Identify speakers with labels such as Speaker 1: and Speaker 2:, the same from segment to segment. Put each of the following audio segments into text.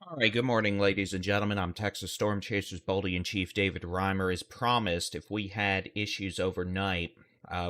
Speaker 1: All right, good morning, ladies and gentlemen. I'm Texas Storm Chasers Baldy-in-Chief David Reimer. As promised, if we had issues overnight,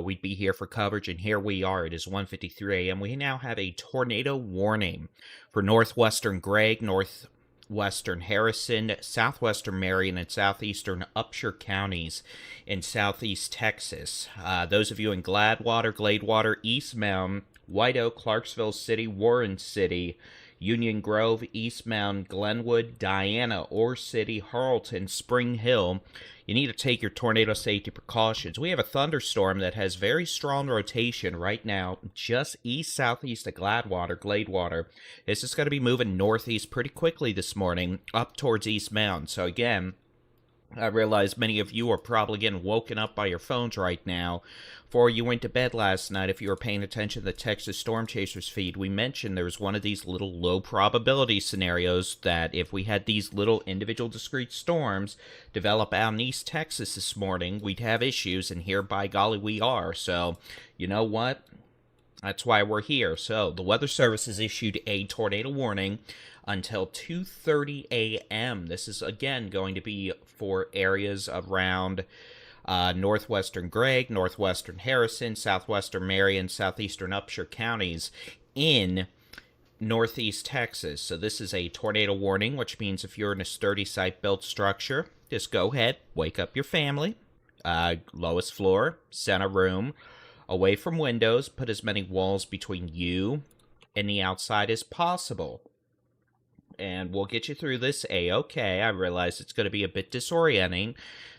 Speaker 1: we'd be here for coverage, and here we are. It is 1:53 a.m. We now have a tornado warning for northwestern Gregg, northwestern Harrison, southwestern Marion, and southeastern Upshur counties in southeast Texas. Those of you in Gladewater, East Mountain, White Oak, Clarksville City, Warren City, Union Grove, East Mountain, Glenwood, Diana, Ore City, Harleton, Spring Hill. You need to take your tornado safety precautions. We have a thunderstorm that has very strong rotation right now, just east-southeast of Gladewater. This is going to be moving northeast pretty quickly this morning, up towards East Mountain. So again, I realize many of you are probably getting woken up by your phones right now. Before you went to bed last night, if you were paying attention to the Texas Storm Chasers feed, we mentioned there was one of these little low probability scenarios that if we had these little individual discrete storms develop out in East Texas this morning, we'd have issues, and here, by golly, we are. So, you know what? That's why we're here. So, the Weather Service has issued a tornado warning until 2:30 a.m. This is, again, going to be for areas around northwestern Gregg, northwestern Harrison, southwestern Marion, southeastern Upshur counties in northeast Texas. So this is a tornado warning, which means if you're in a sturdy site-built structure, just go ahead, wake up your family, lowest floor, center room, away from windows, put as many walls between you and the outside as possible. And we'll get you through this A-okay. I realize it's going to be a bit disorienting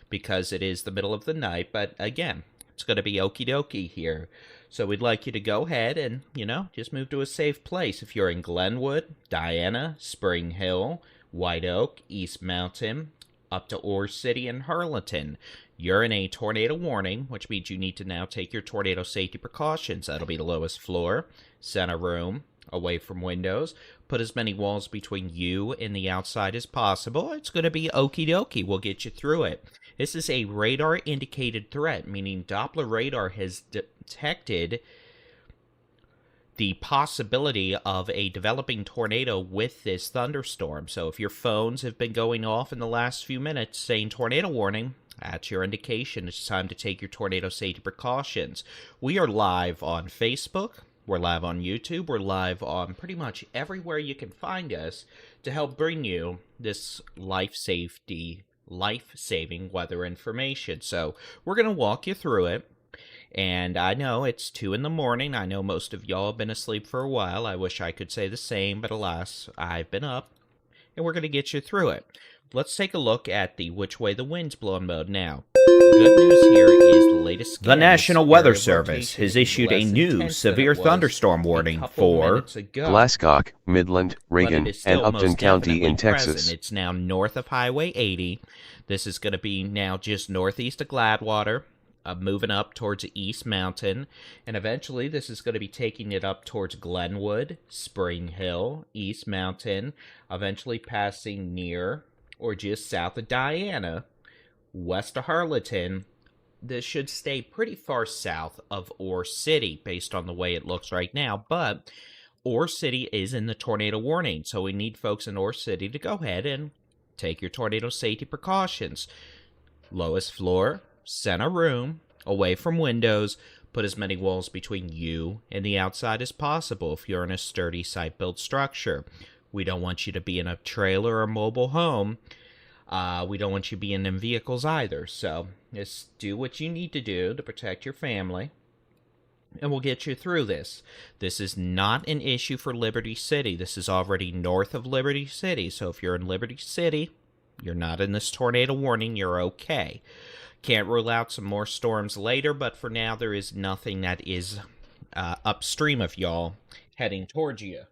Speaker 1: because it is the middle of the night, but again, it's going to be okie dokie here. So we'd like you to go ahead and, just move to a safe place. If you're in Glenwood, Diana, Spring Hill, White Oak, East Mountain, up to Ore City and Harleton, you're in a tornado warning, which means you need to now take your tornado safety precautions. That'll be the lowest floor, center room, away from windows. Put as many walls between you and the outside as possible. It's going to be okie dokie. We'll get you through it. This is a radar indicated threat, meaning Doppler radar has detected the possibility of a developing tornado with this thunderstorm. So if your phones have been going off in the last few minutes saying tornado warning, that's your indication. It's time to take your tornado safety precautions. We are live on Facebook. We're live on YouTube. We're live on pretty much everywhere you can find us to help bring you this life-saving weather information. So we're going to walk you through it. And I know it's 2 in the morning. I know most of y'all have been asleep for a while. I wish I could say the same, but alas, I've been up. And we're going to get you through it. Let's take a look at the which way the wind's blowing mode now. Good news here is the latest. The National Weather Service has issued a new severe thunderstorm warning for
Speaker 2: Glasscock, Midland, Reagan, and Upton County in Texas.
Speaker 1: It's now north of Highway 80. This is going to be now just northeast of Gladewater, moving up towards East Mountain, and eventually this is going to be taking it up towards Glenwood, Spring Hill, East Mountain, eventually passing near or just south of Diana, west of Harleton. This should stay pretty far south of Ore City based on the way it looks right now, but Ore City is in the tornado warning, so we need folks in Ore City to go ahead and take your tornado safety precautions. Lowest floor, center room, away from windows, put as many walls between you and the outside as possible if you're in a sturdy site-built structure. We don't want you to be in a trailer or mobile home. We don't want you being in vehicles either. So just do what you need to do to protect your family, and we'll get you through this. This is not an issue for Liberty City. This is already north of Liberty City. So if you're in Liberty City, you're not in this tornado warning, you're okay. Can't rule out some more storms later, but for now there is nothing that is upstream of y'all heading towards you.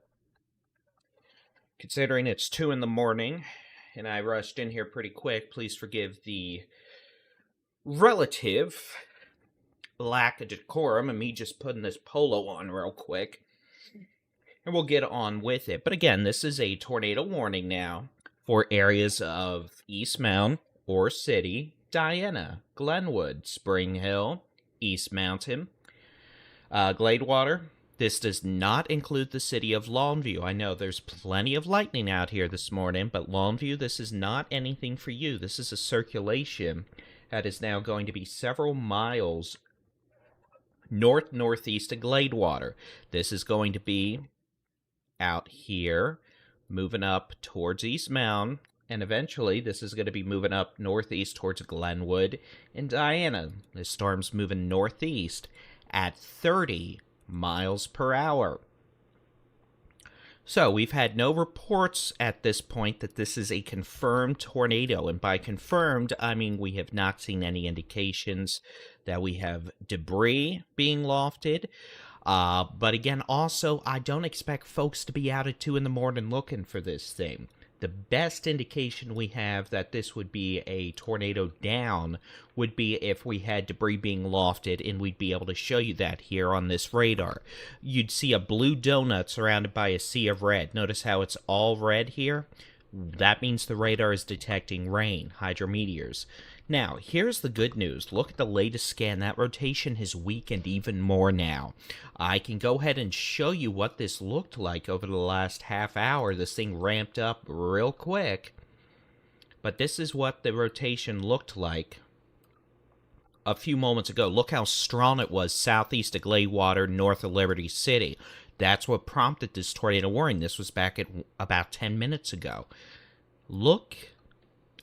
Speaker 1: Considering it's 2 in the morning, and I rushed in here pretty quick, please forgive the relative lack of decorum and me just putting this polo on real quick. And we'll get on with it. But again, this is a tornado warning now for areas of East Mountain, Ore City, Diana, Glenwood, Spring Hill, East Mountain, Gladewater, This does not include the city of Longview. I know there's plenty of lightning out here this morning, but Longview, this is not anything for you. This is a circulation that is now going to be several miles northeast of Gladewater. This is going to be out here, moving up towards East Mountain, and eventually this is going to be moving up northeast towards Glenwood and Diana. This storm's moving northeast at 30 miles per hour. So we've had no reports at this point that this is a confirmed tornado, and by confirmed I mean we have not seen any indications that we have debris being lofted. But again, also, I don't expect folks to be out at 2 in the morning looking for this thing. The best indication we have that this would be a tornado down would be if we had debris being lofted, and we'd be able to show you that here on this radar. You'd see a blue donut surrounded by a sea of red. Notice how it's all red here? That means the radar is detecting rain, hydrometeors. Now, here's the good news. Look at the latest scan. That rotation has weakened even more now. I can go ahead and show you what this looked like over the last half hour. This thing ramped up real quick. But this is what the rotation looked like a few moments ago. Look how strong it was southeast of Gladewater, north of Liberty City. That's what prompted this tornado warning. This was back at about 10 minutes ago. Look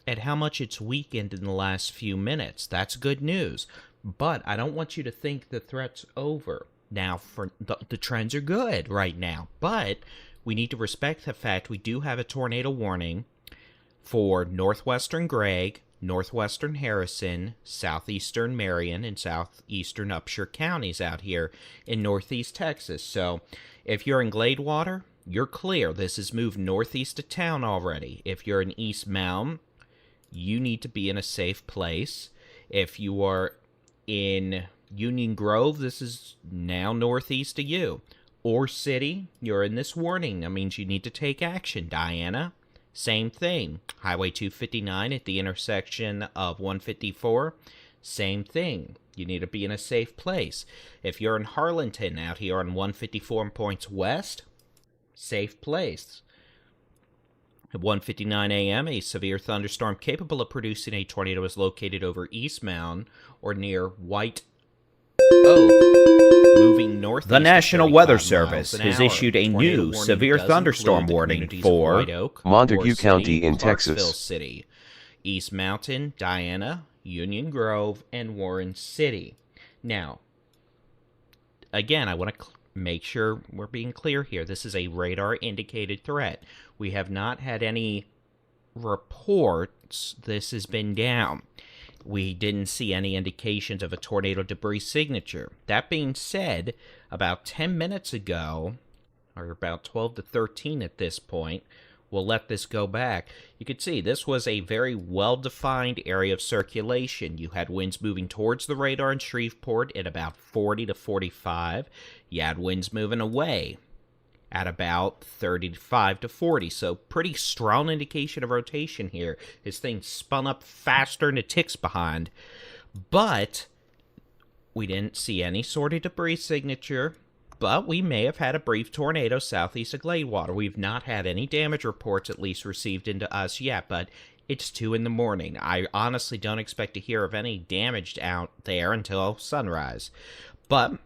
Speaker 1: at how much it's weakened in the last few minutes. That's good news. But I don't want you to think the threat's over. Now, for the trends are good right now, but we need to respect the fact we do have a tornado warning for northwestern Gregg, northwestern Harrison, southeastern Marion, and southeastern Upshur counties out here in northeast Texas. So if you're in Gladewater, you're clear. This has moved northeast of town already. If you're in East Mountain, you need to be in a safe place. If you are in Union Grove, this is now northeast of you. Or City, you're in this warning. That means you need to take action. Diana, same thing. Highway 259 at the intersection of 154, same thing. You need to be in a safe place. If you're in Harlingen out here on 154 and points west, safe place. At 1:59 a.m., a severe thunderstorm capable of producing a tornado is located over East Mountain or near White Oak, moving northeast.
Speaker 3: The National Weather Service has issued a new severe thunderstorm warning for
Speaker 2: Montague County in Texas,
Speaker 1: City, East Mountain, Diana, Union Grove, and Warren City. Now, again, I want to make sure we're being clear here. This is a radar-indicated threat. We have not had any reports this has been down. We didn't see any indications of a tornado debris signature. That being said, about 10 minutes ago, or about 12 to 13 at this point, we'll let this go back. You could see this was a very well-defined area of circulation. You had winds moving towards the radar in Shreveport at about 40 to 45. You had winds moving away at about 35 to 40. So pretty strong indication of rotation here. This thing spun up faster than it ticks behind. But we didn't see any sort of debris signature. But we may have had a brief tornado southeast of Gladewater. We've not had any damage reports, at least received into us yet, but it's 2 in the morning. I honestly don't expect to hear of any damage out there until sunrise. But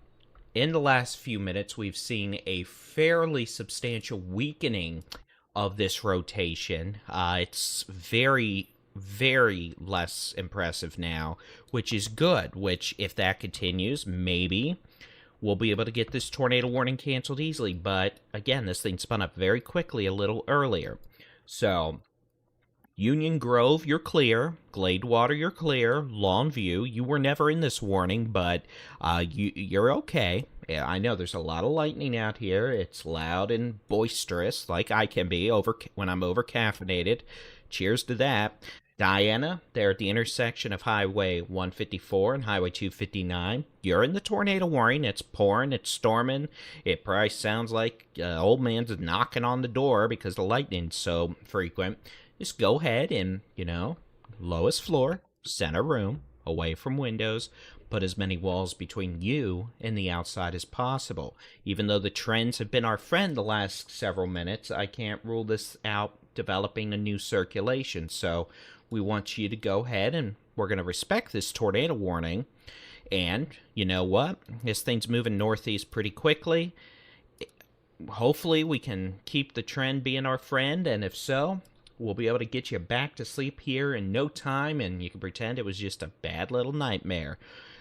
Speaker 1: in the last few minutes, we've seen a fairly substantial weakening of this rotation. It's very, very less impressive now, which is good, which if that continues, maybe we'll be able to get this tornado warning canceled easily. But again, this thing spun up very quickly a little earlier. So Union Grove, you're clear. Gladewater, you're clear. Longview, you were never in this warning, but you're okay. Yeah, I know there's a lot of lightning out here. It's loud and boisterous, like I can be when I'm over-caffeinated. Cheers to that. Diana, there at the intersection of Highway 154 and Highway 259. You're in the tornado warning. It's pouring, it's storming. It probably sounds like old man's knocking on the door because the lightning's so frequent. Just go ahead and, lowest floor, center room, away from windows, put as many walls between you and the outside as possible. Even though the trends have been our friend the last several minutes, I can't rule this out developing a new circulation. So we want you to go ahead, and we're going to respect this tornado warning. And you know what? This thing's moving northeast pretty quickly. Hopefully we can keep the trend being our friend, and if so, we'll be able to get you back to sleep here in no time, and you can pretend it was just a bad little nightmare.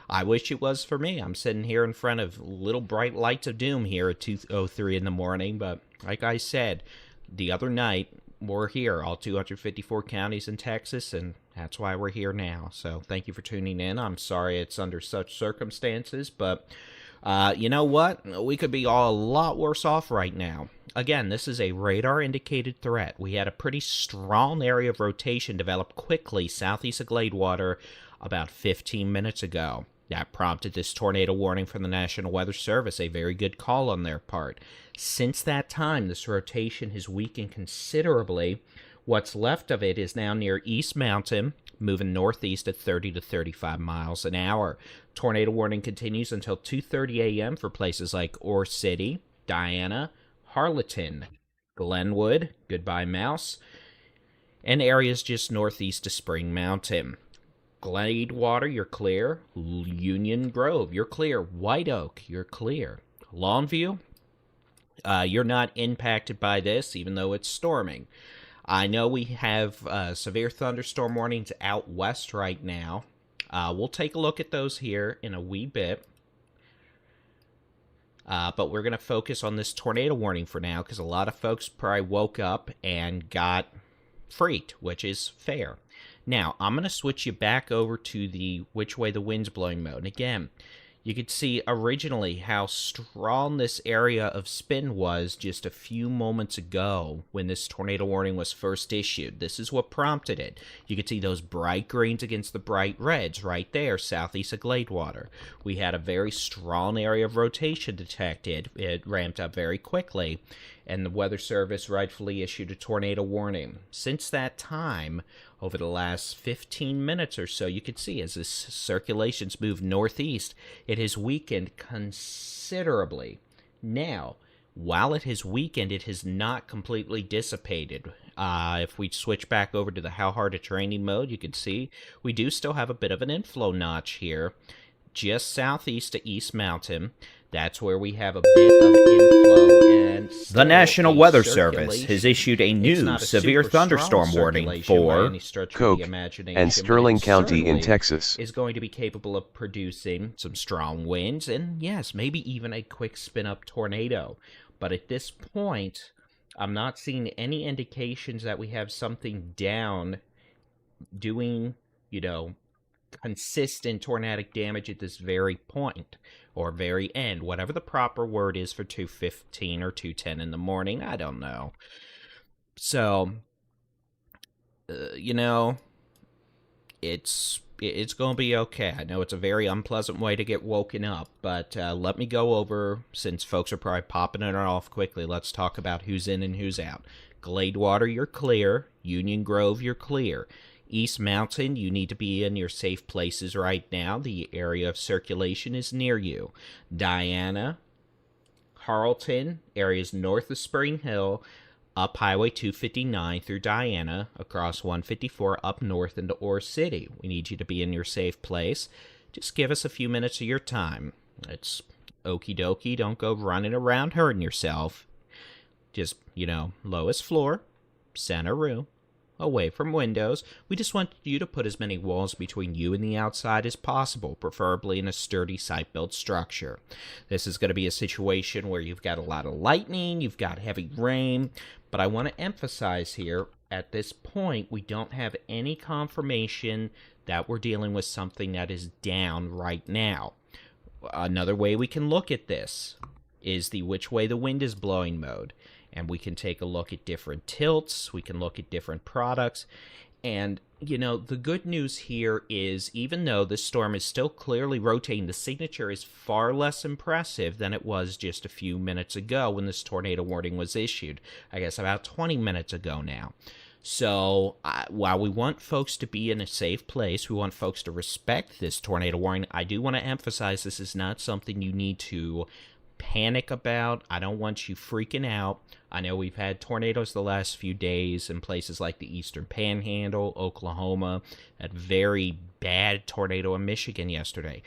Speaker 1: I wish it was for me. I'm sitting here in front of little bright lights of doom here at 2:03 in the morning, but like I said, the other night, we're here, all 254 counties in Texas, and that's why we're here now. So thank you for tuning in. I'm sorry it's under such circumstances, but you know what? We could be all a lot worse off right now. Again, this is a radar-indicated threat. We had a pretty strong area of rotation develop quickly southeast of Gladewater about 15 minutes ago. That prompted this tornado warning from the National Weather Service, a very good call on their part. Since that time, this rotation has weakened considerably. What's left of it is now near East Mountain, moving northeast at 30 to 35 miles an hour. Tornado warning continues until 2:30 a.m. for places like Ore City, Diana, Harleton, Glenwood, Goodbye Mouse, and areas just northeast of Spring Mountain. Gladewater, you're clear. Union Grove, you're clear. White Oak, you're clear. Longview, you're not impacted by this, even though it's storming. I know we have severe thunderstorm warnings out west right now. We'll take a look at those here in a wee bit. But we're going to focus on this tornado warning for now, because a lot of folks probably woke up and got freaked, which is fair. Now, I'm going to switch you back over to the which way the wind's blowing mode. And again, you could see originally how strong this area of spin was just a few moments ago when this tornado warning was first issued. This is what prompted it. You could see those bright greens against the bright reds right there, southeast of Gladewater. We had a very strong area of rotation detected. It ramped up very quickly, and the Weather Service rightfully issued a tornado warning. Since that time, over the last 15 minutes or so, you could see as this circulation's moved northeast, it has weakened considerably. Now, while it has weakened, it has not completely dissipated. If we switch back over to the how hard it's raining mode, you can see we do still have a bit of an inflow notch here, just southeast of East Mountain. That's where we have a bit of inflow, and
Speaker 3: the National Weather Service has issued a new severe thunderstorm warning for
Speaker 2: Coke and Sterling County in Texas.
Speaker 1: Is going to be capable of producing some strong winds and, yes, maybe even a quick spin-up tornado. But at this point, I'm not seeing any indications that we have something down doing, consistent tornadic damage at this very point, or very end, whatever the proper word is for 2:15 or 2:10 in the morning. I don't know. So, it's going to be okay. I know it's a very unpleasant way to get woken up, but let me go over, since folks are probably popping it off quickly, let's talk about who's in and who's out. Gladewater, you're clear. Union Grove, you're clear. East Mountain, you need to be in your safe places right now. The area of circulation is near you. Diana, Harleton, areas north of Spring Hill, up Highway 259 through Diana, across 154 up north into Ore City. We need you to be in your safe place. Just give us a few minutes of your time. It's okie dokie. Don't go running around hurting yourself. Just, lowest floor, center room, away from windows. We just want you to put as many walls between you and the outside as possible, preferably in a sturdy site-built structure. This is going to be a situation where you've got a lot of lightning, you've got heavy rain, but I want to emphasize here, at this point, we don't have any confirmation that we're dealing with something that is down right now. Another way we can look at this is the which way the wind is blowing mode. And we can take a look at different tilts, we can look at different products, and, the good news here is, even though this storm is still clearly rotating, the signature is far less impressive than it was just a few minutes ago when this tornado warning was issued. I guess about 20 minutes ago now. So while we want folks to be in a safe place, we want folks to respect this tornado warning. I do want to emphasize this is not something you need to panic about. I don't want you freaking out. I know we've had tornadoes the last few days in places like the eastern Panhandle, Oklahoma, a very bad tornado in Michigan yesterday.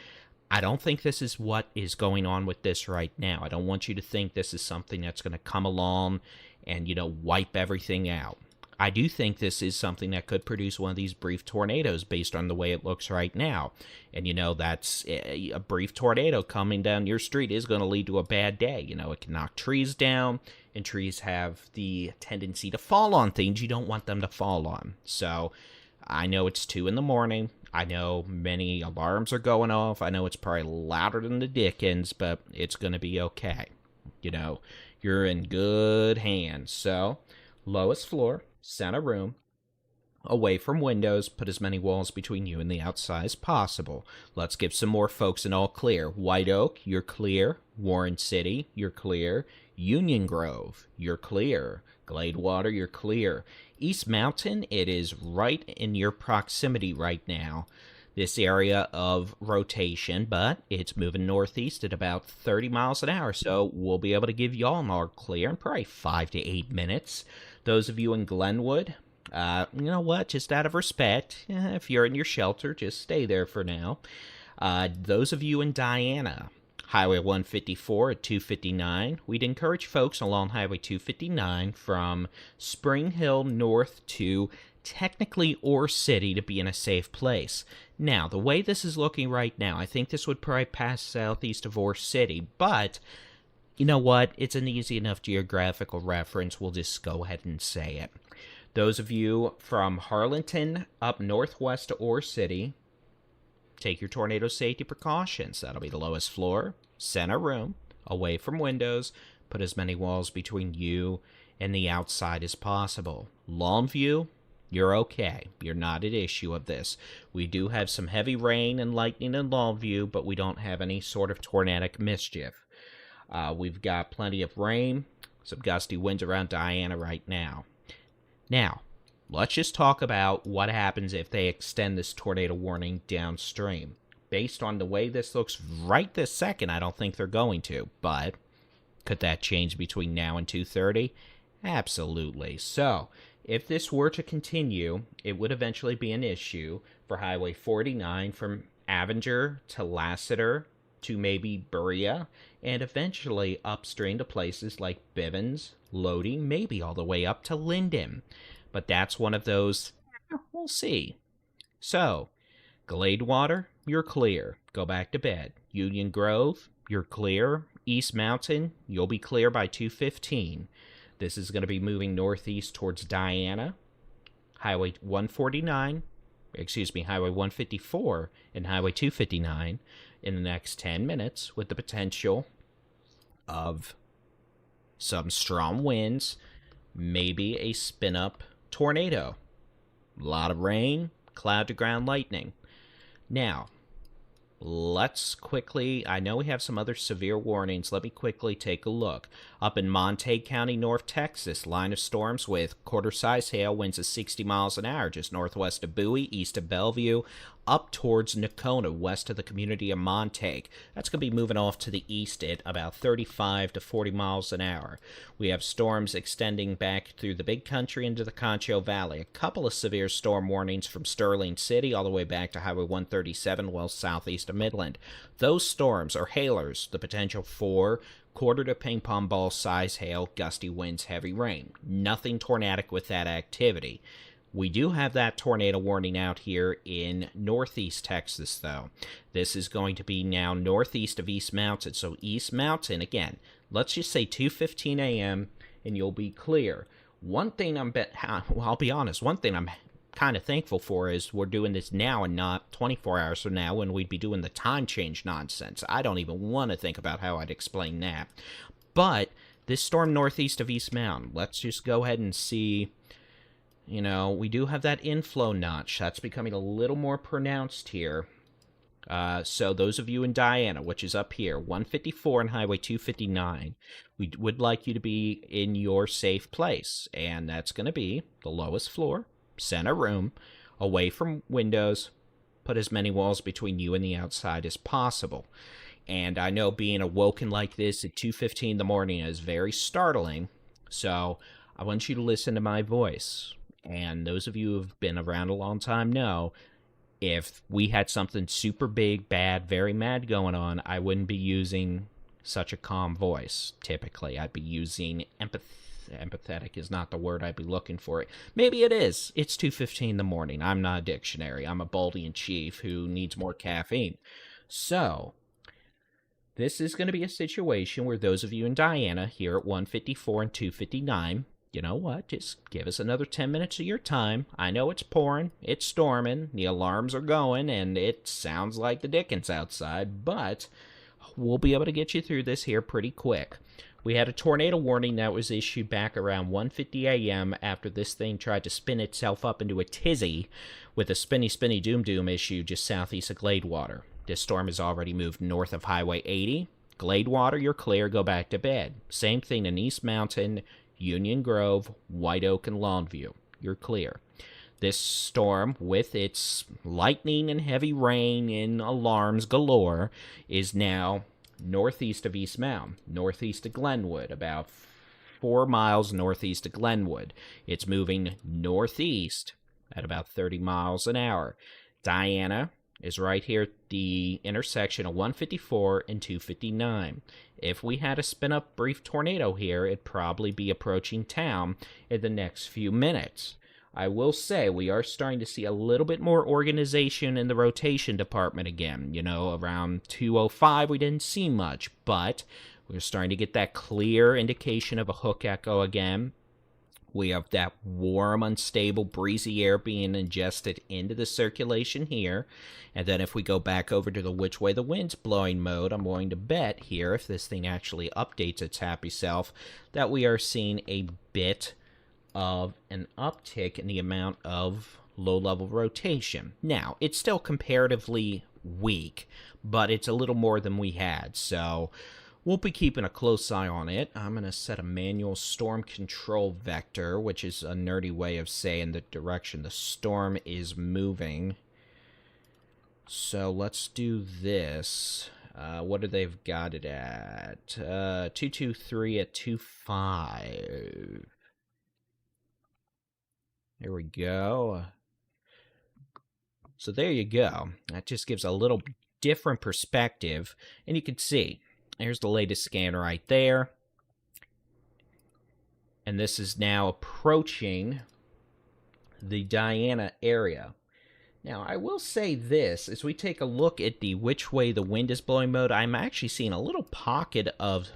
Speaker 1: I don't think this is what is going on with this right now. I don't want you to think this is something that's going to come along and, wipe everything out. I do think this is something that could produce one of these brief tornadoes based on the way it looks right now. And, that's a brief tornado coming down your street is going to lead to a bad day. It can knock trees down, and trees have the tendency to fall on things you don't want them to fall on. So I know it's 2 in the morning. I know many alarms are going off. I know it's probably louder than the Dickens, but it's going to be okay. You're in good hands. So lowest floor, center room, away from windows, put as many walls between you and the outside as possible. Let's give some more folks an all clear. White Oak, you're clear. Warren City, you're clear. Union Grove, you're clear. Gladewater, you're clear. East Mountain, it is right in your proximity right now, this area of rotation, but it's moving northeast at about 30 miles an hour, so we'll be able to give y'all an all clear in probably 5 to 8 minutes. Those of you in Glenwood, you know what, just out of respect, if you're in your shelter, just stay there for now. Those of you in Diana, Highway 154 at 259, we'd encourage folks along Highway 259 from Spring Hill north to technically Ore City to be in a safe place. Now, the way this is looking right now, I think this would probably pass southeast of Ore City, but you know what? It's an easy enough geographical reference. We'll just go ahead and say it. Those of you from Harlingen up northwest to Ore City, take your tornado safety precautions. That'll be the lowest floor, center room, away from windows. Put as many walls between you and the outside as possible. Longview, you're okay. You're not at issue of this. We do have some heavy rain and lightning in Longview, but we don't have any sort of tornadic mischief. We've got plenty of rain, some gusty winds around Diana right now. Now, let's just talk about what happens if they extend this tornado warning downstream. Based on the way this looks right this second, I don't think they're going to, but could that change between now and 2:30? Absolutely. So, if this were to continue, it would eventually be an issue for Highway 49 from Avenger to Lassiter to maybe Berea, and eventually upstream to places like Bivens, Lodi, maybe all the way up to Linden. But that's one of those, we'll see. So, Gladewater, you're clear. Go back to bed. Union Grove, you're clear. East Mountain, you'll be clear by 2:15. This is going to be moving northeast towards Diana. Highway 154 and Highway 259 in the next 10 minutes with the potential of some strong winds, maybe a spin-up tornado. A lot of rain, cloud-to-ground lightning. Now, let's quickly, I know we have some other severe warnings. Let me quickly take a look. Up in Montague County, North Texas, line of storms with quarter-size hail, winds of 60 miles an hour, just northwest of Bowie, east of Bellevue, up towards Nocona, west of the community of Montague. That's going to be moving off to the east at about 35 to 40 miles an hour. We have storms extending back through the Big Country into the Concho Valley. A couple of severe storm warnings from Sterling City all the way back to Highway 137, well southeast of Midland. Those storms are hailers, the potential for quarter to ping pong ball size hail, gusty winds, heavy rain. Nothing tornadic with that activity. We do have that tornado warning out here in northeast Texas, though. This is going to be now northeast of East Mountain. So East Mountain, again, let's just say 2:15 a.m. and you'll be clear. One thing I'll be honest, one thing I'm kind of thankful for is we're doing this now and not 24 hours from now when we'd be doing the time change nonsense. I don't even want to think about how I'd explain that. But this storm northeast of East Mountain, let's just go ahead and see. We do have that inflow notch. That's becoming a little more pronounced here. So those of you in Diana, which is up here, 154 and Highway 259, we would like you to be in your safe place. And that's going to be the lowest floor, center room, away from windows, put as many walls between you and the outside as possible. And I know being awoken like this at 2:15 in the morning is very startling, so I want you to listen to my voice. And those of you who have been around a long time know, if we had something super big, bad, very mad going on, I wouldn't be using such a calm voice. Typically, I'd be using empathetic is not the word I'd be looking for. Maybe it is. It's 2:15 in the morning. I'm not a dictionary. I'm a Baldy-in-Chief who needs more caffeine. So, this is going to be a situation where those of you in Diana here at 154 and 259, you know what, just give us another 10 minutes of your time. I know it's pouring, it's storming, the alarms are going, and it sounds like the Dickens outside, but we'll be able to get you through this here pretty quick. We had a tornado warning that was issued back around 1:50 a.m. after this thing tried to spin itself up into a tizzy with a spinny doom issue just southeast of Gladewater. This storm has already moved north of Highway 80. Gladewater, you're clear, go back to bed. Same thing in East Mountain, Union Grove, White Oak, and Longview. You're clear. This storm, with its lightning and heavy rain and alarms galore, is now northeast of East Mountain, northeast of Glenwood, about 4 miles northeast of Glenwood. It's moving northeast at about 30 miles an hour. Diana is right here at the intersection of 154 and 259. If we had a spin-up brief tornado here, it'd probably be approaching town in the next few minutes. I will say we are starting to see a little bit more organization in the rotation department again. You know, around 2:05 we didn't see much, but we're starting to get that clear indication of a hook echo again. We have that warm, unstable, breezy air being ingested into the circulation here. And then if we go back over to the which way the wind's blowing mode, I'm going to bet here, if this thing actually updates its happy self, that we are seeing a bit of an uptick in the amount of low-level rotation. Now, it's still comparatively weak, but it's a little more than we had, so we'll be keeping a close eye on it. I'm going to set a manual storm control vector, which is a nerdy way of saying the direction the storm is moving. So let's do this. What do they've got it at? 223 at 25. There we go. So there you go. That just gives a little different perspective. And you can see, there's the latest scan right there. And this is now approaching the Diana area. Now, I will say this, as we take a look at the which way the wind is blowing mode, I'm actually seeing a little pocket of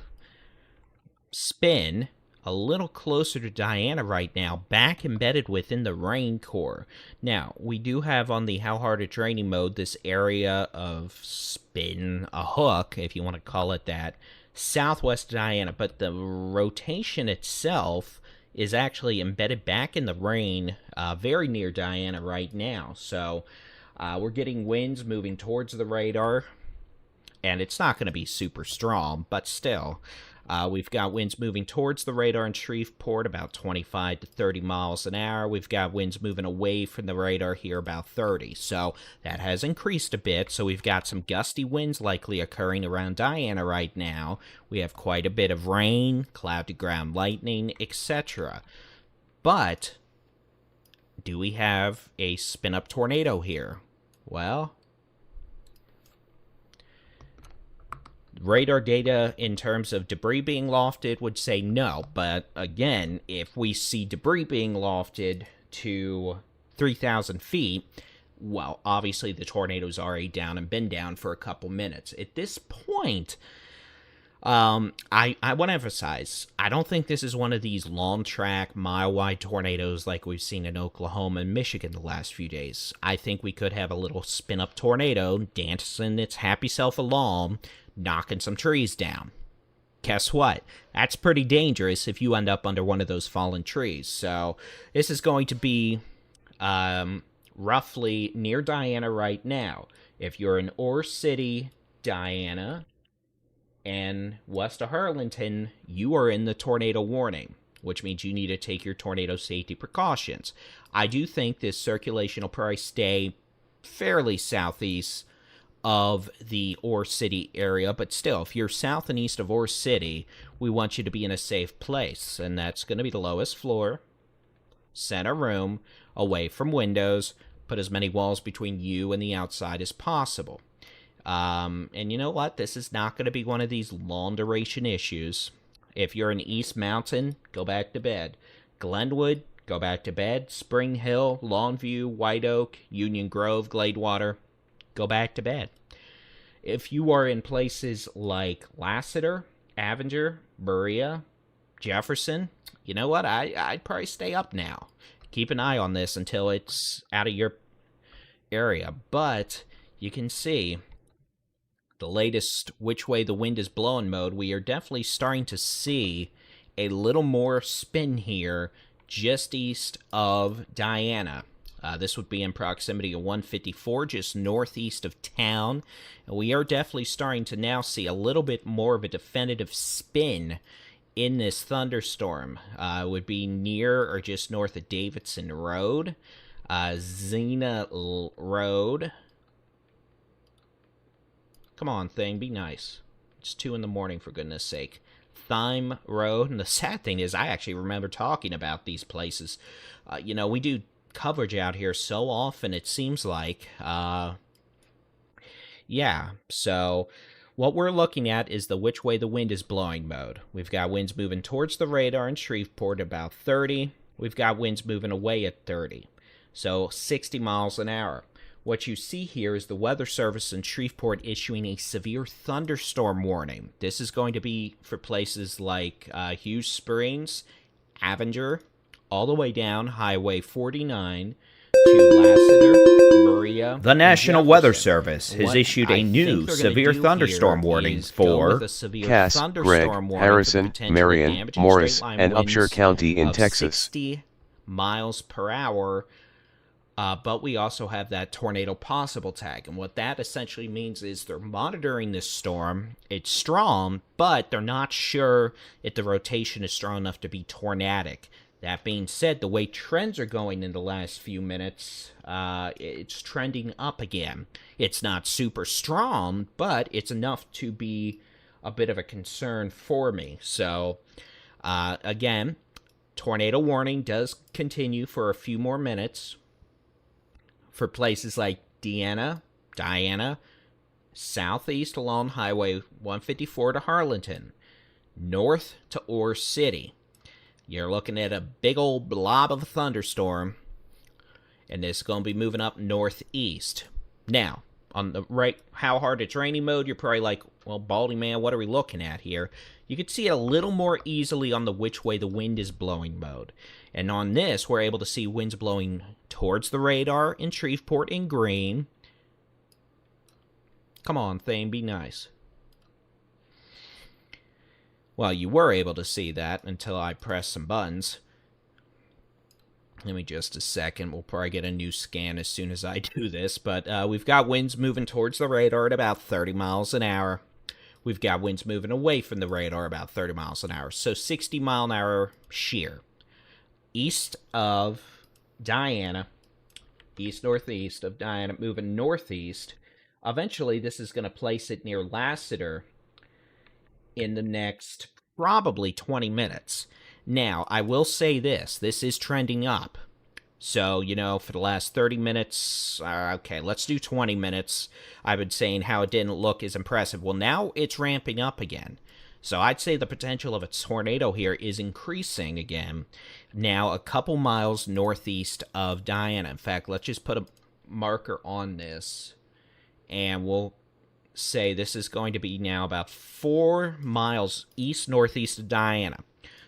Speaker 1: spin a little closer to Diana right now, back embedded within the rain core. Now, we do have on the how hard it's raining mode this area of spin, a hook, if you want to call it that, southwest Diana, but the rotation itself is actually embedded back in the rain very near Diana right now. So we're getting winds moving towards the radar, and it's not going to be super strong, but still. We've got winds moving towards the radar in Shreveport about 25 to 30 miles an hour. We've got winds moving away from the radar here about 30. So that has increased a bit. So we've got some gusty winds likely occurring around Diana right now. We have quite a bit of rain, cloud-to-ground lightning, etc. But do we have a spin-up tornado here? Well, radar data in terms of debris being lofted would say no, but again, if we see debris being lofted to 3,000 feet, well, obviously the tornado's already down and been down for a couple minutes. At this point, I want to emphasize, I don't think this is one of these long-track, mile-wide tornadoes like we've seen in Oklahoma and Michigan the last few days. I think we could have a little spin-up tornado dancing its happy self along, knocking some trees down. Guess what? That's pretty dangerous if you end up under one of those fallen trees. So this is going to be roughly near Diana right now. If you're in Ore City, Diana, and west of Harlingen, you are in the tornado warning, which means you need to take your tornado safety precautions. I do think this circulation will probably stay fairly southeast of the Ore City area, but still, if you're south and east of Ore City, we want you to be in a safe place, and that's going to be the lowest floor, center room, away from windows, put as many walls between you and the outside as possible. And you know what? This is not going to be one of these long-duration issues. If you're in East Mountain, go back to bed. Glenwood, go back to bed. Spring Hill, Longview, White Oak, Union Grove, Gladewater, go back to bed. If you are in places like Lassiter, Avenger, Berea, Jefferson, you know what? I'd probably stay up now. Keep an eye on this until it's out of your area. But you can see the latest which way the wind is blowing mode. We are definitely starting to see a little more spin here just east of Diana. This would be in proximity of 154, just northeast of town. And we are definitely starting to now see a little bit more of a definitive spin in this thunderstorm. It would be near or just north of Davidson Road, Xena Road. Come on, thing, be nice. It's 2 in the morning, for goodness sake. Thyme Road. And the sad thing is, I actually remember talking about these places. You know, we do coverage out here so often, it seems like. Yeah, so what we're looking at is the which way the wind is blowing mode. We've got winds moving towards the radar in Shreveport about 30. We've got winds moving away at 30. So 60 miles an hour. What you see here is the Weather Service in Shreveport issuing a severe thunderstorm warning. This is going to be for places like Hughes Springs, Avenger, all the way down Highway 49 to Lassiter, Berea.
Speaker 3: The National Weather Service has issued a new severe thunderstorm warning for
Speaker 2: Cass, Gregg, Harrison, Marion, Morris, and Upshur County in Texas.
Speaker 1: 60 miles per hour. But we also have that tornado possible tag. And what that essentially means is they're monitoring this storm. It's strong, but they're not sure if the rotation is strong enough to be tornadic. That being said, the way trends are going in the last few minutes, it's trending up again. It's not super strong, but it's enough to be a bit of a concern for me. So, again, tornado warning does continue for a few more minutes for places like Diana, southeast along Highway 154 to Harlingen, north to Ore City. You're looking at a big old blob of a thunderstorm, and it's going to be moving up northeast. Now, on the right, how hard it's raining mode, you're probably like, well, Baldy man, what are we looking at here? You can see it a little more easily on the which way the wind is blowing mode. And on this, we're able to see winds blowing towards the radar in Shreveport in green. Come on, thing, be nice. Well, you were able to see that until I pressed some buttons. Give me just a second. We'll probably get a new scan as soon as I do this. But we've got winds moving towards the radar at about 30 miles an hour. We've got winds moving away from the radar about 30 miles an hour. So 60 mile an hour shear. East of Diana, east-northeast of Diana, moving northeast. Eventually, this is going to place it near Lassiter in the next probably 20 minutes. Now, I will say this is trending up. So, you know, for the last 30 minutes, okay, let's do 20 minutes. I've been saying how it didn't look as impressive. Well, now it's ramping up again. So I'd say the potential of a tornado here is increasing again. Now, a couple miles northeast of Diana. In fact, let's just put a marker on this, and we'll say this is going to be now about 4 miles east-northeast of Diana.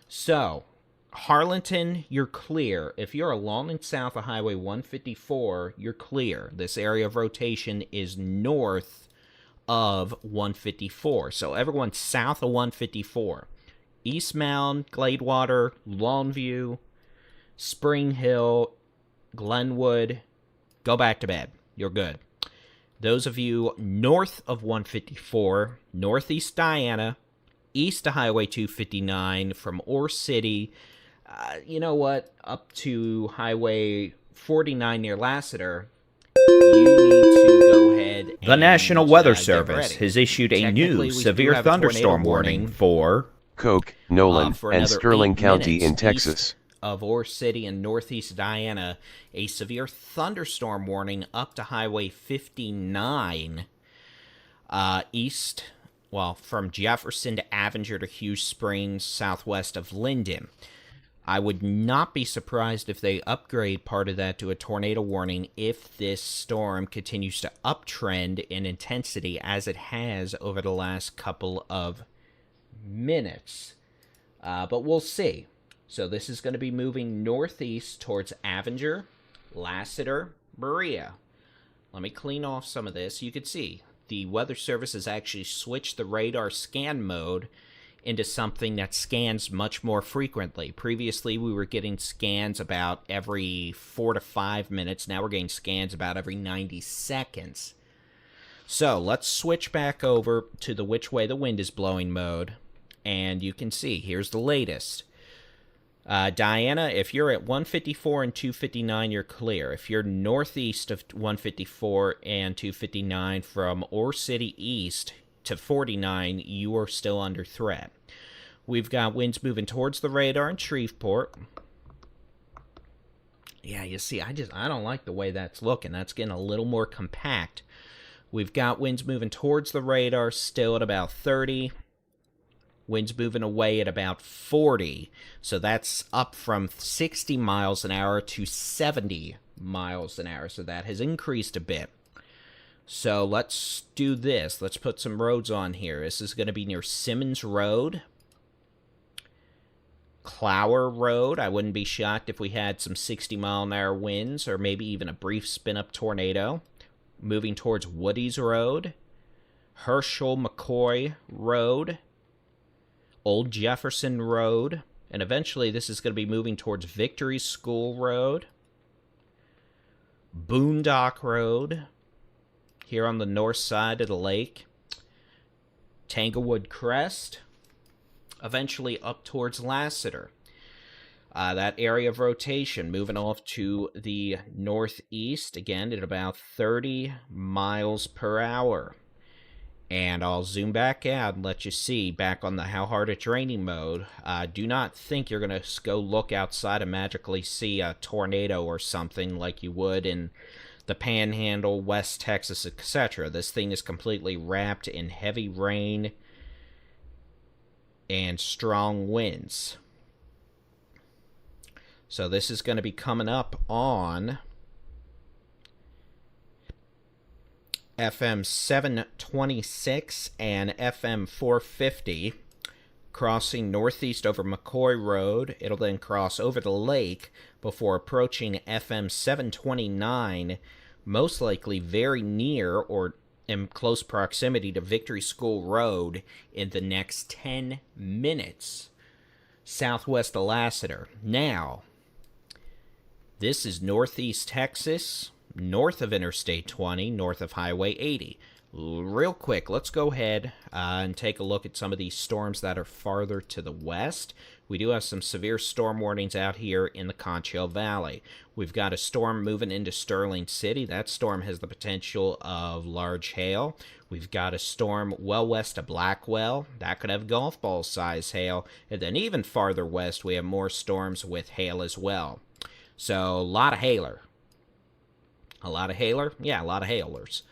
Speaker 1: So, Harlingen, you're clear. If you're along and south of Highway 154, you're clear. This area of rotation is north of 154. So everyone south of 154. East Mound, Gladewater, Longview, Spring Hill, Glenwood, go back to bed. You're good. those of you north of 154, northeast Diana, east of Highway 259 from Ore City, you know what, up to Highway 49 near Lassiter, you need to go ahead and
Speaker 3: the National Weather
Speaker 1: get
Speaker 3: Service
Speaker 1: ready.
Speaker 3: has issued a
Speaker 1: Technically,
Speaker 3: new
Speaker 1: we do
Speaker 3: severe
Speaker 1: have a tornado
Speaker 3: thunderstorm warning for
Speaker 2: Koch, Nolan,
Speaker 1: for
Speaker 2: and
Speaker 1: another
Speaker 2: Sterling
Speaker 1: 8
Speaker 2: County
Speaker 1: minutes
Speaker 2: in Texas.
Speaker 1: east of Ore City and northeast Diana, a severe thunderstorm warning up to Highway 59 east, well, from Jefferson to Avenger to Hughes Springs, southwest of Linden. I would not be surprised if they upgrade part of that to a tornado warning if this storm continues to uptrend in intensity as it has over the last couple of minutes. But we'll see. So this is going to be moving northeast towards Avenger, Lassiter, Berea. Let me clean off some of this. You can see the Weather Service has actually switched the radar scan mode into something that scans much more frequently. Previously, we were getting scans about every 4 to 5 minutes. Now we're getting scans about every 90 seconds. So let's switch back over to the which way the wind is blowing mode. And you can see, here's the latest. Diana, if you're at 154 and 259, you're clear. If you're northeast of 154 and 259 from Ore City east to 49, you are still under threat. We've got winds moving towards the radar in Shreveport. Yeah, you see, I don't like the way that's looking. That's getting a little more compact. We've got winds moving towards the radar still at about 30. Winds moving away at about 40. So that's up from 60 miles an hour to 70 miles an hour. So that has increased a bit. So let's do this. Let's put some roads on here. This is going to be near Simmons Road, Clower Road. I wouldn't be shocked if we had some 60-mile-an-hour winds or maybe even a brief spin-up tornado. Moving towards Woody's Road, Herschel-McCoy Road, Old Jefferson Road, and eventually this is going to be moving towards Victory School Road, Boondock Road, here on the north side of the lake, Tanglewood Crest, eventually up towards Lassiter. That area of rotation moving off to the northeast, again at about 30 miles per hour. And I'll zoom back out and let you see back on the how hard it's raining mode. Do not think you're going to go look outside and magically see a tornado or something like you would in the Panhandle, West Texas, etc. This thing is completely wrapped in heavy rain and strong winds. So this is going to be coming up on FM 726 and FM 450, crossing northeast over McCoy Road. It'll then cross over the lake before approaching FM 729, most likely very near or in close proximity to Victory School Road in the next 10 minutes, southwest of Lassiter. Now, this is northeast Texas, north of Interstate 20, north of Highway 80. Real quick, let's go ahead and take a look at some of these storms that are farther to the west. We do have some severe storm warnings out here in the Concho Valley. We've got a storm moving into Sterling City. That storm has the potential of large hail. We've got a storm well west of Blackwell. That could have golf ball size hail. And then even farther west, we have more storms with hail as well. So, a lot of hailer. A lot of hailer? Yeah, a lot of hailers.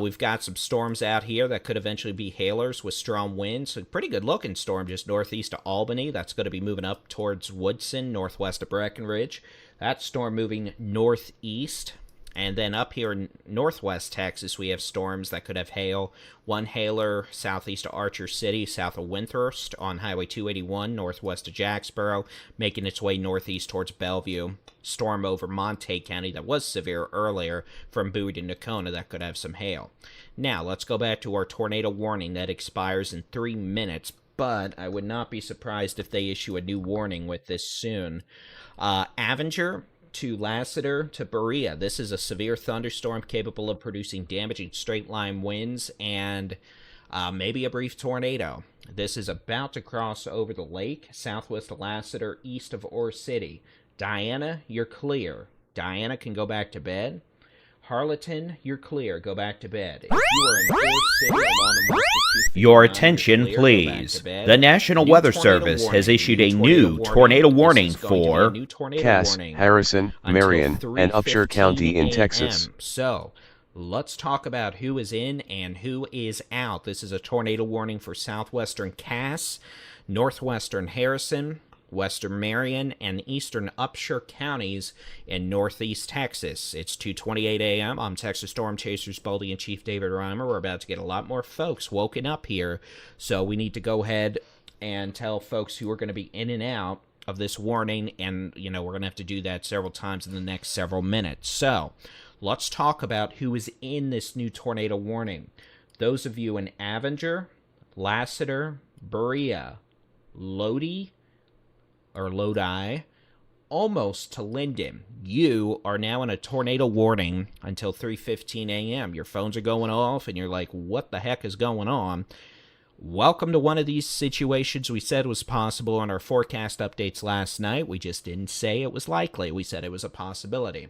Speaker 1: We've got some storms out here that could eventually be hailers with strong winds. A pretty good-looking storm just northeast of Albany. That's going to be moving up towards Woodson, northwest of Breckenridge. That storm moving northeast. And then up here in northwest Texas, we have storms that could have hail. One hailer southeast of Archer City, south of Windthirst on Highway 281, northwest of Jacksboro, making its way northeast towards Bellevue. Storm over Monte County that was severe earlier from Bowie to Nocona that could have some hail. Now, let's go back to our tornado warning that expires in 3 minutes, but I would not be surprised if they issue a new warning with this soon. Avenger to Lassiter to Berea. This is a severe thunderstorm capable of producing damaging straight-line winds and maybe a brief tornado. This is about to cross over the lake, southwest of Lassiter, east of Ore City. Diana, you're clear. Diana can go back to bed. Harleton, you're clear. Go back to bed. If you are in Ore City along the
Speaker 3: Your attention, please. The National Weather Service has issued a new tornado warning for
Speaker 2: Cass, Harrison, Marion, and Upshur County in Texas.
Speaker 1: So, let's talk about who is in and who is out. This is a tornado warning for southwestern Cass, northwestern Harrison, western Marion, and eastern Upshur counties in northeast Texas. It's 2:28 a.m. I'm Texas Storm Chasers Baldy-in-Chief David Reimer. We're about to get a lot more folks woken up here, so we need to go ahead and tell folks who are going to be in and out of this warning, and, we're going to have to do that several times in the next several minutes. So, let's talk about who is in this new tornado warning. Those of you in Avenger, Lassiter, Berea, Lodi, almost to Linden. You are now in a tornado warning until 3:15 a.m. Your phones are going off, and you're like, what the heck is going on? Welcome to one of these situations we said was possible on our forecast updates last night. We just didn't say it was likely. We said it was a possibility.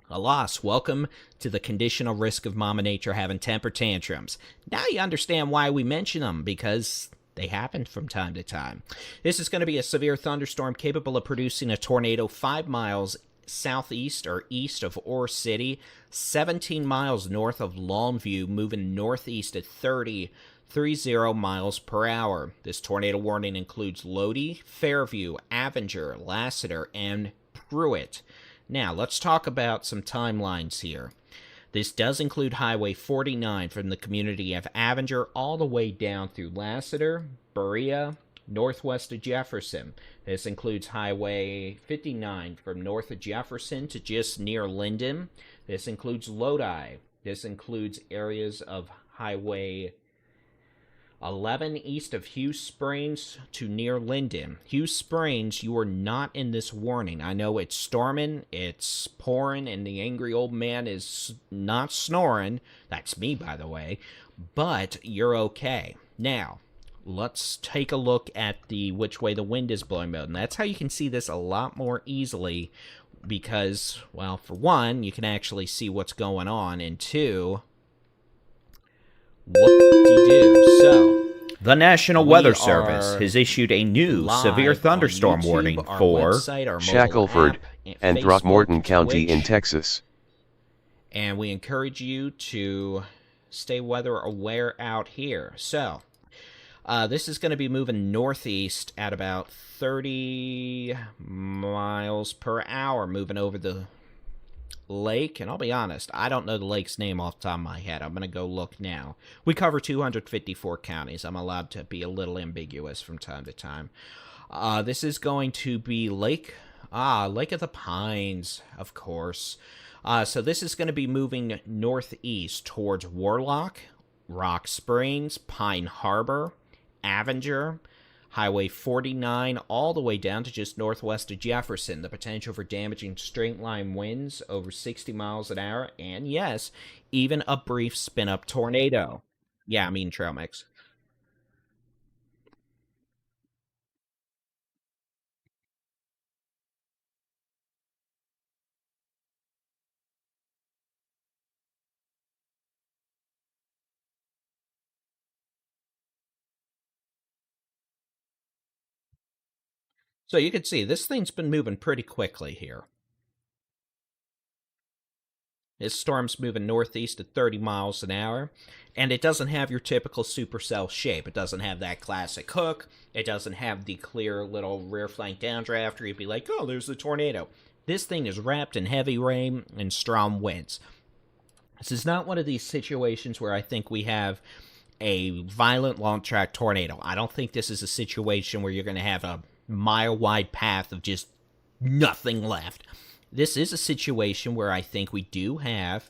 Speaker 1: Alas, welcome to the conditional risk of Mama Nature having temper tantrums. Now you understand why we mention them, because they happen from time to time. This is going to be a severe thunderstorm capable of producing a tornado 5 miles southeast or east of Ore City, 17 miles north of Longview, moving northeast at 30 miles per hour. This tornado warning includes Lodi, Fairview, Avenger, Lassiter, and Pruitt. Now, let's talk about some timelines here. This does include Highway 49 from the community of Avenger all the way down through Lassiter, Berea, northwest of Jefferson. This includes Highway 59 from north of Jefferson to just near Linden. This includes Lodi. This includes areas of Highway 11 east of Hughes Springs to near Linden. Hughes Springs, you are not in this warning. I know it's storming, it's pouring, and the angry old man is not snoring. That's me, by the way. But you're okay. Now, let's take a look at the which way the wind is blowing mode. And that's how you can see this a lot more easily because, well, for one, you can actually see what's going on, and two, whoop-de-doo. So,
Speaker 3: the National Weather Service has issued a new severe thunderstorm warning for
Speaker 2: Shackelford and Throckmorton County in Texas.
Speaker 1: And we encourage you to stay weather aware out here. So, this is going to be moving northeast at about 30 miles per hour, moving over the lake. And I'll be honest, I don't know the lake's name off the top of my head. I'm going to go look now. We cover 254 counties. I'm allowed to be a little ambiguous from time to time. This is going to be Lake of the Pines, of course. So this is going to be moving northeast towards Warlock, Rock Springs, Pine Harbor, Avenger, Highway 49, all the way down to just northwest of Jefferson. The potential for damaging straight-line winds over 60 miles an hour, and yes, even a brief spin-up tornado. Yeah, I mean trail mix. So you can see this thing's been moving pretty quickly here. This storm's moving northeast at 30 miles an hour, and it doesn't have your typical supercell shape. It doesn't have that classic hook. It doesn't have the clear little rear flank downdraft where you'd be like, oh, there's the tornado. This thing is wrapped in heavy rain and strong winds. This is not one of these situations where I think we have a violent long-track tornado. I don't think this is a situation where you're going to have a mile-wide path of just nothing left. This is a situation where I think we do have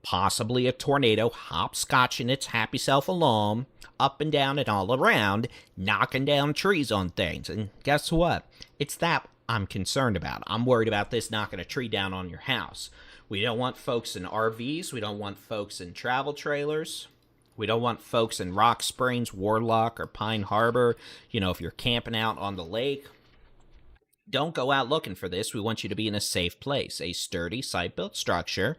Speaker 1: possibly a tornado hopscotching its happy self along, up and down and all around, knocking down trees on things. And guess what? It's that I'm concerned about. I'm worried about this knocking a tree down on your house. We don't want folks in RVs. We don't want folks in travel trailers. We don't want folks in Rock Springs, Warlock, or Pine Harbor. You know, if you're camping out on the lake, don't go out looking for this. We want you to be in a safe place, a sturdy site-built structure,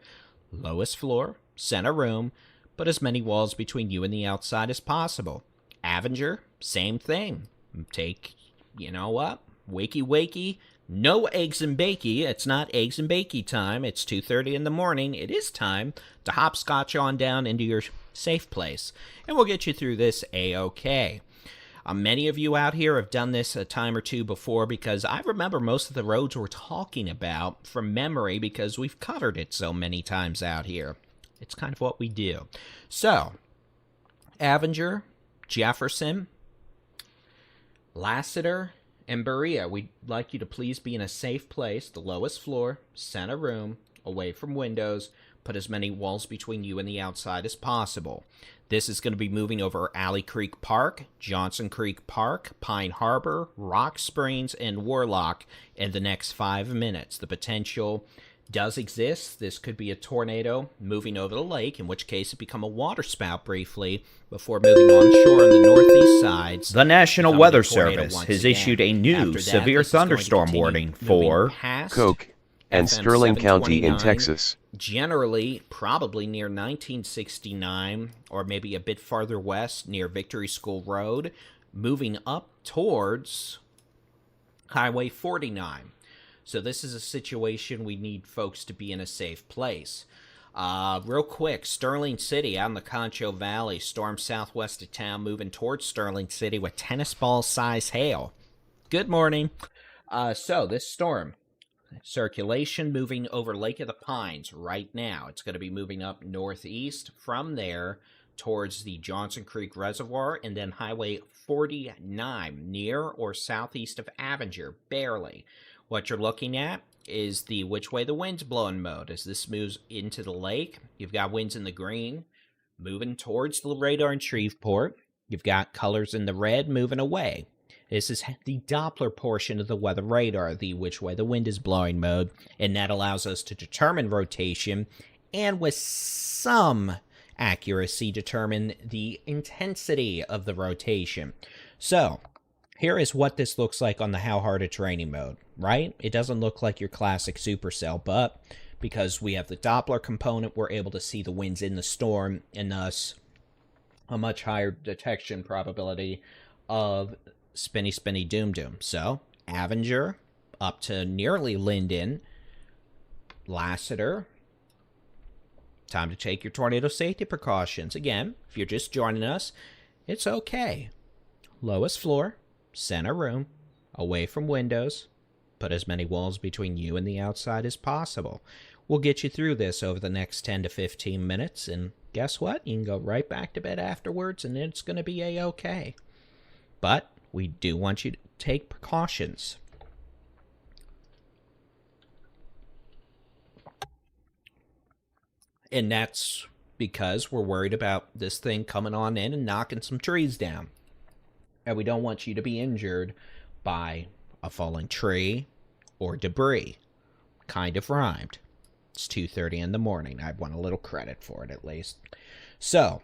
Speaker 1: lowest floor, center room, but as many walls between you and the outside as possible. Avenger, same thing. Take, you know what? Wakey wakey. No eggs and bakey. It's not eggs and bakey time. It's 2:30 in the morning. It is time to hopscotch on down into your safe place. And we'll get you through this A-OK. Many of you out here have done this a time or two before, because I remember most of the roads we're talking about from memory because we've covered it so many times out here. It's kind of what we do. So, Avenger, Jefferson, Lassiter, and Berea, we'd like you to please be in a safe place, the lowest floor, center room, away from windows. Put as many walls between you and the outside as possible. This is going to be moving over Alley Creek Park, Johnson Creek Park, Pine Harbor, Rock Springs, and Warlock in the next 5 minutes. The potential does exist. This could be a tornado moving over the lake, in which case it become a waterspout briefly before moving onshore on the northeast sides.
Speaker 3: The National Weather Service has issued a new severe thunderstorm warning for
Speaker 2: Coke and Sterling County in Texas.
Speaker 1: Generally, probably near 1969, or maybe a bit farther west near Victory School Road, moving up towards Highway 49. So this is a situation we need folks to be in a safe place. Real quick, Sterling City out in the Concho Valley, storm southwest of town, moving towards Sterling City with tennis ball size hail. Good morning. So this storm, circulation moving over Lake of the Pines right now. It's going to be moving up northeast from there towards the Johnson Creek Reservoir, and then Highway 49 near or southeast of Avenger, barely. What you're looking at is the which way the wind's blowing mode. As this moves into the lake, you've got winds in the green moving towards the radar in Shreveport. You've got colors in the red moving away. This is the Doppler portion of the weather radar, the which way the wind is blowing mode, and that allows us to determine rotation and with some accuracy determine the intensity of the rotation. So, here is what this looks like on the how hard it's raining mode, right? It doesn't look like your classic supercell, but because we have the Doppler component, we're able to see the winds in the storm, and thus a much higher detection probability of spinny doom. So, Avenger up to nearly Linden, Lassiter. Time to take your tornado safety precautions. Again, if you're just joining us, it's okay. Lowest floor, center room, away from windows. Put as many walls between you and the outside as possible. We'll get you through this over the next 10 to 15 minutes, and guess what? You can go right back to bed afterwards, and it's going to be A-OK. But we do want you to take precautions. And that's because we're worried about this thing coming on in and knocking some trees down. And we don't want you to be injured by a falling tree or debris. Kind of rhymed. It's 2:30 in the morning. I want a little credit for it at least. So,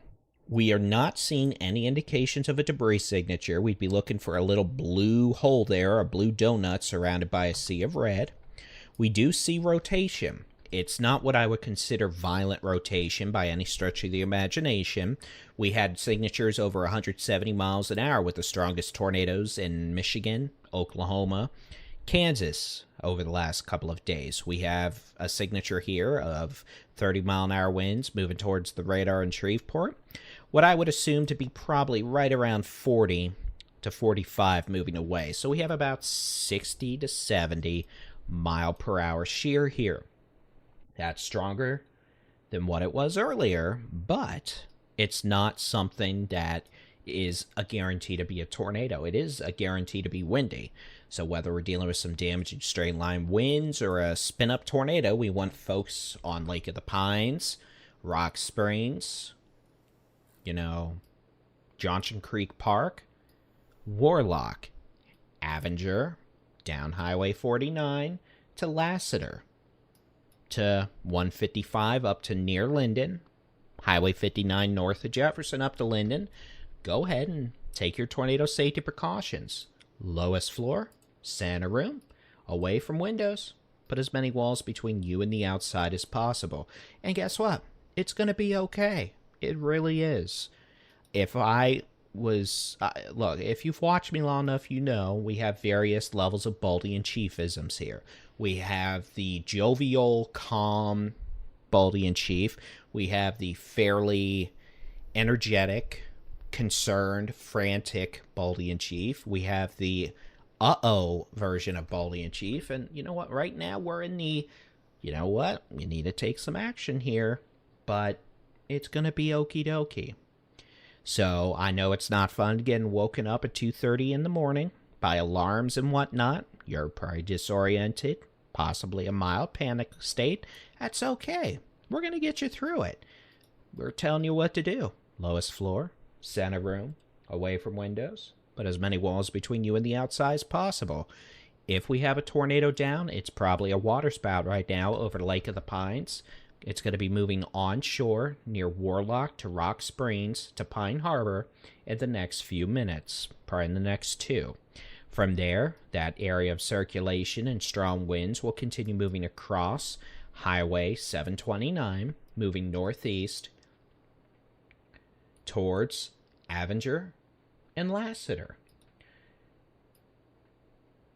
Speaker 1: we are not seeing any indications of a debris signature. We'd be looking for a little blue hole there, a blue donut surrounded by a sea of red. We do see rotation. It's not what I would consider violent rotation by any stretch of the imagination. We had signatures over 170 miles an hour with the strongest tornadoes in Michigan, Oklahoma, Kansas over the last couple of days. We have a signature here of 30-mile-an-hour winds moving towards the radar in Shreveport. What I would assume to be probably right around 40 to 45 moving away. So we have about 60 to 70 mile per hour shear here. That's stronger than what it was earlier, but it's not something that is a guarantee to be a tornado. It is a guarantee to be windy. So whether we're dealing with some damaging straight line winds or a spin-up tornado, we want folks on Lake of the Pines, Rock Springs, Johnson Creek Park, Warlock, Avenger, down Highway 49 to Lassiter, to 155 up to near Linden, Highway 59 north of Jefferson up to Linden. Go ahead and take your tornado safety precautions. Lowest floor, center room, away from windows. Put as many walls between you and the outside as possible. And guess what? It's going to be okay. It really is. If I was... look, if you've watched me long enough, you know we have various levels of Baldy-in-Chiefisms here. We have the jovial, calm Baldy-in-Chief. We have the fairly energetic, concerned, frantic Baldy-in-Chief. We have the uh-oh version of Baldy-in-Chief. And you know what? Right now we're in the, you know what? We need to take some action here. But it's going to be okie dokie. So I know it's not fun getting woken up at 2:30 in the morning by alarms and whatnot. You're probably disoriented, possibly a mild panic state. That's okay. We're going to get you through it. We're telling you what to do. Lowest floor, center room, away from windows. Put as many walls between you and the outside as possible. If we have a tornado down, it's probably a waterspout right now over Lake of the Pines. It's going to be moving onshore near Warlock to Rock Springs to Pine Harbor in the next few minutes, probably in the next 2. From there, that area of circulation and strong winds will continue moving across Highway 729, moving northeast towards Avenger and Lassiter.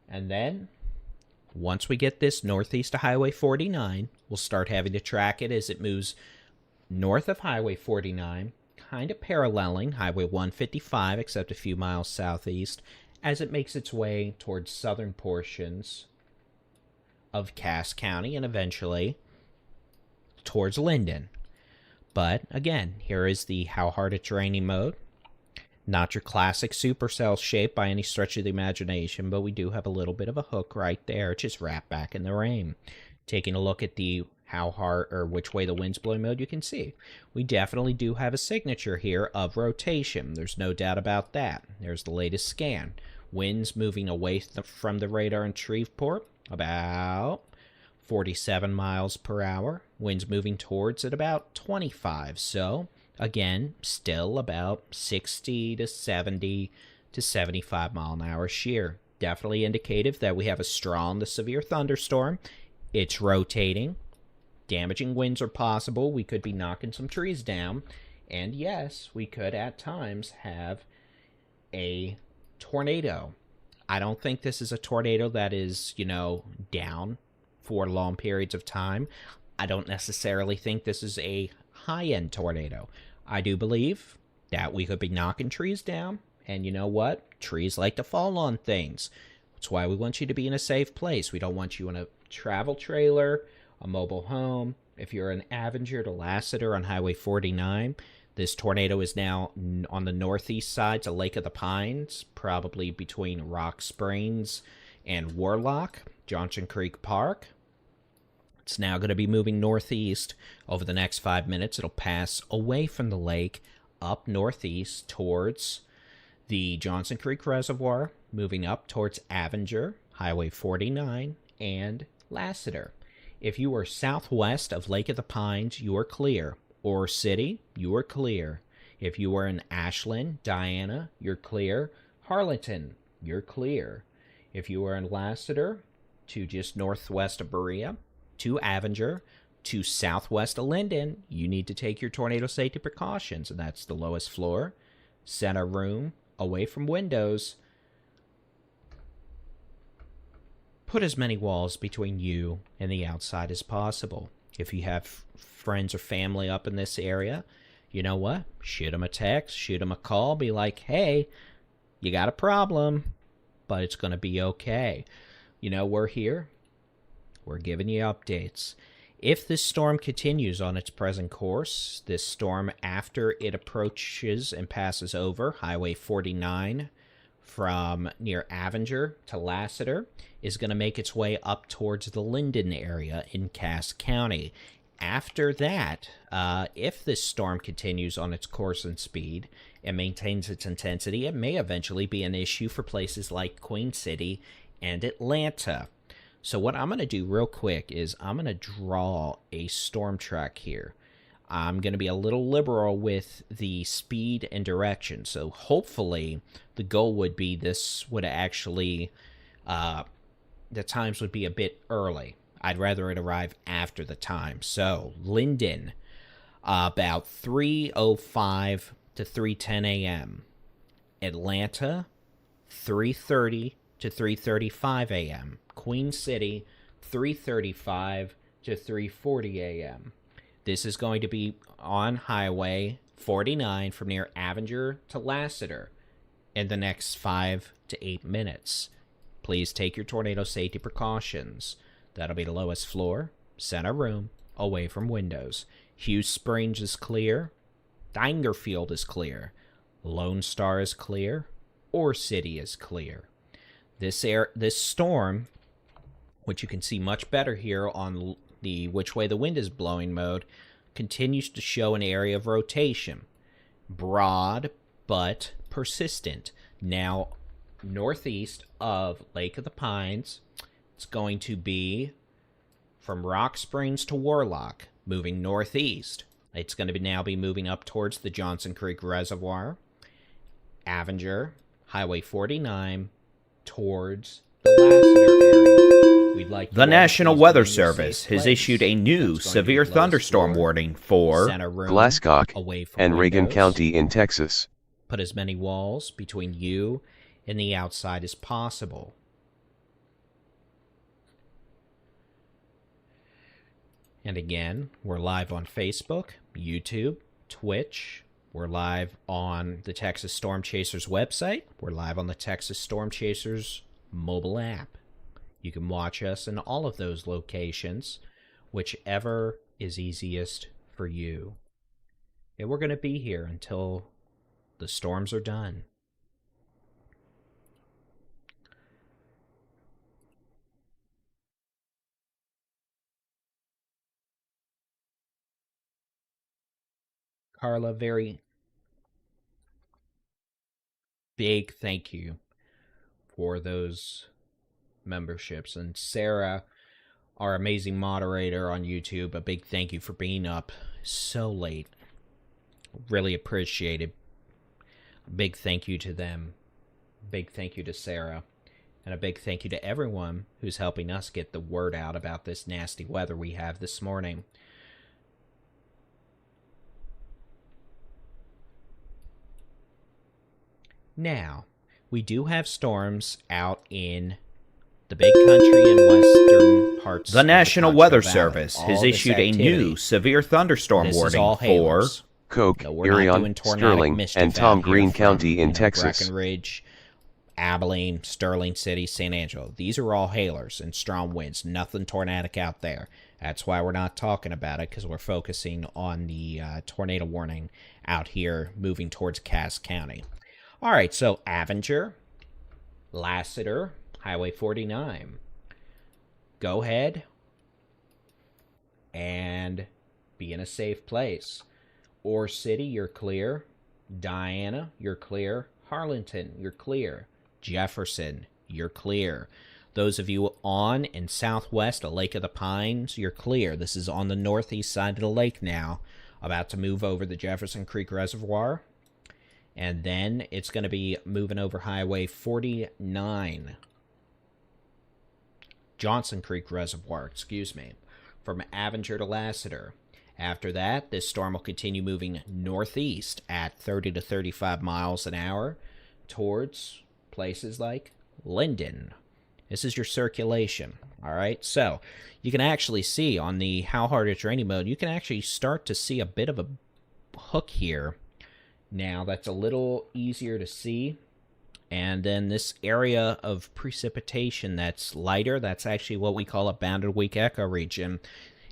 Speaker 1: And then, once we get this northeast of Highway 49, we'll start having to track it as it moves north of Highway 49, kind of paralleling Highway 155, except a few miles southeast, as it makes its way towards southern portions of Cass County and eventually towards Linden. But again, here is the how hard it's raining mode. Not your classic supercell shape by any stretch of the imagination, but we do have a little bit of a hook right there, just wrapped back in the rain. Taking a look at the how hard or which way the wind's blowing mode, you can see we definitely do have a signature here of rotation. There's no doubt about that. There's the latest scan. Winds moving away from the radar in Shreveport, about 47 miles per hour. Winds moving towards at about 25. So again, still about 60 to 70 to 75 mile an hour shear. Definitely indicative that we have a strong to severe thunderstorm. It's rotating. Damaging winds are possible. We could be knocking some trees down. And yes, we could at times have a tornado. I don't think this is a tornado that is, down for long periods of time. I don't necessarily think this is a high-end tornado. I do believe that we could be knocking trees down, and you know what? Trees like to fall on things. That's why we want you to be in a safe place. We don't want you in a travel trailer, a mobile home. If you're in Avenger to Lassiter on Highway 49, this tornado is now on the northeast side to Lake of the Pines, probably between Rock Springs and Warlock, Johnson Creek Park. It's now going to be moving northeast over the next 5 minutes. It'll pass away from the lake up northeast towards the Johnson Creek Reservoir, moving up towards Avenger, Highway 49, and Lassiter. If you are southwest of Lake of the Pines, you are clear. Ore City, you are clear. If you are in Ashland, Diana, you're clear. Harlingen, you're clear. If you are in Lassiter, to just northwest of Berea, to Avenger, to southwest of Linden, you need to take your tornado safety precautions, and that's the lowest floor, center room, away from windows. Put as many walls between you and the outside as possible. If you have friends or family up in this area, you know what? Shoot them a text, shoot them a call, be like, hey, you got a problem, but it's going to be okay. We're here. We're giving you updates. If this storm continues on its present course, this storm, after it approaches and passes over Highway 49 from near Avenger to Lassiter, is going to make its way up towards the Linden area in Cass County. After that, if this storm continues on its course and speed and maintains its intensity, it may eventually be an issue for places like Queen City and Atlanta. So what I'm going to do real quick is I'm going to draw a storm track here. I'm going to be a little liberal with the speed and direction. So hopefully the goal would be this would actually, the times would be a bit early. I'd rather it arrive after the time. So Linden, about 3:05 to 3:10 a.m. Atlanta, 3:30 to 3:35 a.m. Queen City, 3:35 to 3:40 a.m. This is going to be on Highway 49 from near Avenger to Lassiter in the next 5 to 8 minutes. Please take your tornado safety precautions. That'll be the lowest floor, center room, away from windows. Hughes Springs is clear. Dangerfield is clear. Lone Star is clear. Ore City is clear. This storm, which you can see much better here on the which way the wind is blowing mode, continues to show an area of rotation. Broad but persistent. Now, northeast of Lake of the Pines, it's going to be from Rock Springs to Warlock, moving northeast. It's going to now be moving up towards the Johnson Creek Reservoir, Avenger, Highway 49, towards the Lassiter area. We'd like
Speaker 3: the National Weather Service has issued a new severe thunderstorm warning for
Speaker 2: Glasscock and Reagan County in Texas.
Speaker 1: Put as many walls between you and the outside as possible. And again, we're live on Facebook, YouTube, Twitch. We're live on the Texas Storm Chasers website. We're live on the Texas Storm Chasers mobile app. You can watch us in all of those locations, whichever is easiest for you. And we're going to be here until the storms are done. Carla, very big thank you for those memberships. And Sarah, our amazing moderator on YouTube, a big thank you for being up so late. Really appreciate it. A big thank you to them. Big thank you to Sarah. And a big thank you to everyone who's helping us get the word out about this nasty weather we have this morning. Now, we do have storms out in the big country and western parts.
Speaker 3: The National Weather Service has issued a new severe thunderstorm warning for
Speaker 2: Coke, Irion, Sterling, and Tom Green County in Texas.
Speaker 1: Breckenridge, Abilene, Sterling City, San Angelo. These are all hailers and strong winds. Nothing tornadic out there. That's why we're not talking about it, because we're focusing on the tornado warning out here moving towards Cass County. All right, so Avenger, Lassiter, Highway 49. Go ahead and be in a safe place. Ore City, you're clear. Diana, you're clear. Harlingen, you're clear. Jefferson, you're clear. Those of you on and southwest of Lake of the Pines, you're clear. This is on the northeast side of the lake now, about to move over the Jefferson Creek Reservoir. And then it's going to be moving over Highway 49. Johnson Creek Reservoir, from Avenger to Lassiter. After that, this storm will continue moving northeast at 30 to 35 miles an hour towards places like Linden. This is your circulation, all right? So you can actually see on the How Hard It's Raining mode, you can actually start to see a bit of a hook here. Now, that's a little easier to see. And then this area of precipitation that's lighter, that's actually what we call a bounded weak echo region.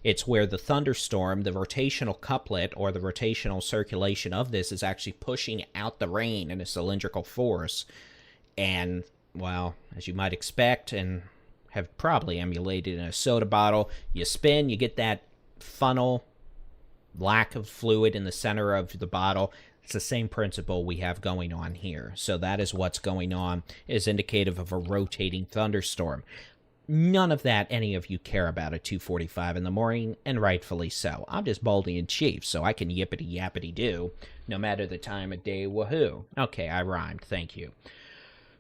Speaker 1: It's where the thunderstorm, the rotational couplet, or the rotational circulation of this is actually pushing out the rain in a cylindrical force. And, well, as you might expect and have probably emulated in a soda bottle, you spin, you get that funnel, lack of fluid in the center of the bottle. It's the same principle we have going on here. So that is what's going on, is indicative of a rotating thunderstorm. None of that any of you care about at 2:45 in the morning, and rightfully so. I'm just Baldy-in-Chief, so I can yippity-yappity-do, no matter the time of day, woohoo. Okay, I rhymed, thank you.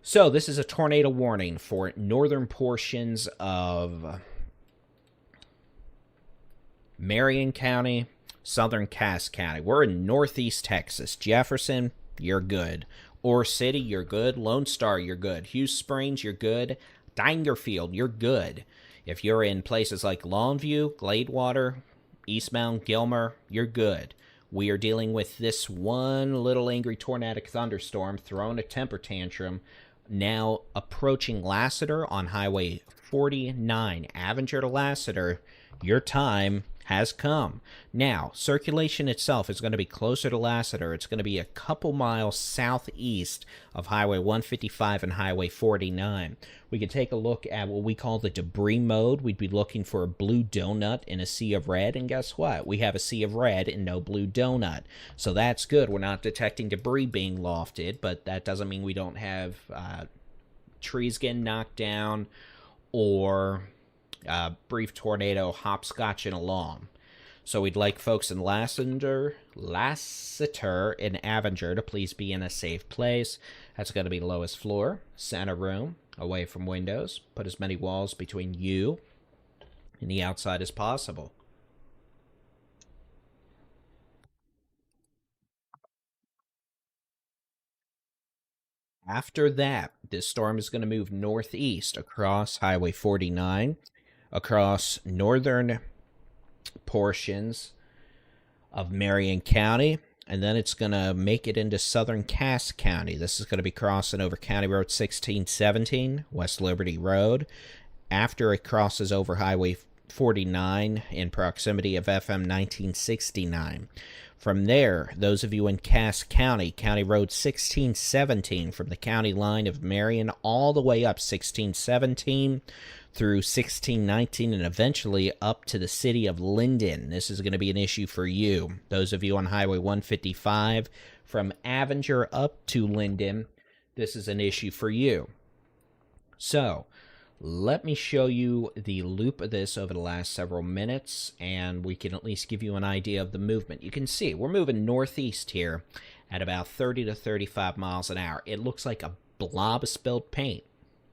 Speaker 1: So this is a tornado warning for northern portions of Marion County, southern Cass County. We're in northeast Texas. Jefferson, you're good. Ore City, you're good. Lone Star, you're good. Hughes Springs, you're good. Dangerfield, you're good. If you're in places like Longview, Gladewater, Eastmount, Gilmer, you're good. We are dealing with this one little angry tornadic thunderstorm throwing a temper tantrum, now approaching Lassiter on Highway 49. Avenger to Lassiter, your time has come. Now, circulation itself is going to be closer to Lassiter. It's going to be a couple miles southeast of Highway 155 and Highway 49. We could take a look at what we call the debris mode. We'd be looking for a blue donut in a sea of red, and guess what? We have a sea of red and no blue donut. So that's good. We're not detecting debris being lofted, but that doesn't mean we don't have trees getting knocked down or brief tornado hopscotching along. So we'd like folks in Lassiter, and Avenger to please be in a safe place. That's going to be lowest floor, center room, away from windows. Put as many walls between you and the outside as possible. After that, this storm is going to move northeast across Highway 49, across northern portions of Marion County, and then it's going to make it into southern Cass County. This is going to be crossing over County Road 1617, West Liberty Road. After it crosses over Highway 49 in proximity of FM 1969. From there, those of you in Cass County, County Road 1617, from the county line of Marion all the way up 1617 through 1619 and eventually up to the city of Linden. This is going to be an issue for you. Those of you on Highway 155 from Avenger up to Linden, this is an issue for you. So, let me show you the loop of this over the last several minutes, and we can at least give you an idea of the movement. You can see we're moving northeast here at about 30 to 35 miles an hour. It looks like a blob of spilled paint.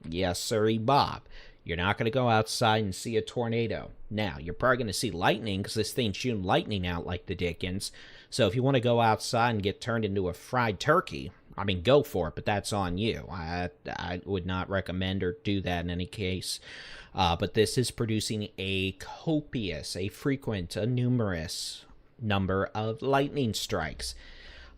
Speaker 1: Yes, sirree, Bob. You're not going to go outside and see a tornado. Now, you're probably going to see lightning because this thing's shooting lightning out like the dickens. So if you want to go outside and get turned into a fried turkey, I mean, go for it, but that's on you. I would not recommend or do that in any case. But this is producing a copious, a frequent, a numerous number of lightning strikes.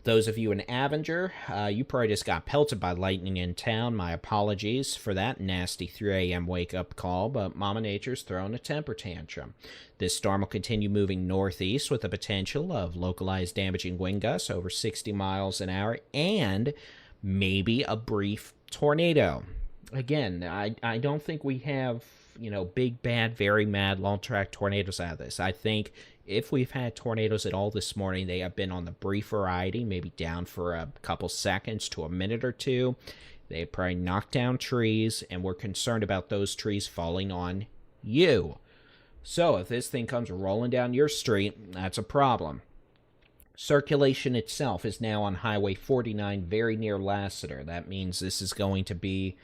Speaker 1: Those of you in Avenger, you probably just got pelted by lightning in town. My apologies for that nasty 3 a.m. wake-up call, but Mama Nature's throwing a temper tantrum. This storm will continue moving northeast with the potential of localized damaging wind gusts over 60 miles an hour and maybe a brief tornado. Again, I don't think we have, big, bad, very mad, long-track tornadoes out of this. I think if we've had tornadoes at all this morning, they have been on the brief variety, maybe down for a couple seconds to a minute or two. They probably knocked down trees, and we're concerned about those trees falling on you. So if this thing comes rolling down your street, that's a problem. Circulation itself is now on Highway 49, very near Lassiter. That means this is going to be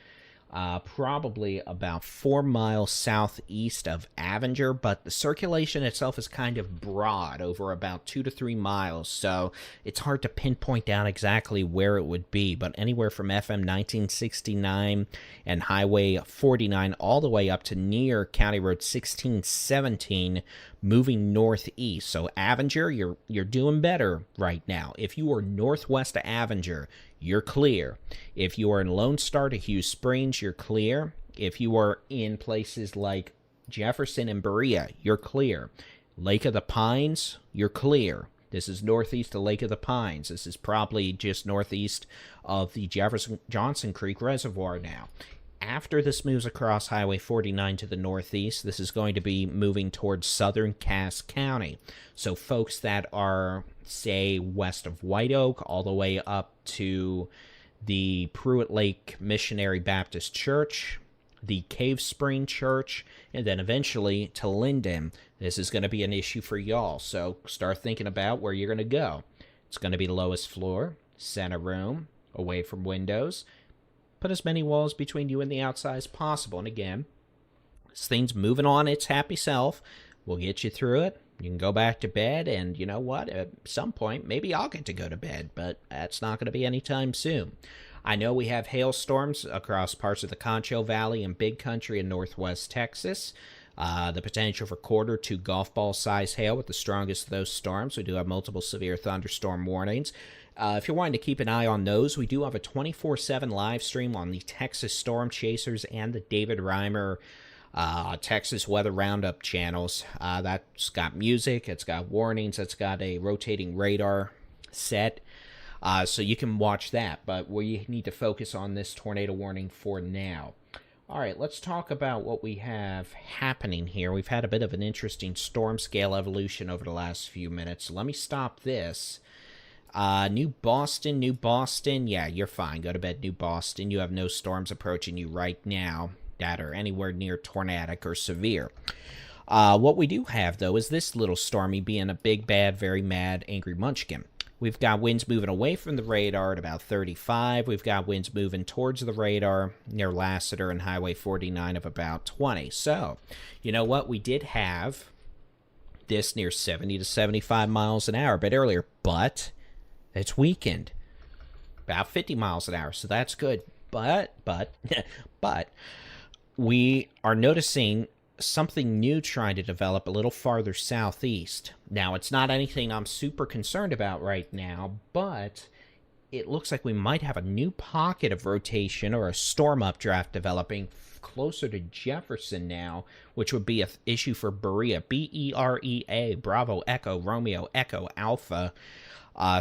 Speaker 1: probably about 4 miles southeast of Avenger, but the circulation itself is kind of broad over about 2 to 3 miles, so it's hard to pinpoint down exactly where it would be, but anywhere from FM 1969 and Highway 49 all the way up to near County Road 1617, moving northeast. So Avenger, you're doing better right now. If you are northwest of Avenger, you're clear. If you are in Lone Star to Hughes Springs, you're clear. If you are in places like Jefferson and Berea, you're clear. Lake of the Pines, you're clear. This is northeast of Lake of the Pines. This is probably just northeast of the Jefferson Johnson Creek Reservoir now. after this moves across Highway 49 to the northeast, this is going to be moving towards southern Cass County. So folks that are, say, west of White Oak, all the way up to the Pruitt Lake Missionary Baptist Church, the Cave Spring Church, and then eventually to Linden. This is going to be an issue for y'all, so start thinking about where you're going to go. It's going to be lowest floor, center room, away from windows. Put as many walls between you and the outside as possible. And again, this thing's moving on its happy self. We'll get you through it. You can go back to bed, and you know what? At some point, maybe I'll get to go to bed, but that's not going to be anytime soon. I know we have hailstorms across parts of the Concho Valley and Big Country in northwest Texas. The potential for quarter to golf ball size hail with the strongest of those storms. We do have multiple severe thunderstorm warnings. If you're wanting to keep an eye on those, we do have a 24/7 live stream on the Texas Storm Chasers and the David Reimer Texas Weather Roundup channels. That's got music, it's got warnings, it's got a rotating radar set. So you can watch that, but we need to focus on this tornado warning for now. All right, let's talk about what we have happening here. We've had a bit of an interesting storm scale evolution over the last few minutes. So let me stop this. New Boston. Yeah, you're fine. Go to bed, New Boston. You have no storms approaching you right now that are anywhere near tornadic or severe. What we do have, though, is this little stormy being a big, bad, very mad, angry munchkin. We've got winds moving away from the radar at about 35. We've got winds moving towards the radar near Lassiter and Highway 49 of about 20. So, you know what? We did have this near 70 to 75 miles an hour a bit earlier, but it's weakened. About 50 miles an hour, so that's good. But, we are noticing something new trying to develop a little farther southeast. Now, it's not anything I'm super concerned about right now, but it looks like we might have a new pocket of rotation or a storm updraft developing closer to Jefferson now, which would be an issue for Berea. B-E-R-E-A, Bravo, Echo, Romeo, Echo, Alpha.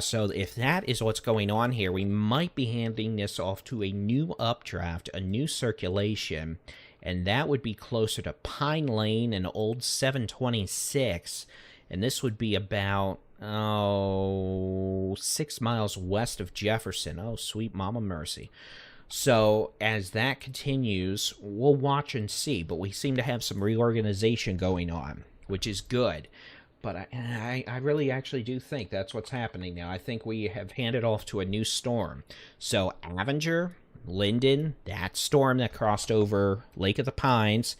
Speaker 1: So if that is what's going on here, we might be handing this off to a new updraft, a new circulation, and that would be closer to Pine Lane and Old 726, and this would be about, 6 miles west of Jefferson. Oh, sweet mama mercy. So as that continues, we'll watch and see, but we seem to have some reorganization going on, which is good. But I really actually do think that's what's happening now. I think we have handed off to a new storm. So Avenger, Linden, that storm that crossed over Lake of the Pines,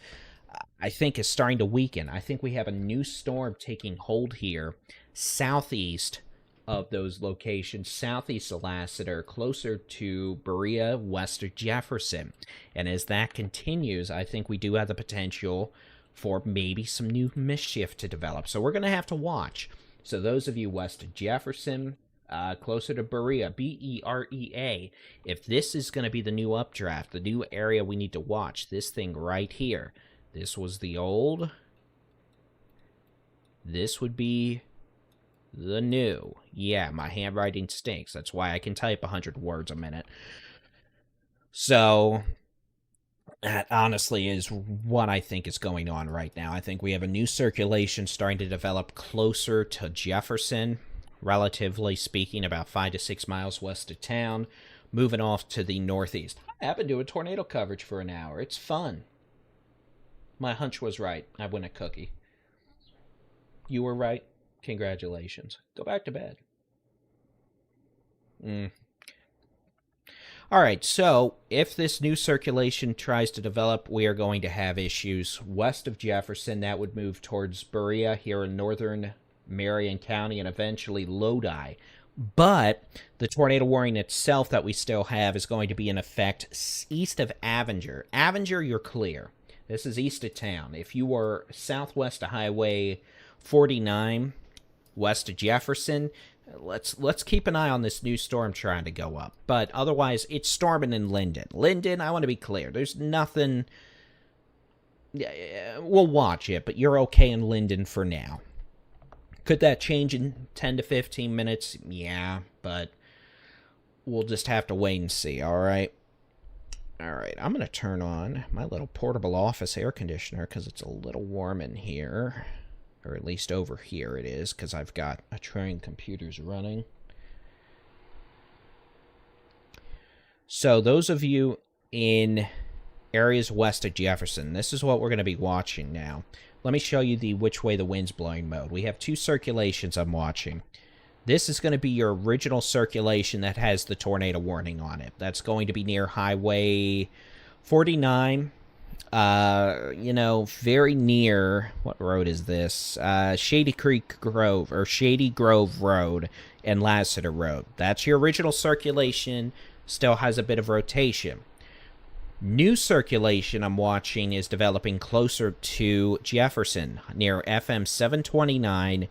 Speaker 1: I think is starting to weaken. I think we have a new storm taking hold here, southeast of those locations, southeast of Lassiter, closer to Berea, west of Jefferson. And as that continues, I think we do have the potential for maybe some new mischief to develop. So we're going to have to watch. So those of you west of Jefferson, closer to Berea, B-E-R-E-A, if this is going to be the new updraft, the new area we need to watch, this thing right here, this was the old, this would be the new. Yeah, my handwriting stinks. That's why I can type 100 words a minute. So that honestly is what I think is going on right now. I think we have a new circulation starting to develop closer to Jefferson, relatively speaking, about 5 to 6 miles west of town, moving off to the northeast. I've been doing tornado coverage for an hour. It's fun. My hunch was right. I win a cookie. You were right. Congratulations. Go back to bed. All right, so if this new circulation tries to develop, we are going to have issues west of Jefferson. That would move towards Berea here in northern Marion County and eventually Lodi. But the tornado warning itself that we still have is going to be in effect east of Avenger. Avenger, you're clear. This is east of town. If you were southwest of Highway 49, west of Jefferson, let's keep an eye on this new storm trying to go up. But otherwise, it's storming in Linden. Linden, I want to be clear. There's nothing. We'll watch it, but you're okay in Linden for now. Could that change in 10 to 15 minutes? Yeah, but we'll just have to wait and see, all right? All right, I'm going to turn on my little portable office air conditioner because it's a little warm in here. Or at least over here it is, because I've got a trillion computers running. So those of you in areas west of Jefferson, this is what we're going to be watching now. Let me show you the which way the wind's blowing mode. We have two circulations I'm watching. This is going to be your original circulation that has the tornado warning on it. That's going to be near Highway 49. You know, very near, what road is this? Shady Grove Road and Lassiter Road. That's your original circulation. Still has a bit of rotation. New circulation I'm watching is developing closer to Jefferson, near FM 729,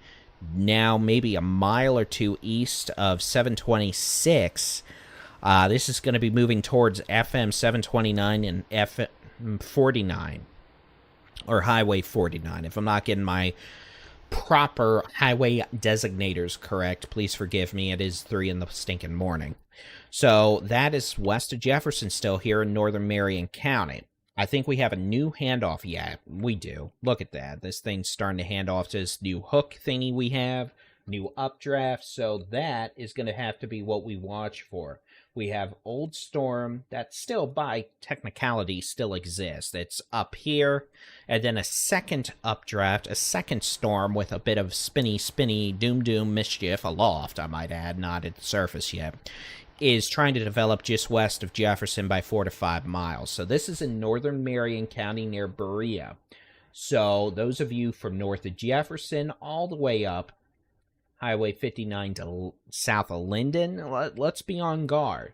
Speaker 1: now maybe a mile or two east of 726. This is going to be moving towards FM 729 and FM 49, or Highway 49. If I'm not getting my proper highway designators correct, please forgive me. It is 3 in the stinking morning. So that is west of Jefferson still here in northern Marion County. I think we have a new handoff. Yeah, we do. Look at that. This thing's starting to hand off to this new hook thingy we have, new updraft. So that is going to have to be what we watch for. We have Old Storm that still, by technicality, still exists. It's up here. And then a second updraft, a second storm with a bit of spinny, doom mischief aloft, I might add, not at the surface yet, is trying to develop just west of Jefferson by 4 to 5 miles. So this is in northern Marion County near Berea. So those of you from north of Jefferson all the way up Highway 59 to south of Linden, let's be on guard.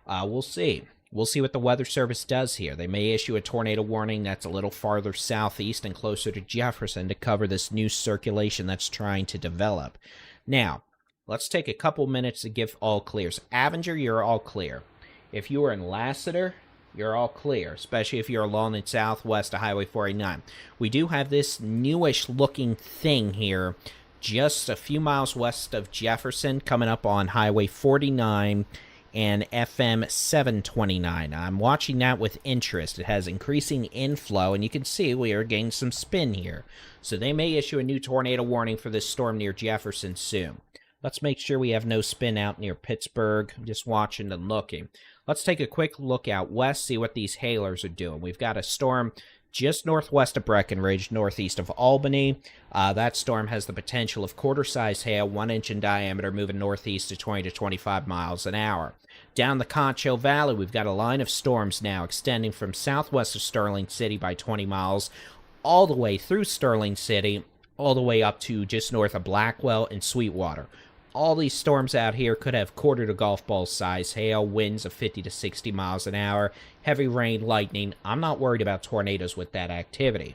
Speaker 1: We'll see. We'll see what the Weather Service does here. They may issue a tornado warning that's a little farther southeast and closer to Jefferson to cover this new circulation that's trying to develop. Now, let's take a couple minutes to give all clears. Avenger, you're all clear. If you are in Lassiter, you're all clear, especially if you're along the southwest of Highway 49. We do have this newish looking thing here just a few miles west of Jefferson, coming up on Highway 49 and FM 729. I'm watching that with interest. It has increasing inflow, and you can see we are getting some spin here. So they may issue a new tornado warning for this storm near Jefferson soon. Let's make sure we have no spin out near Pittsburgh. I'm just watching and looking. Let's take a quick look out west, see what these hailers are doing. We've got a storm just northwest of Breckenridge, northeast of Albany. That storm has the potential of quarter-size hail, 1 inch in diameter, moving northeast to 20 to 25 miles an hour. Down the Concho Valley, we've got a line of storms now extending from southwest of Sterling City by 20 miles, all the way through Sterling City, all the way up to just north of Blackwell and Sweetwater. All these storms out here could have quarter to golf ball size hail, winds of 50 to 60 miles an hour, heavy rain, lightning. I'm not worried about tornadoes with that activity.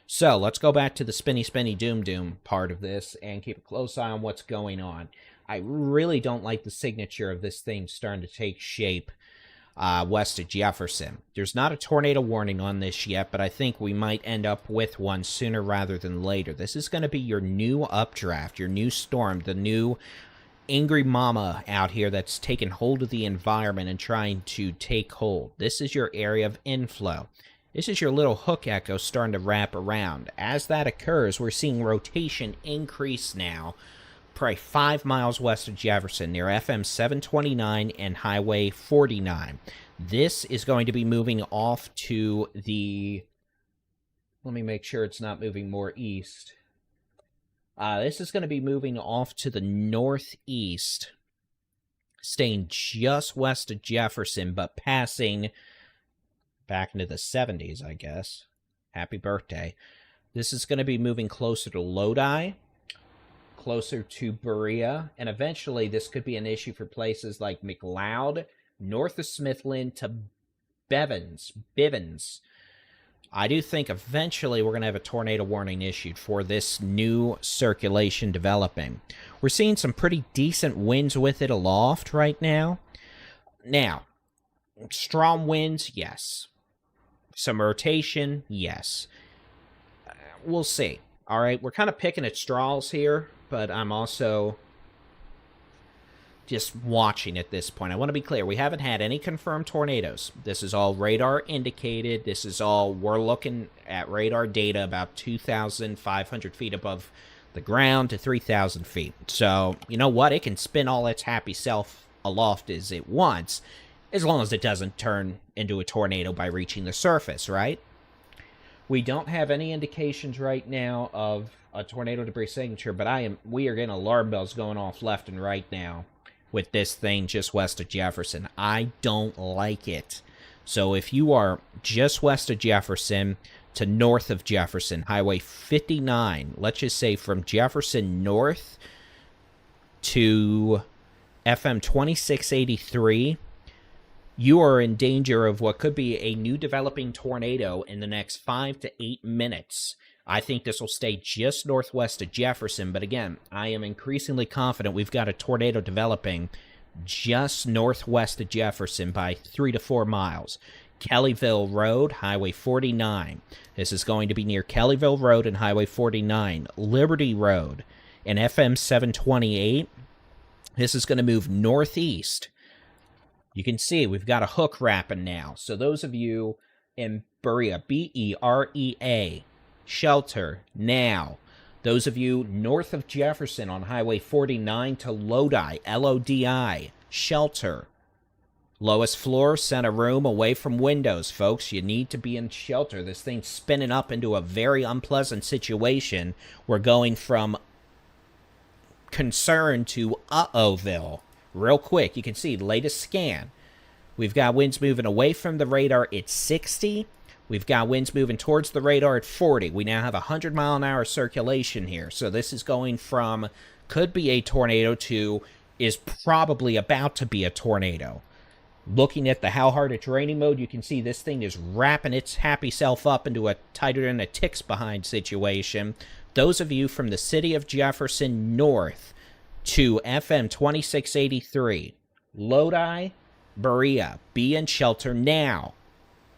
Speaker 1: So let's go back to the spinny doom part of this and keep a close eye on what's going on. I really don't like the signature of this thing starting to take shape west of Jefferson. There's not a tornado warning on this yet, but I think we might end up with one sooner rather than later. This is going to be your new updraft, your new storm, the new angry mama out here that's taking hold of the environment and trying to take hold. This is your area of inflow. This is your little hook echo starting to wrap around. As that occurs, we're seeing rotation increase now, probably 5 miles west of Jefferson, near FM 729 and Highway 49. This is going to be moving off to the... Let me make sure it's not moving more east. This is going to be moving off to the northeast, staying just west of Jefferson, but passing back into the 70s, I guess. Happy birthday. This is going to be moving closer to Lodi, closer to Berea, and eventually this could be an issue for places like McLeod, north of Smithland to Bivens. I do think eventually we're going to have a tornado warning issued for this new circulation developing. We're seeing some pretty decent winds with it aloft right now. Now, strong winds, yes. Some rotation, yes. We'll see. All right, we're kind of picking at straws here, but I'm also just watching at this point. I want to be clear. We haven't had any confirmed tornadoes. This is all radar indicated. This is all, we're looking at radar data about 2,500 feet above the ground to 3,000 feet. So, you know what? It can spin all its happy self aloft as it wants, as long as it doesn't turn into a tornado by reaching the surface, right? We don't have any indications right now of a tornado debris signature, but we are getting alarm bells going off left and right now with this thing just west of Jefferson. I don't like it. So if you are just west of Jefferson to north of Jefferson, Highway 59, let's just say from Jefferson north to FM 2683, you are in danger of what could be a new developing tornado in the next 5 to 8 minutes. I think this will stay just northwest of Jefferson, but again, I am increasingly confident we've got a tornado developing just northwest of Jefferson by 3 to 4 miles. Kellyville Road, Highway 49. This is going to be near Kellyville Road and Highway 49. Liberty Road and FM 728. This is going to move northeast. You can see we've got a hook wrapping now. So those of you in Berea, B-E-R-E-A, shelter now. Those of you north of Jefferson on Highway 49 to Lodi, L-O-D-I, shelter. Lowest floor, center room, away from windows, folks. You need to be in shelter. This thing's spinning up into a very unpleasant situation. We're going from concern to uh-oh-ville. Real quick, you can see latest scan. We've got winds moving away from the radar at 60. We've got winds moving towards the radar at 40. We now have 100-mile-an-hour circulation here. So this is going from could be a tornado to is probably about to be a tornado. Looking at the how hard it's raining mode, you can see this thing is wrapping its happy self up into a tighter than a ticks behind situation. Those of you from the city of Jefferson north to FM 2683, Lodi, Berea, be in shelter now.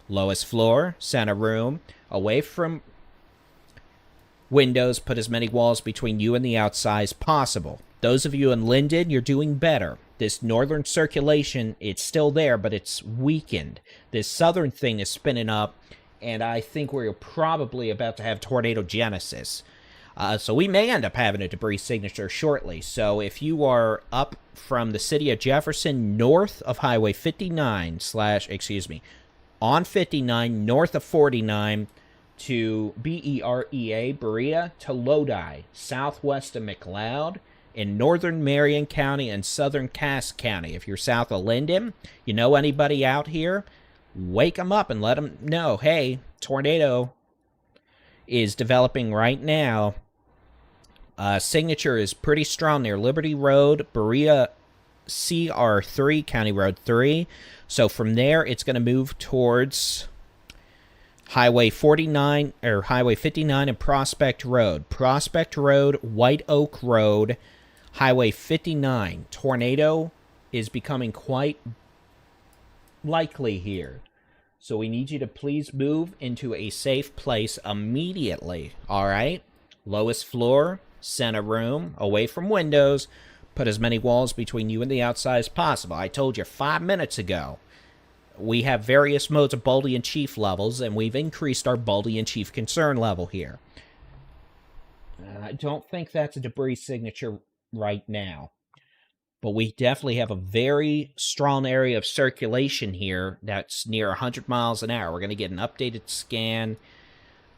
Speaker 1: Lowest floor, center room, away from windows, put as many walls between you and the outside as possible. Those of you in Linden, you're doing better. This northern circulation, it's still there, but it's weakened. This southern thing is spinning up, and I think we're probably about to have tornado genesis. So we may end up having a debris signature shortly. So if you are up from the city of Jefferson north of Highway 59 on 59 north of 49 to Berea, Berea to Lodi, southwest of McLeod, in northern Marion County and southern Cass County. If you're south of Linden, you know anybody out here, wake them up and let them know, hey, tornado is developing right now. Signature is pretty strong near Liberty Road, Berea CR3, County Road 3. So from there, it's going to move towards Highway 49 or Highway 59 and Prospect Road. Prospect Road, White Oak Road, Highway 59. Tornado is becoming quite likely here. So we need you to please move into a safe place immediately, all right? Lowest floor, center room, away from windows. Put as many walls between you and the outside as possible. I told you 5 minutes ago. We have various modes of Baldy-in-Chief levels, and we've increased our Baldy-in-Chief concern level here. I don't think that's a debris signature right now. But we definitely have a very strong area of circulation here that's near 100 miles an hour. We're going to get an updated scan.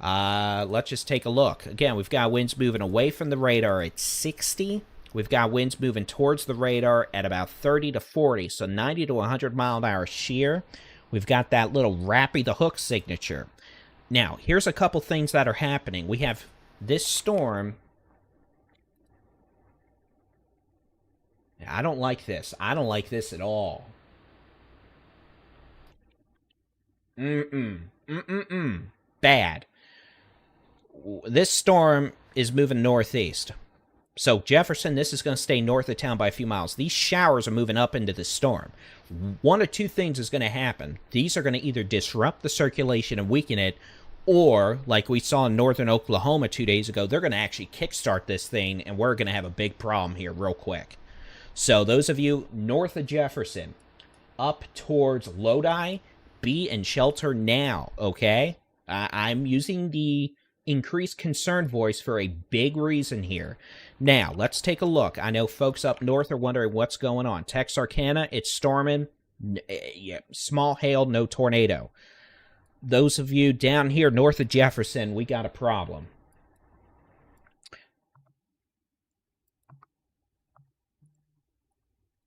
Speaker 1: Let's just take a look. Again, we've got winds moving away from the radar at 60. We've got winds moving towards the radar at about 30 to 40, so 90 to 100 mile an hour shear. We've got that little Rappy the Hook signature. Now, here's a couple things that are happening. We have this storm. I don't like this. I don't like this at all. Bad. This storm is moving northeast. So Jefferson, this is going to stay north of town by a few miles. These showers are moving up into the storm. One of two things is going to happen. These are going to either disrupt the circulation and weaken it, or, like we saw in northern Oklahoma 2 days ago, they're going to actually kickstart this thing, and we're going to have a big problem here real quick. So those of you north of Jefferson, up towards Lodi, be in shelter now, okay? I'm using the increased concern voice for a big reason here. Now, let's take a look. I know folks up north are wondering what's going on. Texarkana, it's storming. Yeah, small hail, no tornado. Those of you down here north of Jefferson, we got a problem.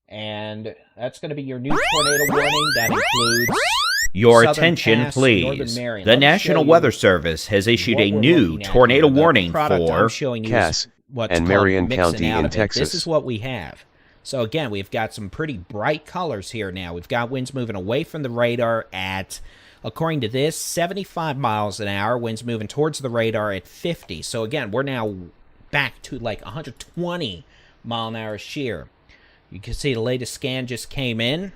Speaker 1: And that's going to be your new tornado warning. That includes
Speaker 3: your attention, please. The National Weather Service has issued a new tornado warning for
Speaker 2: Cass and Marion County in Texas.
Speaker 1: This is what we have. So again, we've got some pretty bright colors here now. We've got winds moving away from the radar at, according to this, 75 miles an hour. Winds moving towards the radar at 50. So again, we're now back to like 120 mile an hour shear. You can see the latest scan just came in.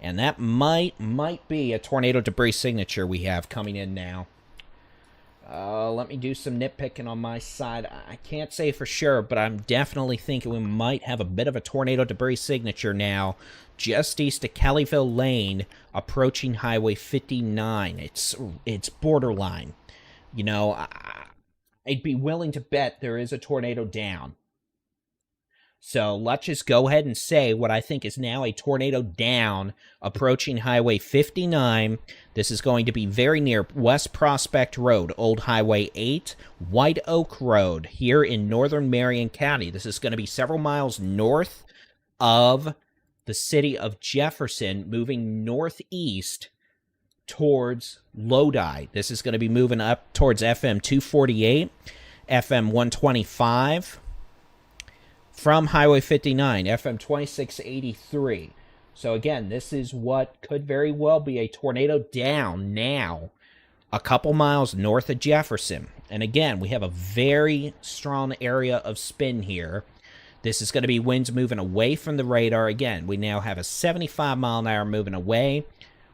Speaker 1: And that might be a tornado debris signature we have coming in now. Let me do some nitpicking on my side. I can't say for sure, but I'm definitely thinking we might have a bit of a tornado debris signature now, just east of Kellyville Lane, approaching Highway 59. It's borderline. You know, I'd be willing to bet there is a tornado down. So let's just go ahead and say what I think is now a tornado down approaching Highway 59. This is going to be very near West Prospect Road, Old Highway 8, White Oak Road here in northern Marion County. This is going to be several miles north of the city of Jefferson, moving northeast towards Lodi. This is going to be moving up towards FM 248, FM 125. From Highway 59, FM 2683. So again, this is what could very well be a tornado down now, a couple miles north of Jefferson. And again, we have a very strong area of spin here. This is going to be winds moving away from the radar. Again, we now have a 75 mile an hour moving away.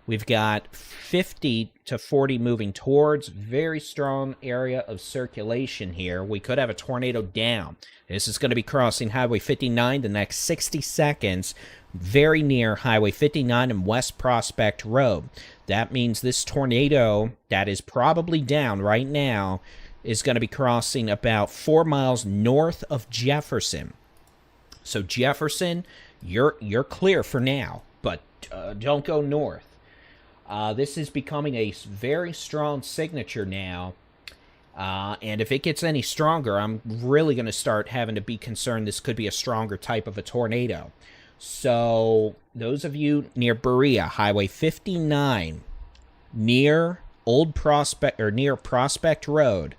Speaker 1: We've got 50 to 40 moving towards. Very strong area of circulation here. We could have a tornado down. This is going to be crossing Highway 59 the next 60 seconds, very near Highway 59 and West Prospect Road. That means this tornado that is probably down right now is going to be crossing about 4 miles north of Jefferson. So Jefferson, you're clear for now, but don't go north. This is becoming a very strong signature now. And if it gets any stronger, I'm really going to start having to be concerned this could be a stronger type of a tornado. So those of you near Berea, Highway 59, near Old Prospect or near Prospect Road,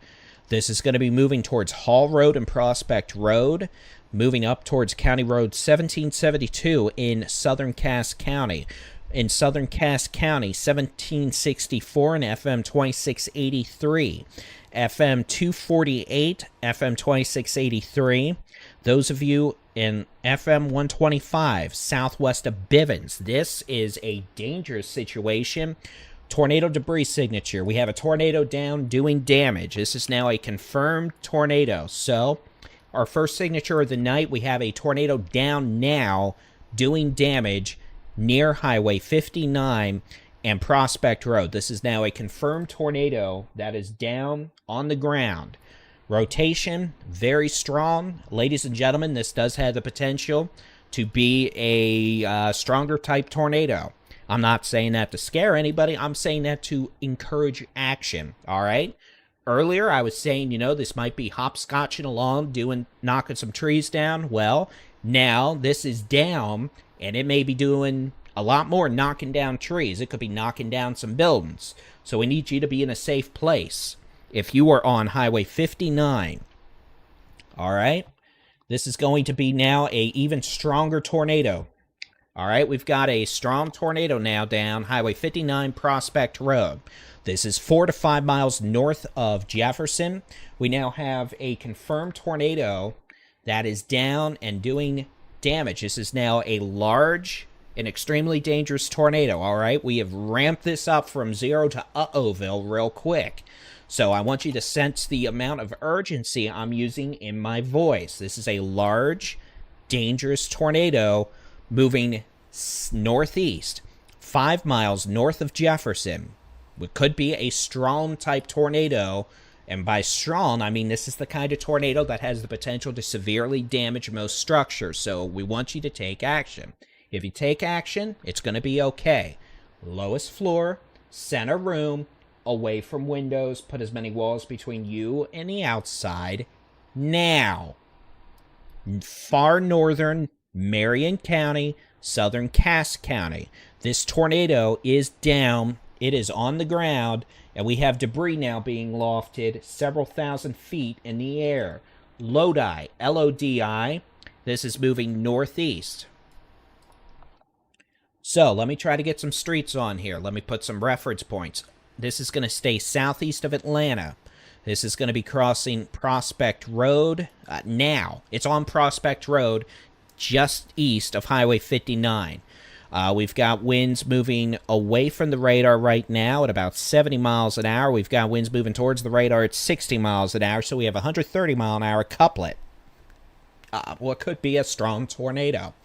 Speaker 1: this is going to be moving towards Hall Road and Prospect Road, moving up towards County Road 1772 in southern Cass County. In southern Cass County, 1764 and FM 2683. FM 248, FM 2683. Those of you in FM 125, southwest of Bivens. This is a dangerous situation. Tornado debris signature. We have a tornado down doing damage. This is now a confirmed tornado. So, our first signature of the night, we have a tornado down now doing damage near Highway 59 and Prospect Road. This is now a confirmed tornado that is down on the ground. Rotation, very strong. Ladies and gentlemen, this does have the potential to be a stronger type tornado. I'm not saying that to scare anybody. I'm saying that to encourage action, all right? Earlier, I was saying, you know, this might be hopscotching along, knocking some trees down. Well, now this is down, and it may be doing a lot more knocking down trees. It could be knocking down some buildings. So we need you to be in a safe place. If you are on Highway 59, all right, this is going to be now a even stronger tornado. All right, we've got a strong tornado now down Highway 59 Prospect Road. This is 4 to 5 miles north of Jefferson. We now have a confirmed tornado that is down and doing damage. This is now a large and extremely dangerous tornado, all right? We have ramped this up from 0 to uh-ohville real quick. So I want you to sense the amount of urgency I'm using in my voice. This is a large
Speaker 4: dangerous tornado moving northeast, 5 miles north of Jefferson. It could be a strong-type tornado, and by strong, I mean this is the kind of tornado that has the potential to severely damage most structures, so we want you to take action. If you take action, it's going to be okay. Lowest floor, center room, away from windows, put as many walls between you and the outside. Now, far northern Marion County, southern Cass County. This tornado is down. It is on the ground, and we have debris now being lofted several thousand feet in the air. Lodi, L-O-D-I, this is moving northeast. So, let me try to get some streets on here. Let me put some reference points. This is going to stay southeast of Atlanta. This is going to be crossing Prospect Road. Now, it's on Prospect Road, just east of Highway 59. We've got winds moving away from the radar right now at about 70 miles an hour. We've got winds moving towards the radar at 60 miles an hour, so we have a 130 mile an hour couplet. What could be a strong tornado.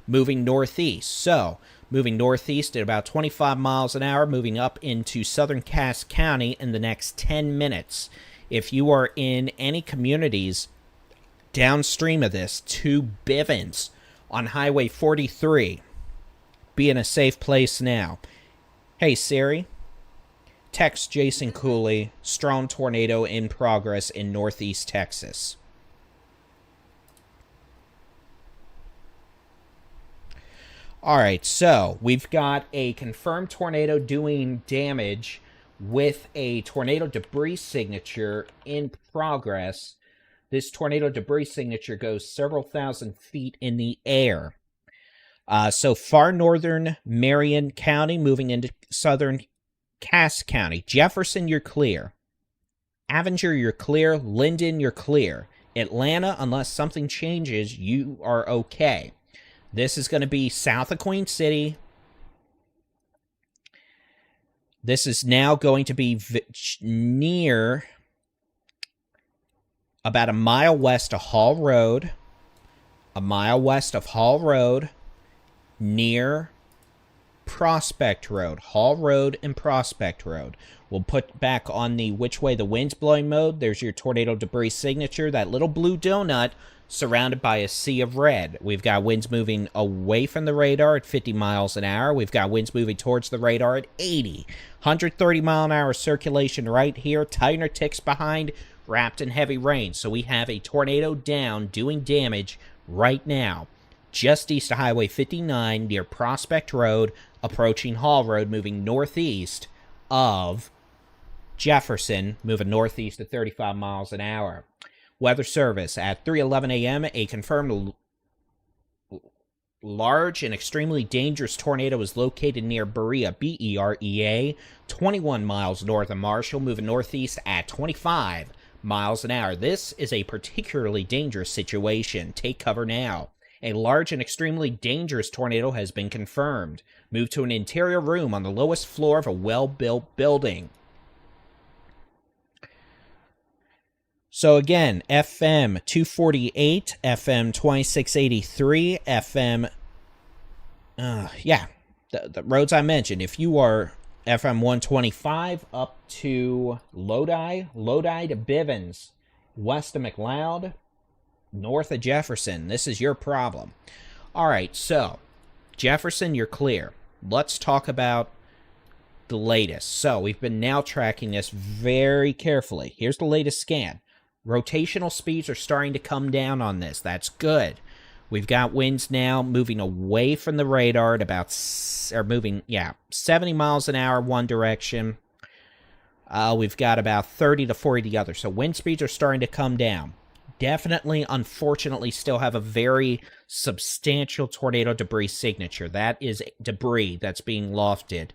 Speaker 4: Moving northeast. So, moving northeast at about 25 miles an hour, moving up into southern Cass County in the next 10 minutes. If you are in any communities downstream of this, to Bivens on Highway 43, be in a safe place now. Hey Siri, text Jason Cooley, strong tornado in progress in northeast Texas. Alright, so we've got a confirmed tornado doing damage with a tornado debris signature in progress. This tornado debris signature goes several thousand feet in the air. So far northern Marion County, moving into southern Cass County. Jefferson, you're clear. Avenger, you're clear. Linden, you're clear. Atlanta, unless something changes, you are okay. This is going to be south of Queen City. This is now going to be near about a mile west of Hall Road. A mile west of Hall Road, near Prospect Road. Hall Road and Prospect Road. We'll put back on the which way the wind's blowing mode. There's your tornado debris signature. That little blue donut surrounded by a sea of red. We've got winds moving away from the radar at 50 miles an hour. We've got winds moving towards the radar at 80. 130 mile an hour circulation right here. Tighter ticks behind, wrapped in heavy rain. So we have a tornado down doing damage right now, just east of Highway 59 near Prospect Road, approaching Hall Road, moving northeast of Jefferson, moving northeast at 35 miles an hour. Weather Service at 3:11 a.m. A confirmed large and extremely dangerous tornado is located near Berea, B-E-R-E-A, 21 miles north of Marshall, moving northeast at 25 miles an hour. This is a particularly dangerous situation. Take cover now. A large and extremely dangerous tornado has been confirmed. Move to an interior room on the lowest floor of a well-built building. So again, FM 248, FM 2683, FM, the roads I mentioned. If you are FM 125 up to Lodi to Bivens, west of McLeod, north of Jefferson, this is your problem. All right, so Jefferson, you're clear. Let's talk about the latest. So we've been now tracking this very carefully. Here's the latest scan. Rotational speeds are starting to come down on this. That's good. We've got winds now moving away from the radar at about, 70 miles an hour one direction. We've got about 30 to 40 the other. So wind speeds are starting to come down. Definitely, unfortunately, still have a very substantial tornado debris signature. That is debris that's being lofted.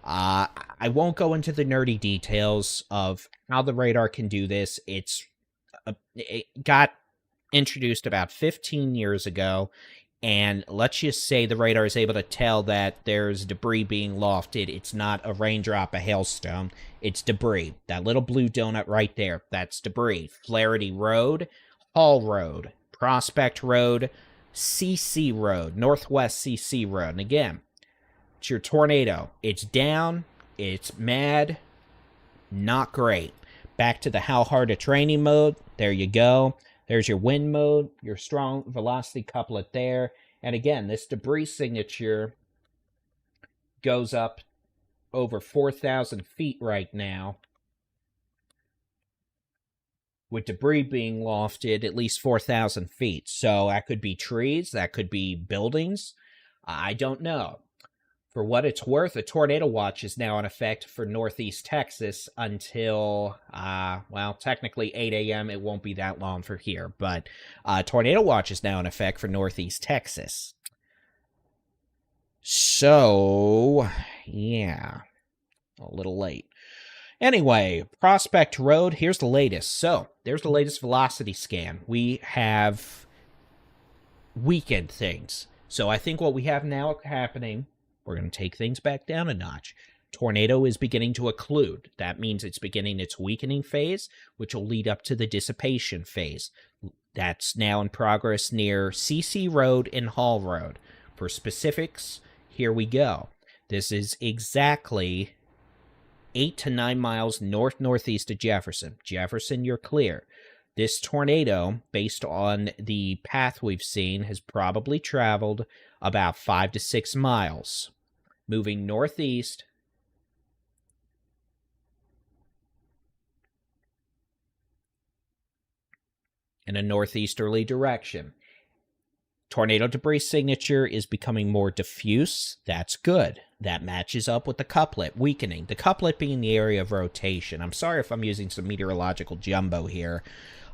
Speaker 4: I won't go into the nerdy details of how the radar can do this. It got introduced about 15 years ago, and let's just say the radar is able to tell that there's debris being lofted. It's not a raindrop, a hailstone. It's debris. That little blue donut right there, that's debris. Flaherty Road, Hall Road, Prospect Road, CC Road, Northwest CC Road. And again, it's your tornado. It's down. It's mad. Not great. Back to the how hard to training mode. There you go. There's your wind mode, your strong velocity couplet there. And again, this debris signature goes up over 4,000 feet right now, with debris being lofted at least 4,000 feet. So that could be trees, that could be buildings. I don't know. For what it's worth, a tornado watch is now in effect for Northeast Texas until, well, technically 8 a.m. It won't be that long for here, but tornado watch is now in effect for Northeast Texas. So, yeah, a little late. Anyway, Prospect Road, here's the latest. So, there's the latest velocity scan. We have weakened things. So, I think what we have now happening, we're going to take things back down a notch. Tornado is beginning to occlude. That means it's beginning its weakening phase, which will lead up to the dissipation phase. That's now in progress near CC Road and Hall Road. For specifics, here we go. This is exactly 8 to 9 miles north-northeast of Jefferson. Jefferson, you're clear. This tornado, based on the path we've seen, has probably traveled about 5 to 6 miles, moving northeast in a northeasterly direction. Tornado debris signature is becoming more diffuse. That's good. That matches up with the couplet weakening. The couplet being the area of rotation. I'm sorry if I'm using some meteorological jumbo here.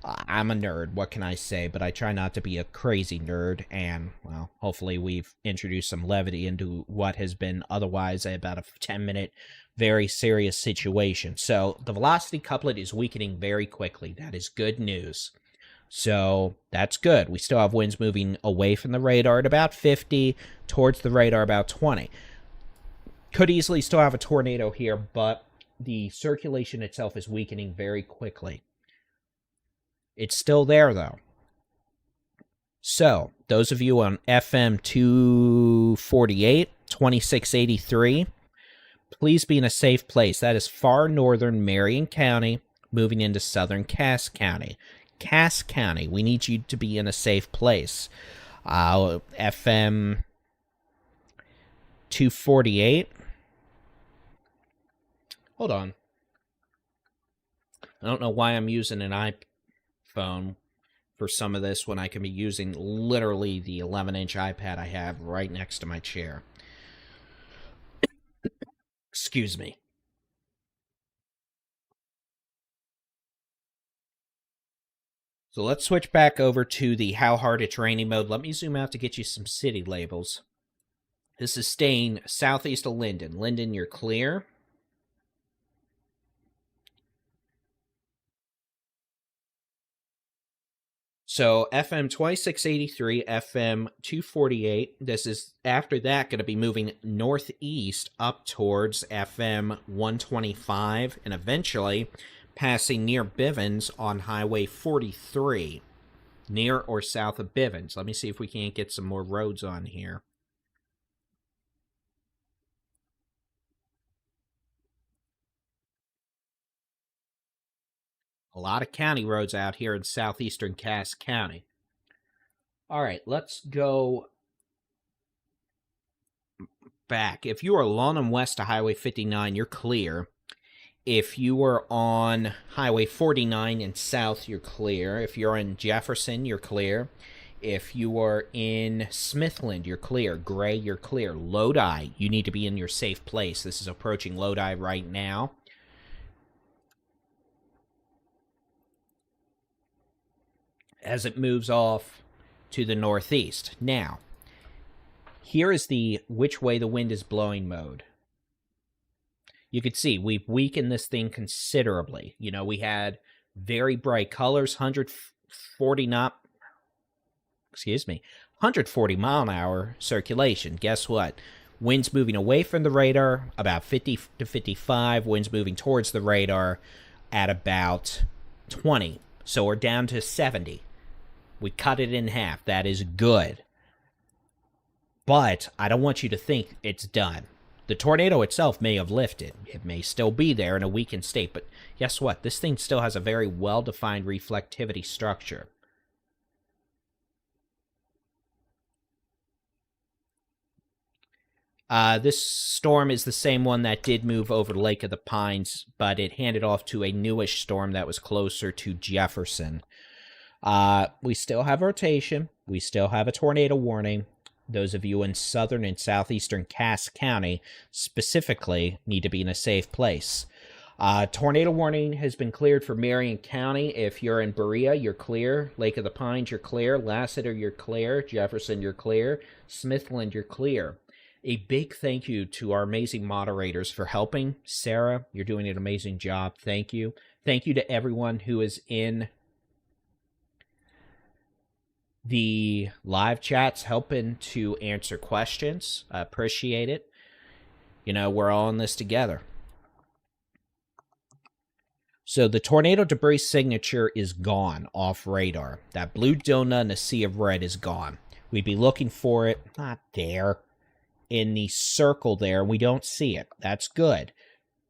Speaker 4: I'm a nerd, what can I say? But I try not to be a crazy nerd, and, well, hopefully we've introduced some levity into what has been otherwise about a 10-minute, very serious situation. So, the velocity couplet is weakening very quickly. That is good news. So, that's good. We still have winds moving away from the radar at about 50, towards the radar about 20. Could easily still have a tornado here, but the circulation itself is weakening very quickly. It's still there, though. So, those of you on FM 248, 2683, please be in a safe place. That is far northern Marion County, moving into southern Cass County. Cass County, we need you to be in a safe place. FM 248. Hold on. I don't know why I'm using an iPhone for some of this when I can be using literally the 11-inch iPad I have right next to my chair. Excuse me. So let's switch back over to the how hard it's raining mode. Let me zoom out to get you some city labels. This is staying southeast of Linden. Linden, you're clear. So FM 2683, FM 248, this is after that going to be moving northeast up towards FM 125 and eventually passing near Bivens on Highway 43, near or south of Bivens. Let me see if we can't get some more roads on here. A lot of county roads out here in southeastern Cass County. All right, let's go back. If you are along and west of Highway 59, you're clear. If you are on Highway 49 and south, you're clear. If you're in Jefferson, you're clear. If you are in Smithland, you're clear. Gray, you're clear. Lodi, you need to be in your safe place. This is approaching Lodi right now. As it moves off to the northeast. Now, here is the which way the wind is blowing mode. You can see we've weakened this thing considerably. You know, we had very bright colors, 140 mile an hour circulation. Guess what? Winds moving away from the radar about 50 to 55. Winds moving towards the radar at about 20. So we're down to 70. We cut it in half. That is good. But I don't want you to think it's done. The tornado itself may have lifted. It may still be there in a weakened state, but guess what? This thing still has a very well-defined reflectivity structure. This storm is the same one that did move over the Lake of the Pines, but it handed off to a newish storm that was closer to Jefferson. We still have rotation. We still have a tornado warning. Those of you in southern and southeastern Cass County specifically need to be in a safe place. Tornado warning has been cleared for Marion County. If you're in Berea, you're clear. Lake of the Pines, you're clear. Lassiter, you're clear. Jefferson, you're clear. Smithland, you're clear. A big thank you to our amazing moderators for helping. Sarah, you're doing an amazing job. Thank you. Thank you to everyone who is in the live chats helping to answer questions. I appreciate it. You know, we're all in this together. So the tornado debris signature is gone off radar. That blue donut in a sea of red is gone. We'd be looking for it, not there, in the circle there. We don't see it. That's good.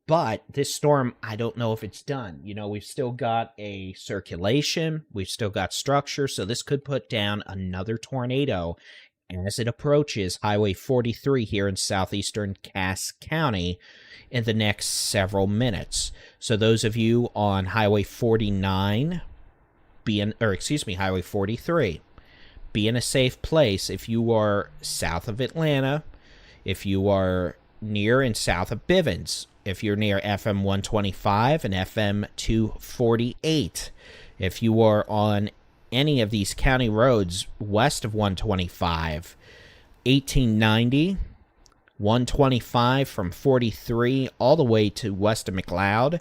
Speaker 4: But this storm, I don't know if it's done. You know, we've still got a circulation. We've still got structure. So this could put down another tornado as it approaches Highway 43 here in southeastern Cass County in the next several minutes. So those of you on Highway 49, Highway 43, be in a safe place. If you are south of Atlanta, if you are near and south of Bivens, if you're near FM 125 and FM 248, if you are on any of these county roads west of 125, 1890, 125 from 43 all the way to west of McLeod,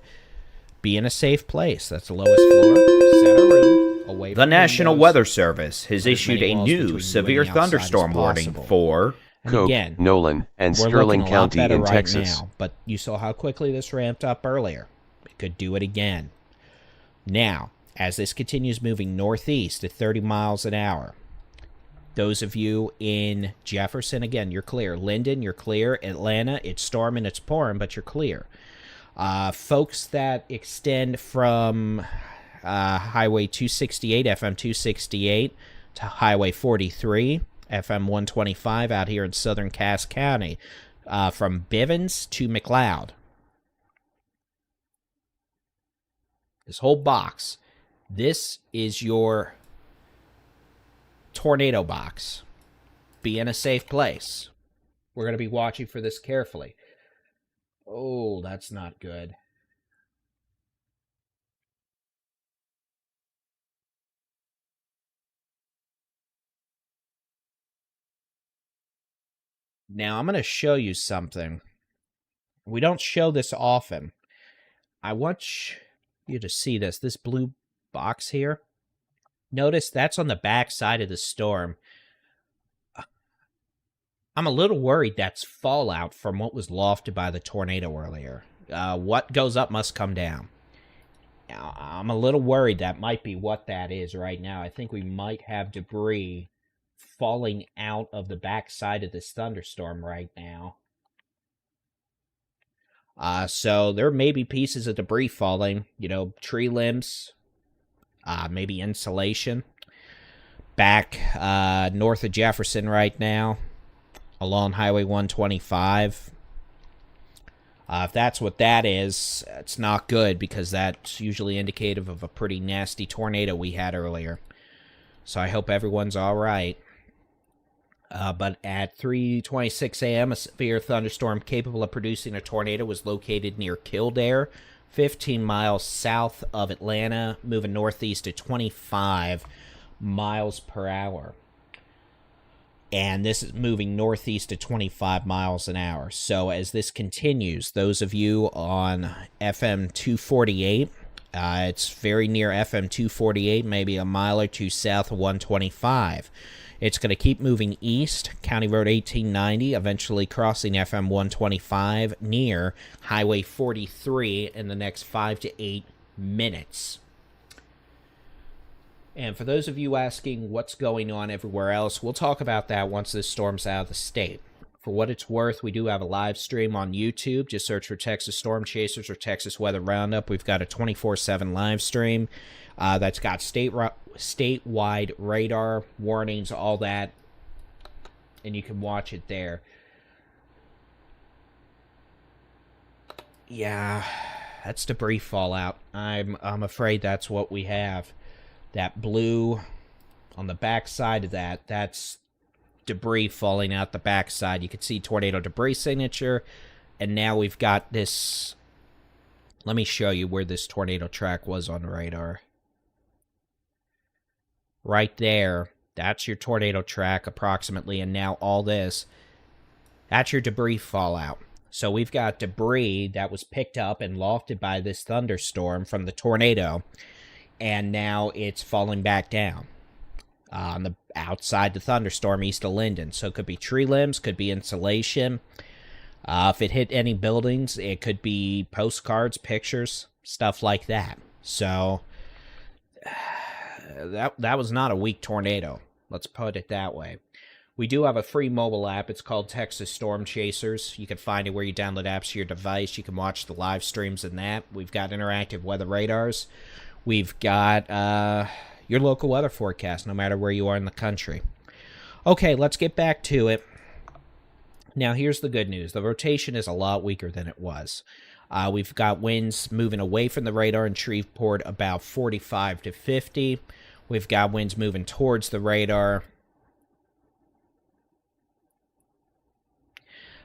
Speaker 4: be in a safe place. That's the lowest floor. Center room, away from
Speaker 3: the National
Speaker 4: windows.
Speaker 3: Weather Service has issued a new severe thunderstorm warning for
Speaker 4: And
Speaker 2: Coke,
Speaker 4: again,
Speaker 2: Nolan, and
Speaker 4: we're
Speaker 2: Sterling
Speaker 4: looking a lot
Speaker 2: County
Speaker 4: better
Speaker 2: in
Speaker 4: right
Speaker 2: Texas.
Speaker 4: now, but you saw how quickly this ramped up earlier. It could do it again. Now, as this continues moving northeast at 30 miles an hour, those of you in Jefferson, again, you're clear. Linden, you're clear. Atlanta, it's storming, it's pouring, but you're clear. Folks that extend from Highway 268, FM 268, to Highway 43, FM 125 out here in southern Cass County, from Bivens to McLeod. This whole box, this is your tornado box. Be in a safe place. We're going to be watching for this carefully. Oh, that's not good. Now, I'm going to show you something. We don't show this often. I want you to see this blue box here. Notice that's on the back side of the storm. I'm a little worried that's fallout from what was lofted by the tornado earlier. What goes up must come down. Now, I'm a little worried that might be what that is right now. I think we might have debris falling out of the backside of this thunderstorm right now. So there may be pieces of debris falling, you know, tree limbs, maybe insulation. Back north of Jefferson right now, along Highway 125. If that's what that is, it's not good because that's usually indicative of a pretty nasty tornado we had earlier. So I hope everyone's all right. But at 3:26 a.m., a severe thunderstorm capable of producing a tornado was located near Kildare, 15 miles south of Atlanta, moving northeast at 25 miles per hour. And this is moving northeast at 25 miles an hour. So as this continues, those of you on FM 248, it's very near FM 248, maybe a mile or two south of 125. It's going to keep moving east, County Road 1890, eventually crossing FM 125 near Highway 43 in the next 5 to 8 minutes. And for those of you asking what's going on everywhere else, we'll talk about that once this storm's out of the state. For what it's worth, we do have a live stream on YouTube. Just search for Texas Storm Chasers or Texas Weather Roundup. We've got a 24/7 live stream that's got statewide radar warnings, all that, and you can watch it there. Yeah, that's debris fallout. I'm afraid that's what we have. That blue on the back side of that's debris falling out the backside. You can see tornado debris signature, and now we've got this. Let me show you where this tornado track was on radar. Right there, that's your tornado track approximately, and now all this, that's your debris fallout. So we've got debris that was picked up and lofted by this thunderstorm from the tornado, and now it's falling back down on the outside the thunderstorm east of Linden. So it could be tree limbs, could be insulation. If it hit any buildings, it could be postcards, pictures, stuff like that. So that was not a weak tornado. Let's put it that way. We do have a free mobile app. It's called Texas Storm Chasers. You can find it where you download apps to your device. You can watch the live streams in that. We've got interactive weather radars. We've got your local weather forecast, no matter where you are in the country. Okay, let's get back to it. Now, here's the good news. The rotation is a lot weaker than it was. We've got winds moving away from the radar in Shreveport about 45 to 50. We've got winds moving towards the radar.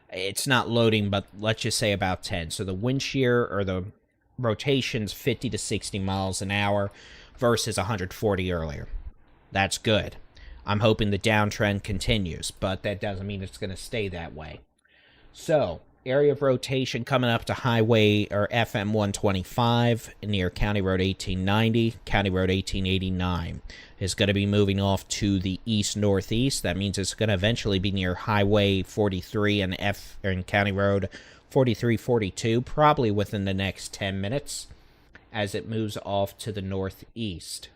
Speaker 4: It's not loading, but let's just say about 10. So the wind shear or the rotation's 50 to 60 miles an hour versus 140 earlier. That's good. I'm hoping the downtrend continues, but that doesn't mean it's going to stay that way. So, area of rotation coming up to highway or FM 125 near County Road 1890, County Road 1889 is going to be moving off to the east-northeast. That means it's going to eventually be near Highway 43 and County Road 4342, probably within the next 10 minutes as it moves off to the northeast.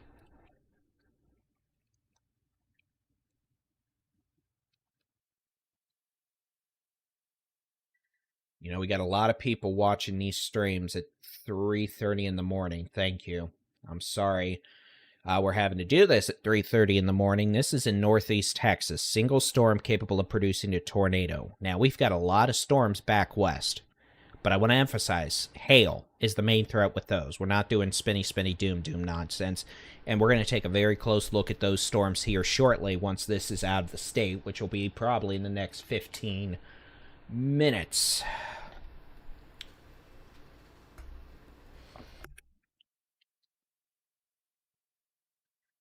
Speaker 4: You know, we got a lot of people watching these streams at 3:30 in the morning. Thank you. I'm sorry we're having to do this at 3:30 in the morning. This is in northeast Texas. Single storm capable of producing a tornado. Now, we've got a lot of storms back west, but I want to emphasize, hail is the main threat with those. We're not doing spinny, doom nonsense, and we're going to take a very close look at those storms here shortly once this is out of the state, which will be probably in the next 15 minutes.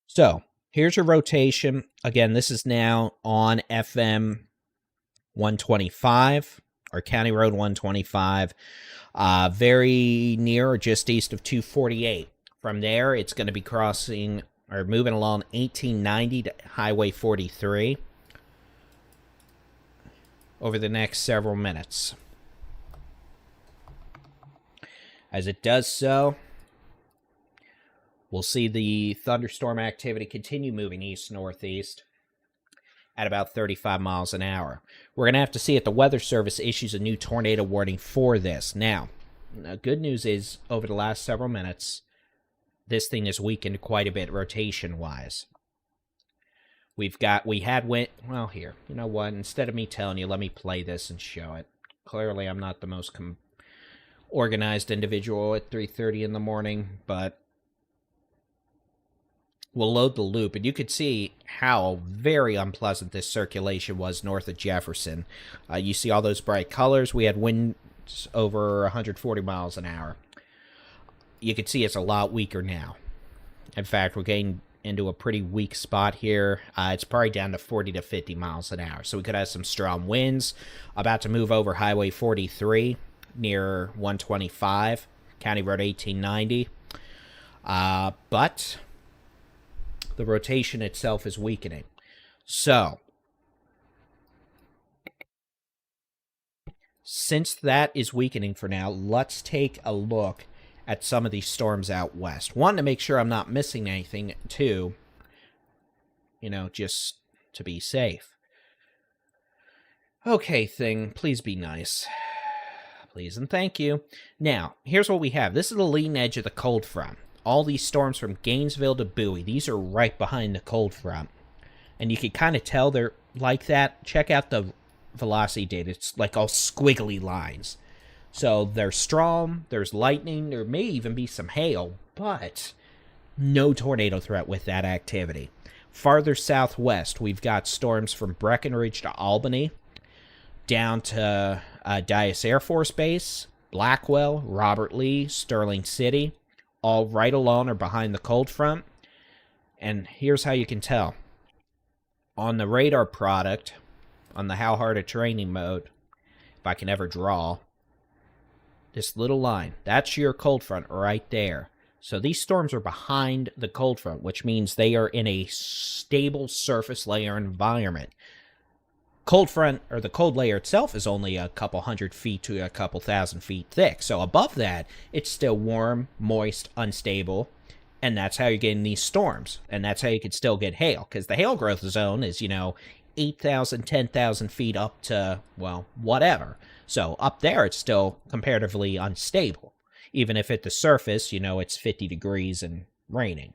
Speaker 4: So, here's your rotation. Again, this is now on FM 125, or County Road 125, very near or just east of 248. From there, it's going to be crossing, or moving along 1890 to Highway 43 over the next several minutes. As it does so, we'll see the thunderstorm activity continue moving east-northeast at about 35 miles an hour. We're going to have to see if the Weather Service issues a new tornado warning for this. Now, the good news is, over the last several minutes, this thing has weakened quite a bit rotation-wise. We had wind, well, here, you know what, instead of me telling you, let me play this and show it. Clearly, I'm not the most organized individual at 3:30 in the morning, but we'll load the loop, and you could see how very unpleasant this circulation was north of Jefferson. You see all those bright colors. We had winds over 140 miles an hour. You can see it's a lot weaker now. In fact, we're getting into a pretty weak spot here. It's probably down to 40 to 50 miles an hour. So we could have some strong winds. About to move over Highway 43 near 125, County Road 1890. But the rotation itself is weakening. So, since that is weakening for now, let's take a look at some of these storms out west. One, to make sure I'm not missing anything. Two, just to be safe. Okay, thing, please be nice. Please and thank you. Now, here's what we have. This is the leading edge of the cold front. All these storms from Gainesville to Bowie, these are right behind the cold front. And you can kind of tell they're like that. Check out the velocity data. It's like all squiggly lines. So there's storm, there's lightning, there may even be some hail, but no tornado threat with that activity. Farther southwest, we've got storms from Breckenridge to Albany, down to Dyess Air Force Base, Blackwell, Robert Lee, Sterling City, all right along or behind the cold front. And here's how you can tell. On the radar product, on the how hard a training mode, if I can ever draw, this little line, that's your cold front right there. So these storms are behind the cold front, which means they are in a stable surface layer environment. Cold front, or the cold layer itself, is only a couple hundred feet to a couple thousand feet thick. So above that, it's still warm, moist, unstable, and that's how you're getting these storms. And that's how you can still get hail, because the hail growth zone is, 8,000, 10,000 feet up to, well, whatever. So up there, it's still comparatively unstable. Even if at the surface, it's 50 degrees and raining.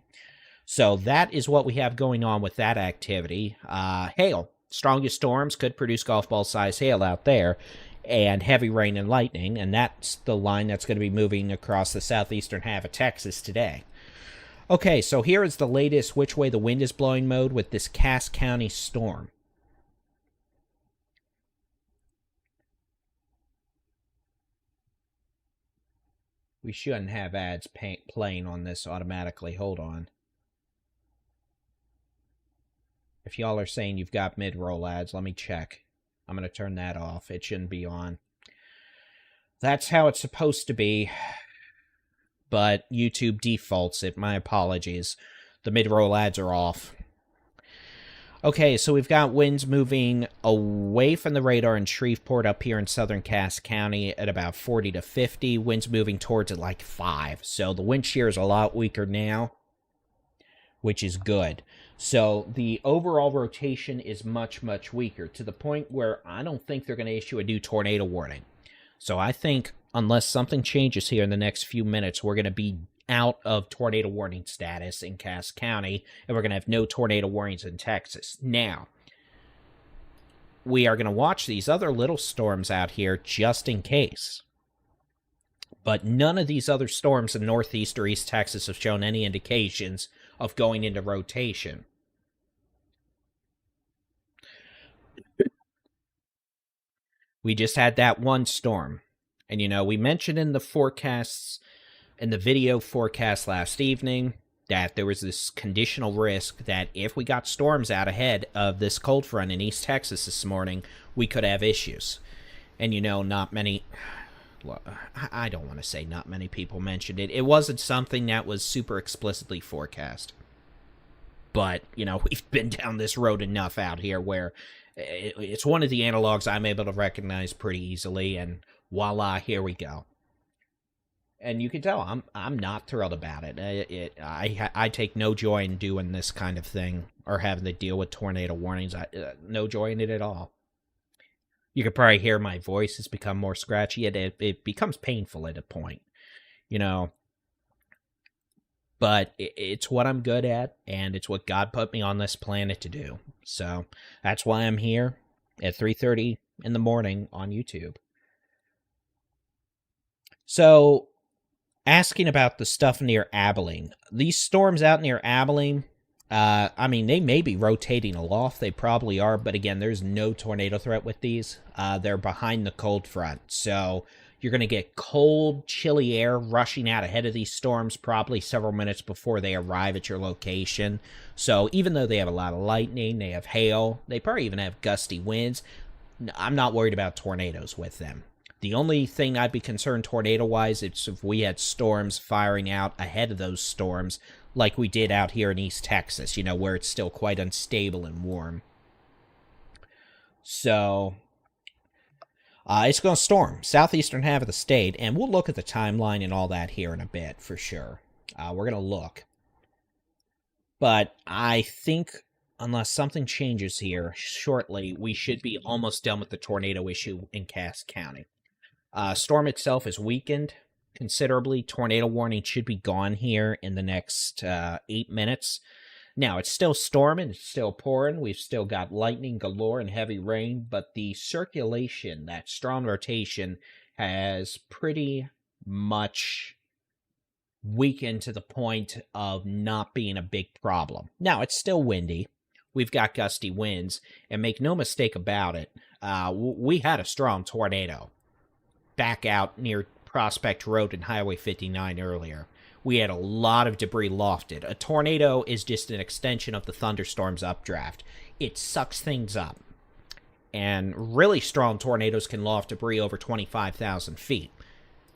Speaker 4: So that is what we have going on with that activity. Hail. Strongest storms could produce golf ball size hail out there, and heavy rain and lightning, and that's the line that's going to be moving across the southeastern half of Texas today. Okay, so here is the latest which way the wind is blowing mode with this Cass County storm. We shouldn't have ads playing on this automatically. Hold on. If y'all are saying you've got mid-roll ads, let me check. I'm going to turn that off. It shouldn't be on. That's how it's supposed to be, but YouTube defaults it. My apologies. The mid-roll ads are off. Okay, so we've got winds moving away from the radar in Shreveport up here in southern Cass County at about 40 to 50. Winds moving towards it like 5. So the wind shear is a lot weaker now, which is good. So the overall rotation is much, much weaker, to the point where I don't think they're going to issue a new tornado warning. So I think unless something changes here in the next few minutes, we're going to be out of tornado warning status in Cass County, and we're going to have no tornado warnings in Texas. Now, we are going to watch these other little storms out here just in case. But none of these other storms in northeast or east Texas have shown any indications of going into rotation. We just had that one storm. And, we mentioned in the forecasts, in the video forecast last evening, that there was this conditional risk that if we got storms out ahead of this cold front in East Texas this morning, we could have issues. And, not many... I don't want to say not many people mentioned it. It wasn't something that was super explicitly forecast. But, we've been down this road enough out here where it's one of the analogs I'm able to recognize pretty easily, and voila, here we go. And you can tell I'm not thrilled about it. I take no joy in doing this kind of thing or having to deal with tornado warnings. No joy in it at all. You could probably hear my voice has become more scratchy. It becomes painful at a point, But it's what I'm good at, and it's what God put me on this planet to do. So that's why I'm here at 3:30 in the morning on YouTube. So, asking about the stuff near Abilene. These storms out near Abilene, they may be rotating aloft. They probably are, but again, there's no tornado threat with these. They're behind the cold front. So, you're going to get cold, chilly air rushing out ahead of these storms probably several minutes before they arrive at your location. So, even though they have a lot of lightning, they have hail, they probably even have gusty winds, I'm not worried about tornadoes with them. The only thing I'd be concerned tornado-wise is if we had storms firing out ahead of those storms like we did out here in East Texas, where it's still quite unstable and warm. So, it's going to storm southeastern half of the state, and we'll look at the timeline and all that here in a bit for sure. We're going to look. But I think unless something changes here shortly, we should be almost done with the tornado issue in Cass County. Storm itself is weakened considerably. Tornado warning should be gone here in the next 8 minutes. Now, it's still storming, it's still pouring, we've still got lightning galore and heavy rain, but the circulation, that strong rotation, has pretty much weakened to the point of not being a big problem. Now, it's still windy. We've got gusty winds, and make no mistake about it, we had a strong tornado back out near Prospect Road and Highway 59 earlier. We had a lot of debris lofted. A tornado is just an extension of the thunderstorms updraft. It sucks things up. And really strong tornadoes can loft debris over 25,000 feet.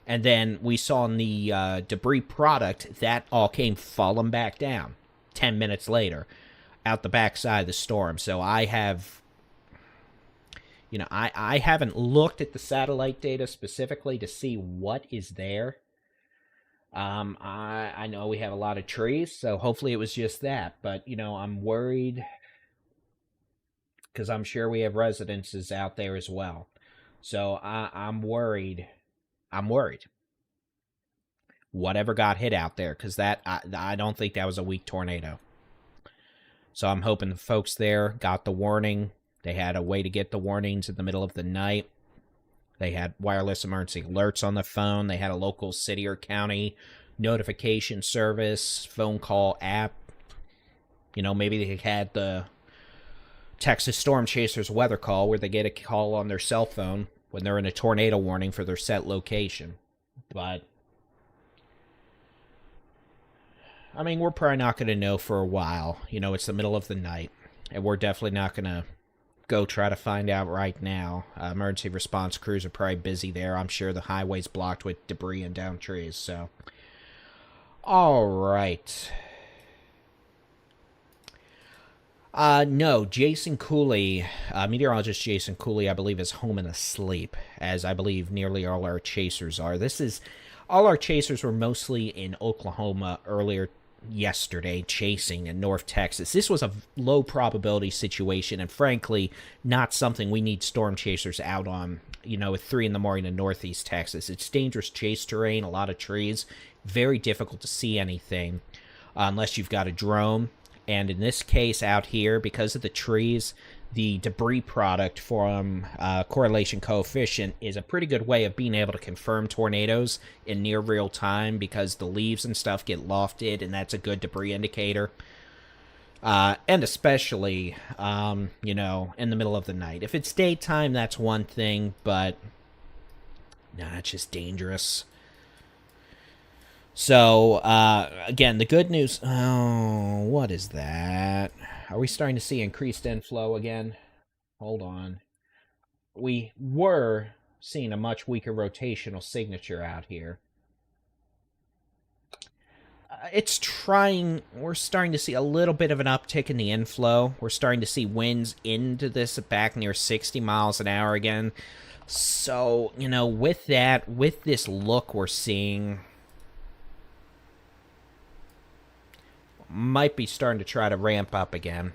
Speaker 4: And then we saw in the debris product, that all came falling back down 10 minutes later out the backside of the storm. So I have... I haven't looked at the satellite data specifically to see what is there. I know we have a lot of trees, so hopefully it was just that. But, I'm worried because I'm sure we have residences out there as well. So I'm worried. I'm worried. Whatever got hit out there, because I don't think that was a weak tornado. So I'm hoping the folks there got the warning. They had a way to get the warnings in the middle of the night. They had wireless emergency alerts on the phone. They had a local city or county notification service, phone call app. Maybe they had the Texas Storm Chasers weather call where they get a call on their cell phone when they're in a tornado warning for their set location. But, we're probably not going to know for a while. It's the middle of the night, and we're definitely not going to go try to find out right now. Emergency response crews are probably busy there. I'm sure the highway's blocked with debris and downed trees, so. All right. No, Jason Cooley, meteorologist Jason Cooley, I believe, is home and asleep, as I believe nearly all our chasers are. All our chasers were mostly in Oklahoma earlier yesterday, chasing in North Texas. This was a low probability situation, and frankly, not something we need storm chasers out on, at 3 in the morning in Northeast Texas. It's dangerous chase terrain, a lot of trees, very difficult to see anything unless you've got a drone. And in this case out here, because of the trees, the debris product from correlation coefficient is a pretty good way of being able to confirm tornadoes in near real time, because the leaves and stuff get lofted, and that's a good debris indicator. And especially, in the middle of the night. If it's daytime, that's one thing, but it's just dangerous. So, again, the good news... Oh, what is that? Are we starting to see increased inflow again? Hold on. We were seeing a much weaker rotational signature out here. We're starting to see a little bit of an uptick in the inflow. We're starting to see winds into this back near 60 miles an hour again. So, with this look we're seeing... might be starting to try to ramp up again.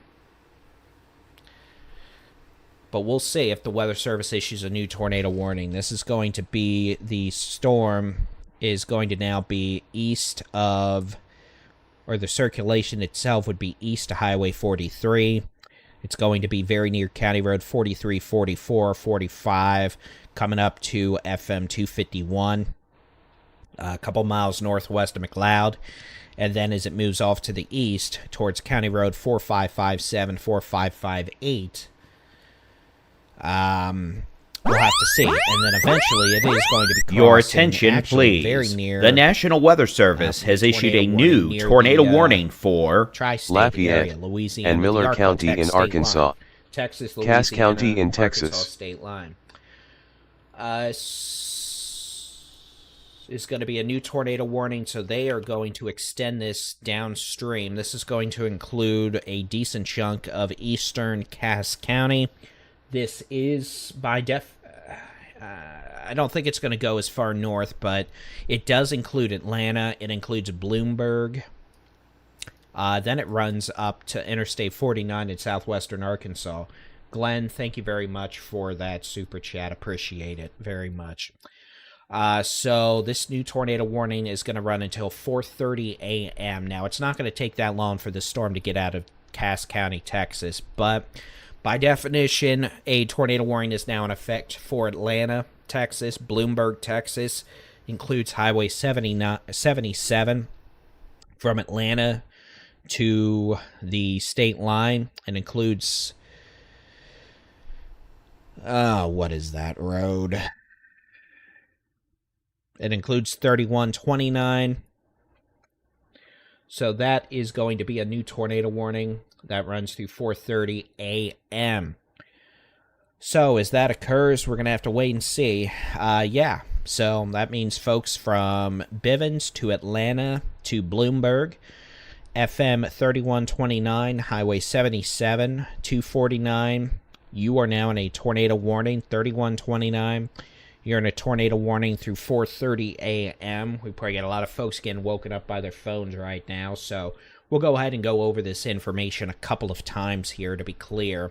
Speaker 4: But we'll see if the Weather Service issues a new tornado warning. This is going to be, the storm is going to now be east of, or the circulation itself would be east of Highway 43. It's going to be very near County Road 43, 44, 45, coming up to FM 251, a couple miles northwest of McLeod. And then as it moves off to the east towards County Road 4557, 4558, we'll have to see. And then eventually it is going to be
Speaker 3: Your attention, please.
Speaker 4: Very near,
Speaker 3: the National Weather Service has issued a new tornado warning for
Speaker 4: Lafayette, Louisiana,
Speaker 2: and Miller County in Arkansas,
Speaker 4: Texas,
Speaker 2: Cass County in
Speaker 4: Arkansas
Speaker 2: Texas,
Speaker 4: state line. Is going to be a new tornado warning, so they are going to extend this downstream. This is going to include a decent chunk of eastern Cass County. This is by I don't think it's going to go as far north, but it does include Atlanta. It includes Bloomberg. Then it runs up to Interstate 49 in southwestern Arkansas. Glenn, thank you very much for that super chat. Appreciate it very much. So this new tornado warning is going to run until 4:30 a.m. Now, it's not going to take that long for this storm to get out of Cass County, Texas, but by definition, a tornado warning is now in effect for Atlanta, Texas. Bloomberg, Texas, includes Highway 77 from Atlanta to the state line, and includes, what is that road? It includes 3129. So that is going to be a new tornado warning that runs through 4:30 a.m. So as that occurs, we're going to have to wait and see. Yeah, so that means folks from Bivens to Atlanta to Bloomberg, FM 3129, Highway 77, 249, you are now in a tornado warning. 3129, you're in a tornado warning through 4:30 a.m. We probably got a lot of folks getting woken up by their phones right now, so we'll go ahead and go over this information a couple of times here to be clear.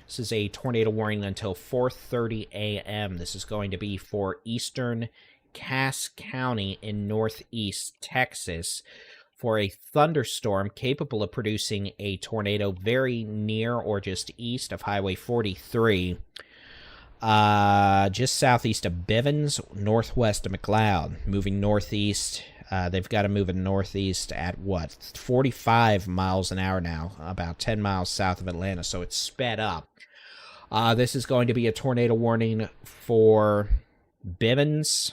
Speaker 4: This is a tornado warning until 4:30 a.m. This is going to be for eastern Cass County in northeast Texas for a thunderstorm capable of producing a tornado very near or just east of Highway 43. Just southeast of Bivens, northwest of McLeod, moving northeast. They've got to move in northeast at, 45 miles an hour now, about 10 miles south of Atlanta, so it's sped up. This is going to be a tornado warning for Bivens,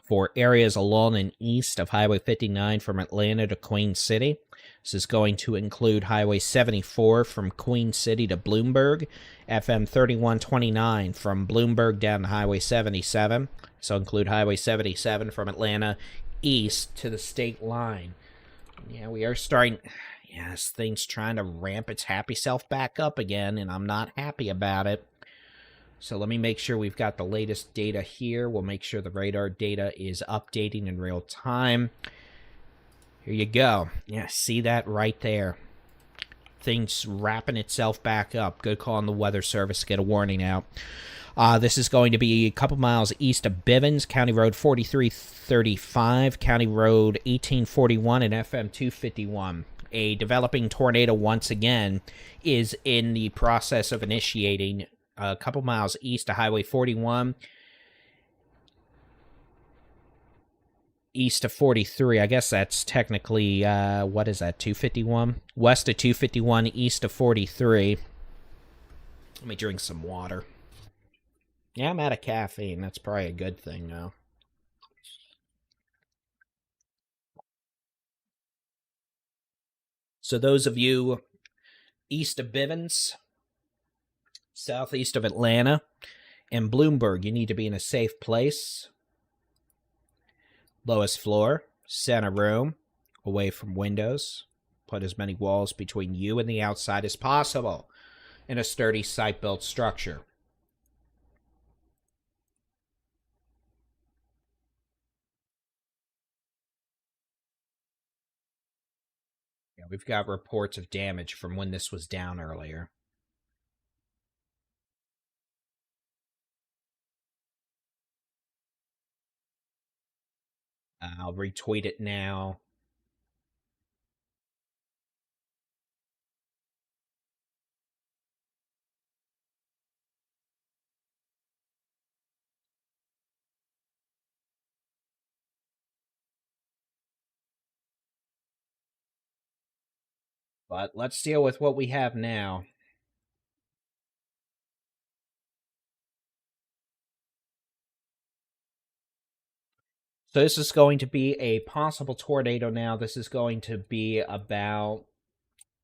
Speaker 4: for areas along and east of Highway 59 from Atlanta to Queen City. This is going to include Highway 74 from Queen City to Bloomberg, FM 3129 from Bloomberg down to Highway 77. So include Highway 77 from Atlanta east to the state line. Yeah, we are starting... Yes, things trying to ramp its happy self back up again, and I'm not happy about it. So let me make sure we've got the latest data here. We'll make sure the radar data is updating in real time. Here you go. Yeah, see that right there. Things wrapping itself back up. Good call on the Weather Service to get a warning out. This is going to be a couple miles east of Bivens, County Road 4335, County Road 1841, and FM 251. A developing tornado, once again, is in the process of initiating a couple miles east of Highway 41, east of 43. I guess that's technically, what is that, 251? West of 251, east of 43. Let me drink some water. Yeah, I'm out of caffeine. That's probably a good thing, though. So those of you east of Bivens, southeast of Atlanta, and Bloomberg, you need to be in a safe place. Lowest floor, center room, away from windows. Put as many walls between you and the outside as possible in a sturdy site-built structure. Yeah, we've got reports of damage from when this was down earlier. I'll retweet it now. But let's deal with what we have now. So this is going to be a possible tornado now. This is going to be about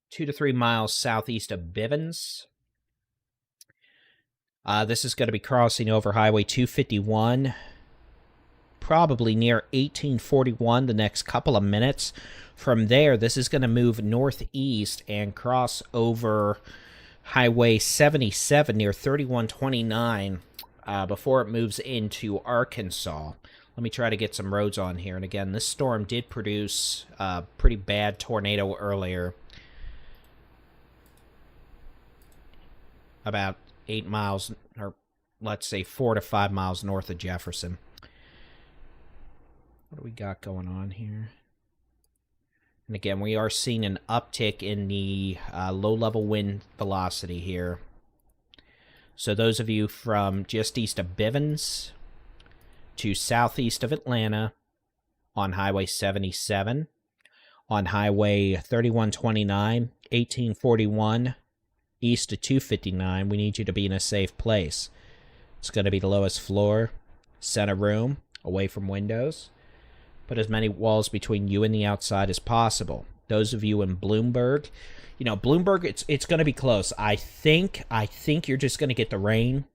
Speaker 4: 2 to 3 miles southeast of Bivens. This is going to be crossing over Highway 251, probably near 1841 the next couple of minutes. From there, this is going to move northeast and cross over Highway 77 near 3129 before it moves into Arkansas. Let me try to get some roads on here. And again, this storm did produce a pretty bad tornado earlier. About 8 miles, or let's say 4 to 5 miles north of Jefferson. What do we got going on here? And again, we are seeing an uptick in the low-level wind velocity here. So those of you from just east of Bivens to southeast of Atlanta on Highway 77, on Highway 3129, 1841, east of 259, we need you to be in a safe place. It's going to be the lowest floor, center room, away from windows. Put as many walls between you and the outside as possible. Those of you in Bloomberg, Bloomberg, it's going to be close. I think you're just going to get the rain,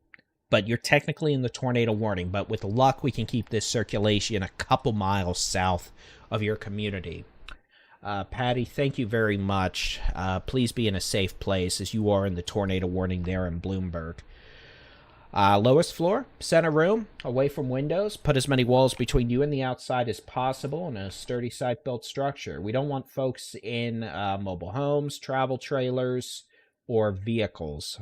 Speaker 4: but you're technically in the tornado warning. But with luck, we can keep this circulation a couple miles south of your community. Patty, thank you very much. Please be in a safe place, as you are in the tornado warning there in Bloomberg. Lowest floor, center room, away from windows. Put as many walls between you and the outside as possible in a sturdy site-built structure. We don't want folks in mobile homes, travel trailers, or vehicles.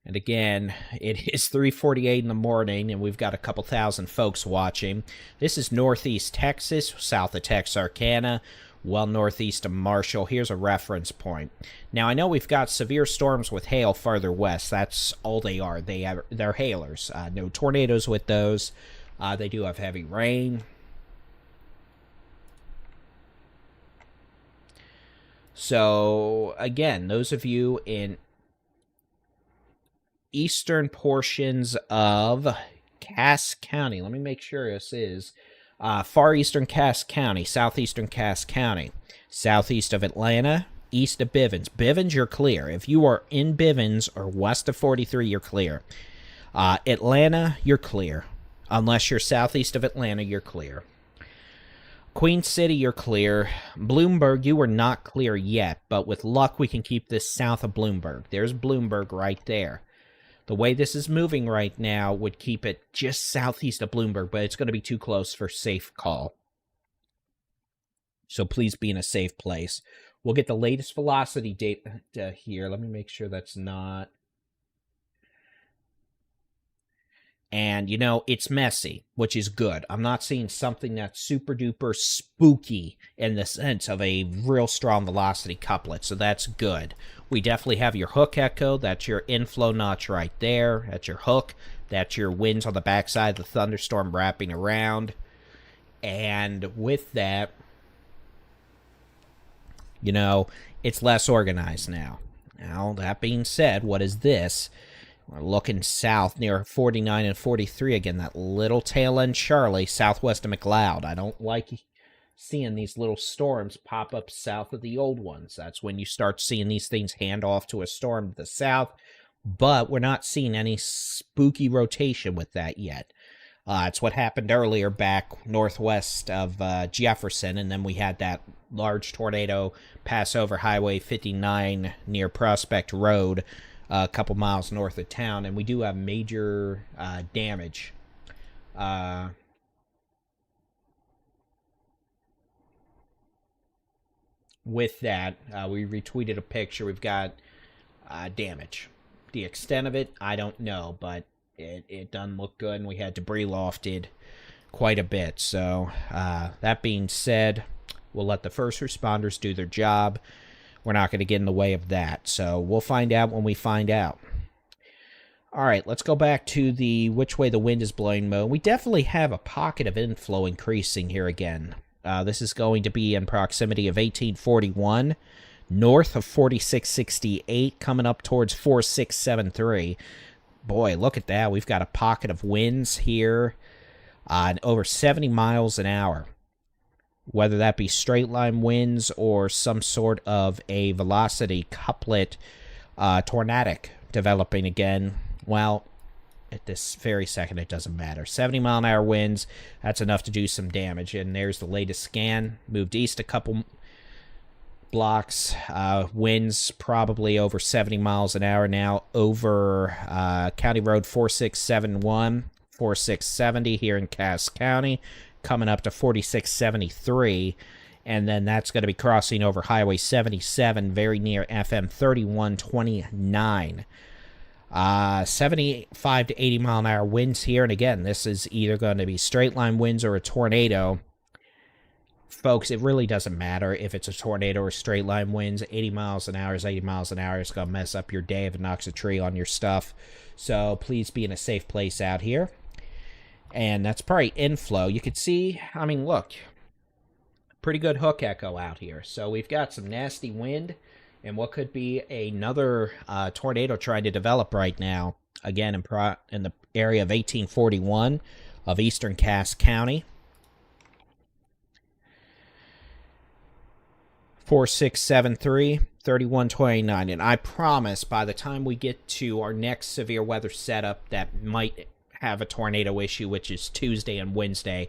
Speaker 4: And again, it is 3:48 in the morning, and we've got a couple thousand folks watching. This is northeast Texas, south of Texarkana, well northeast of Marshall. Here's a reference point. Now, I know we've got severe storms with hail farther west. That's all they are. They're hailers. No tornadoes with those. They do have heavy rain. So, again, those of you in eastern portions of Cass County. Let me make sure this is far eastern Cass County, southeastern Cass County, southeast of Atlanta, east of Bivens. Bivens, you're clear. If you are in Bivens or west of 43, you're clear. Atlanta, you're clear. Unless you're southeast of Atlanta, you're clear. Queen City, you're clear. Bloomberg, you are not clear yet, but with luck, we can keep this south of Bloomberg. There's Bloomberg right there. The way this is moving right now would keep it just southeast of Bloomberg, but it's going to be too close for safe call. So please be in a safe place. We'll get the latest velocity data here. Let me make sure that's not. And, it's messy, which is good. I'm not seeing something that's super duper spooky in the sense of a real strong velocity couplet, so that's good. We definitely have your hook echo. That's your inflow notch right there. That's your hook. That's your winds on the backside of the thunderstorm wrapping around. And with that, it's less organized now. Now, that being said, what is this? We're looking south near 49 and 43 again, that little tail end Charlie, southwest of McLeod. I don't like seeing these little storms pop up south of the old ones. That's when you start seeing these things hand off to a storm to the south, but we're not seeing any spooky rotation with that yet. It's what happened earlier back northwest of Jefferson, and then we had that large tornado pass over Highway 59 near Prospect Road, a couple miles north of town, and we do have major damage. With that, we retweeted a picture. We've got damage. The extent of it, I don't know, but it doesn't look good, and we had debris lofted quite a bit. So, that being said, we'll let the first responders do their job. We're not going to get in the way of that. So we'll find out when we find out. All right, let's go back to the which way the wind is blowing mode. We definitely have a pocket of inflow increasing here again. This is going to be in proximity of 1841, north of 4668, coming up towards 4673. Boy, look at that. We've got a pocket of winds here over 70 miles an hour. Whether that be straight line winds or some sort of a velocity couplet tornadic developing again, well, at this very second, it doesn't matter. 70 mile an hour winds, that's enough to do some damage. And there's the latest scan. Moved east a couple blocks. Winds probably over 70 miles an hour now over County Road 4671. 4670 here in Cass County, coming up to 4673. And then that's going to be crossing over Highway 77 very near FM 3129. 75 to 80 mile an hour winds here. And again, this is either going to be straight line winds or a tornado. Folks, it really doesn't matter if it's a tornado or straight line winds. 80 miles an hour is 80 miles an hour. It's going to mess up your day if it knocks a tree on your stuff. So please be in a safe place out here. And that's probably inflow. You could see, I mean, look, pretty good hook echo out here. So we've got some nasty wind and what could be another tornado trying to develop right now. Again, in the area of 1841 of eastern Cass County. 4673, 3129. And I promise by the time we get to our next severe weather setup that might have a tornado issue, which is Tuesday and Wednesday,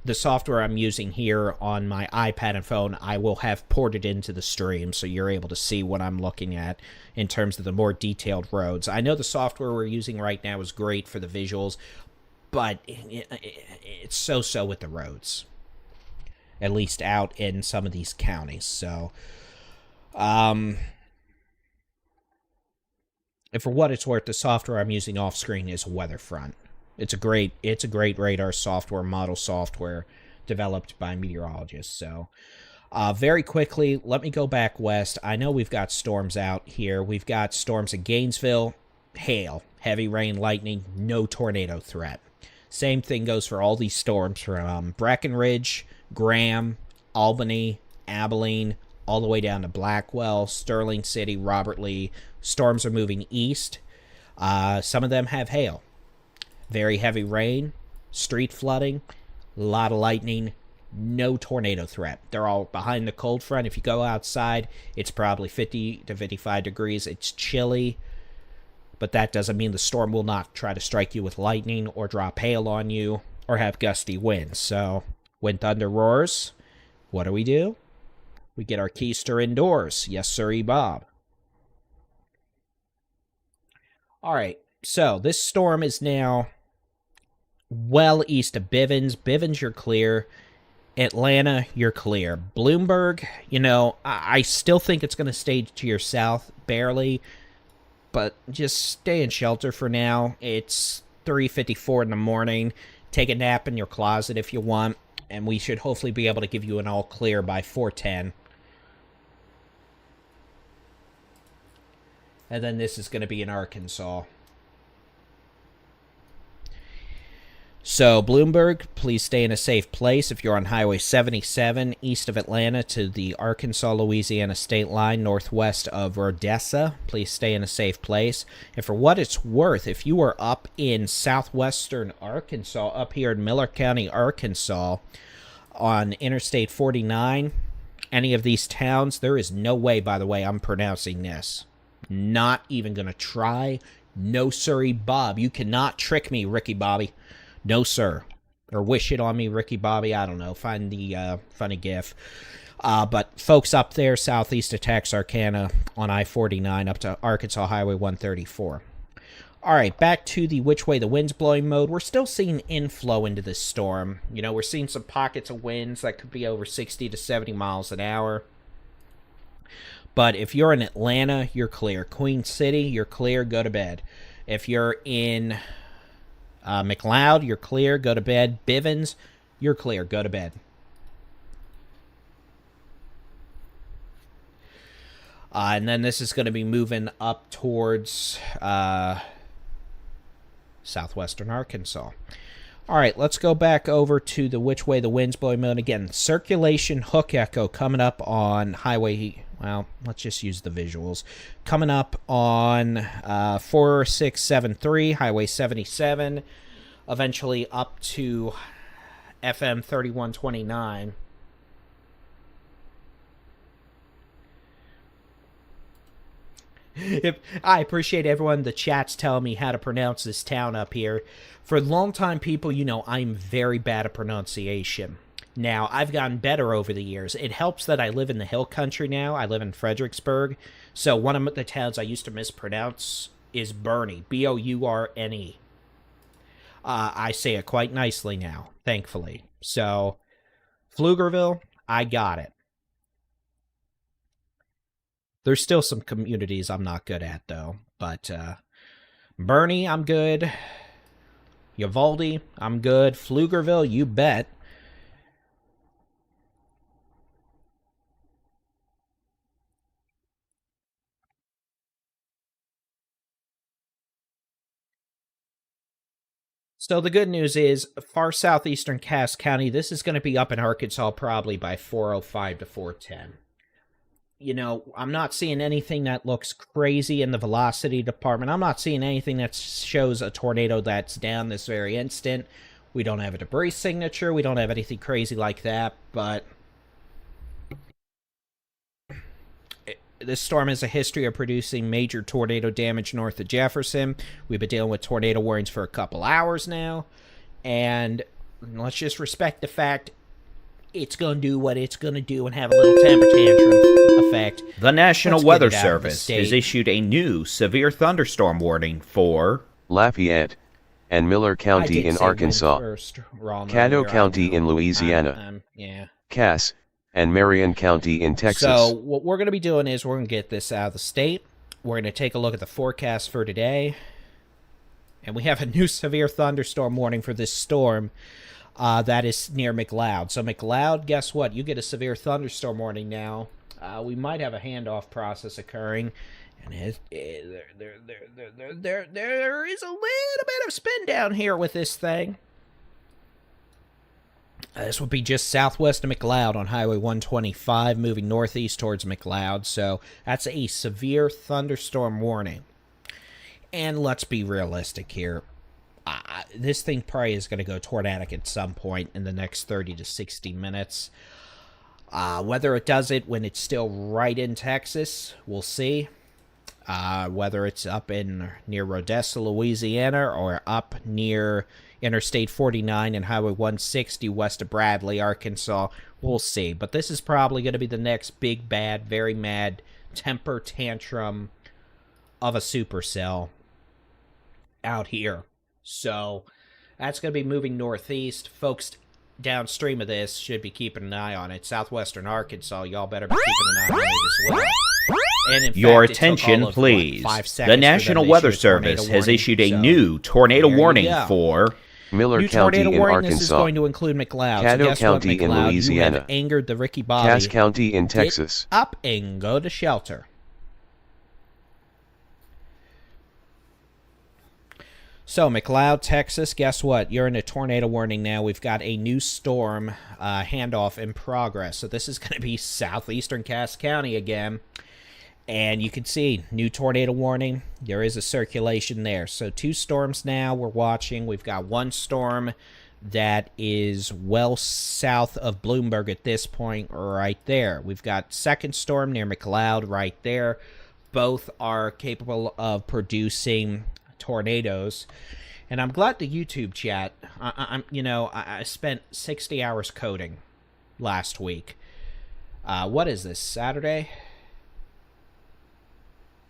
Speaker 4: the software I'm using here on my iPad and phone, I will have ported into the stream so you're able to see what I'm looking at in terms of the more detailed roads. I know the software we're using right now is great for the visuals, but it's so-so with the roads. At least out in some of these counties. So, and for what it's worth, the software I'm using off screen is Weatherfront. It's a great radar software, model software developed by meteorologists. So, very quickly, let me go back west. I know we've got storms out here. We've got storms in Gainesville, hail, heavy rain, lightning, no tornado threat. Same thing goes for all these storms from Breckenridge, Graham, Albany, Abilene, all the way down to Blackwell, Sterling City, Robert Lee. Storms are moving east. Some of them have hail. Very heavy rain, street flooding, a lot of lightning, no tornado threat. They're all behind the cold front. If you go outside, it's probably 50 to 55 degrees. It's chilly, but that doesn't mean the storm will not try to strike you with lightning or drop hail on you or have gusty winds. So when thunder roars, what do? We get our keister indoors. Yes, sirree, Bob. All right, so this storm is now well east of Bivens. Bivens, you're clear. Atlanta, you're clear. Bloomberg, you know, I still think it's going to stay to your south, barely, but just stay in shelter for now. It's 3:54 in the morning. Take a nap in your closet if you want. And we should hopefully be able to give you an all clear by 4:10. And then this is going to be in Arkansas. So, Bloomberg, please stay in a safe place. If you're on Highway 77 east of Atlanta to the Arkansas-Louisiana state line northwest of Odessa, please stay in a safe place. And for what it's worth, if you are up in southwestern Arkansas, up here in Miller County, Arkansas, on Interstate 49, any of these towns, there is no way, by the way, I'm pronouncing this. Not even going to try. No, sirree, Bob. You cannot trick me, Ricky Bobby. No, sir. Or wish it on me, Ricky Bobby. I don't know. Find the funny gif. But folks up there, southeast of Texarkana on I-49 up to Arkansas Highway 134. All right, back to the which way the wind's blowing mode. We're still seeing inflow into this storm. You know, we're seeing some pockets of winds that could be over 60 to 70 miles an hour. But if you're in Atlanta, you're clear. Queen City, you're clear. Go to bed. If you're in McLeod, you're clear. Go to bed. Bivens, you're clear. Go to bed. And then this is going to be moving up towards southwestern Arkansas. All right, let's go back over to the which way the wind's blowing mode. Again, circulation hook echo coming up on highway, well, let's just use the visuals. Coming up on 4673, Highway 77, eventually up to FM 3129. I appreciate everyone. The chat's telling me how to pronounce this town up here. For longtime people, you know, I'm very bad at pronunciation. Now, I've gotten better over the years. It helps that I live in the hill country now. I live in Fredericksburg. So one of the towns I used to mispronounce is Bourne. B-O-U-R-N-E. I say it quite nicely now, thankfully. So, Pflugerville, I got it. There's still some communities I'm not good at, though. But, Bernie, I'm good. Uvalde, I'm good. Pflugerville, you bet. So the good news is, far southeastern Cass County, this is going to be up in Arkansas probably by 4:05 to 4:10. You know, I'm not seeing anything that looks crazy in the velocity department. I'm not seeing anything that shows a tornado that's down this very instant. We don't have a debris signature. We don't have anything crazy like that, but this storm has a history of producing major tornado damage north of Jefferson. We've been dealing with tornado warnings for a couple hours now, and let's just respect the fact it's going to do what it's going to do and have a little temper tantrum effect.
Speaker 3: The National Weather Service has issued a new severe thunderstorm warning for
Speaker 2: Lafayette and Miller County in Arkansas, Caddo County in Louisiana, Cass and Marion County in Texas.
Speaker 4: So what we're going to be doing is we're going to get this out of the state. We're going to take a look at the forecast for today. And we have a new severe thunderstorm warning for this storm that is near McLeod. So McLeod, guess what? You get a severe thunderstorm warning now. We might have a handoff process occurring. And there is a little bit of spin down here with this thing. This would be just southwest of McLeod on Highway 125, moving northeast towards McLeod. So that's a severe thunderstorm warning. And let's be realistic here. This thing probably is going to go tornadic at some point in the next 30 to 60 minutes. Whether it does it when it's still right in Texas, we'll see. Whether it's up in near Odessa, Louisiana, or up near Interstate 49 and Highway 160 west of Bradley, Arkansas, we'll see. But this is probably going to be the next big, bad, very mad temper tantrum of a supercell out here. So that's going to be moving northeast. Folks downstream of this should be keeping an eye on it. Southwestern Arkansas, y'all better be keeping an eye on it as well. And in
Speaker 3: Your
Speaker 4: fact,
Speaker 3: attention, please. The National Weather Service has issued a new tornado warning for
Speaker 2: Miller County in Arkansas,
Speaker 4: this is going to include McLeod.
Speaker 2: Caddo County in Louisiana,
Speaker 4: you have angered the Ricky Bobby.
Speaker 2: Cass County in Texas.
Speaker 4: Get up and go to shelter. So, McLeod, Texas, guess what? You're in a tornado warning now. We've got a new storm handoff in progress. So this is going to be southeastern Cass County again. And you can see, new tornado warning. There is a circulation there. So 2 storms now we're watching. We've got one storm that is well south of Bloomberg at this point right there. We've got second storm near McLeod right there. Both are capable of producing tornadoes. And I'm glad the YouTube chat, I spent 60 hours coding last week. What is this, Saturday?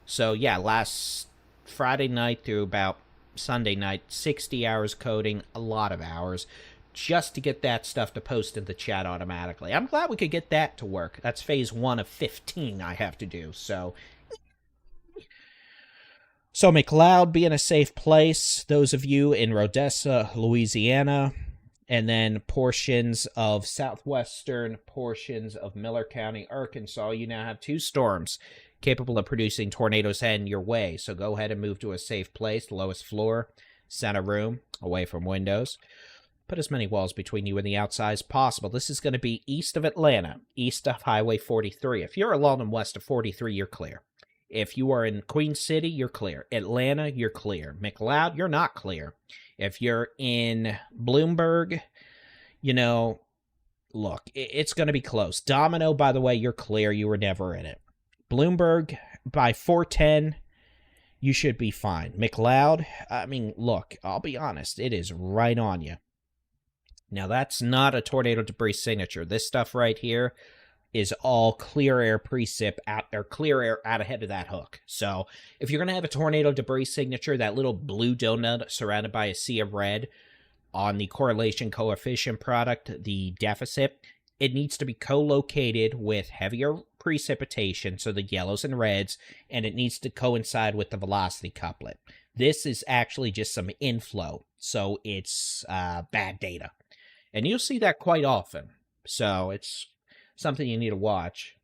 Speaker 4: So, yeah, last Friday night through about Sunday night, 60 hours coding, a lot of hours, just to get that stuff to post in the chat automatically. I'm glad we could get that to work. That's phase 1 of 15 I have to do. So McLeod being a safe place, those of you in Odessa, Louisiana, and then portions of southwestern portions of Miller County, Arkansas, you now have 2 storms capable of producing tornadoes heading your way. So go ahead and move to a safe place, the lowest floor, center room, away from windows. Put as many walls between you and the outside as possible. This is going to be east of Atlanta, east of Highway 43. If you're along and west of 43, you're clear. If you are in Queen City, you're clear. Atlanta, you're clear. McLeod, you're not clear. If you're in Bloomberg, look, it's going to be close. Domino, by the way, you're clear. You were never in it. Bloomberg, by 410, you should be fine. McLeod, look, I'll be honest, it is right on you. Now, that's not a tornado debris signature. This stuff right here, is all clear air precip out, or clear air out ahead of that hook. So if you're going to have a tornado debris signature, that little blue donut surrounded by a sea of red on the correlation coefficient product, the deficit, it needs to be co-located with heavier precipitation, so the yellows and reds, and it needs to coincide with the velocity couplet. This is actually just some inflow, so it's bad data. And you'll see that quite often, so it's something you need to watch.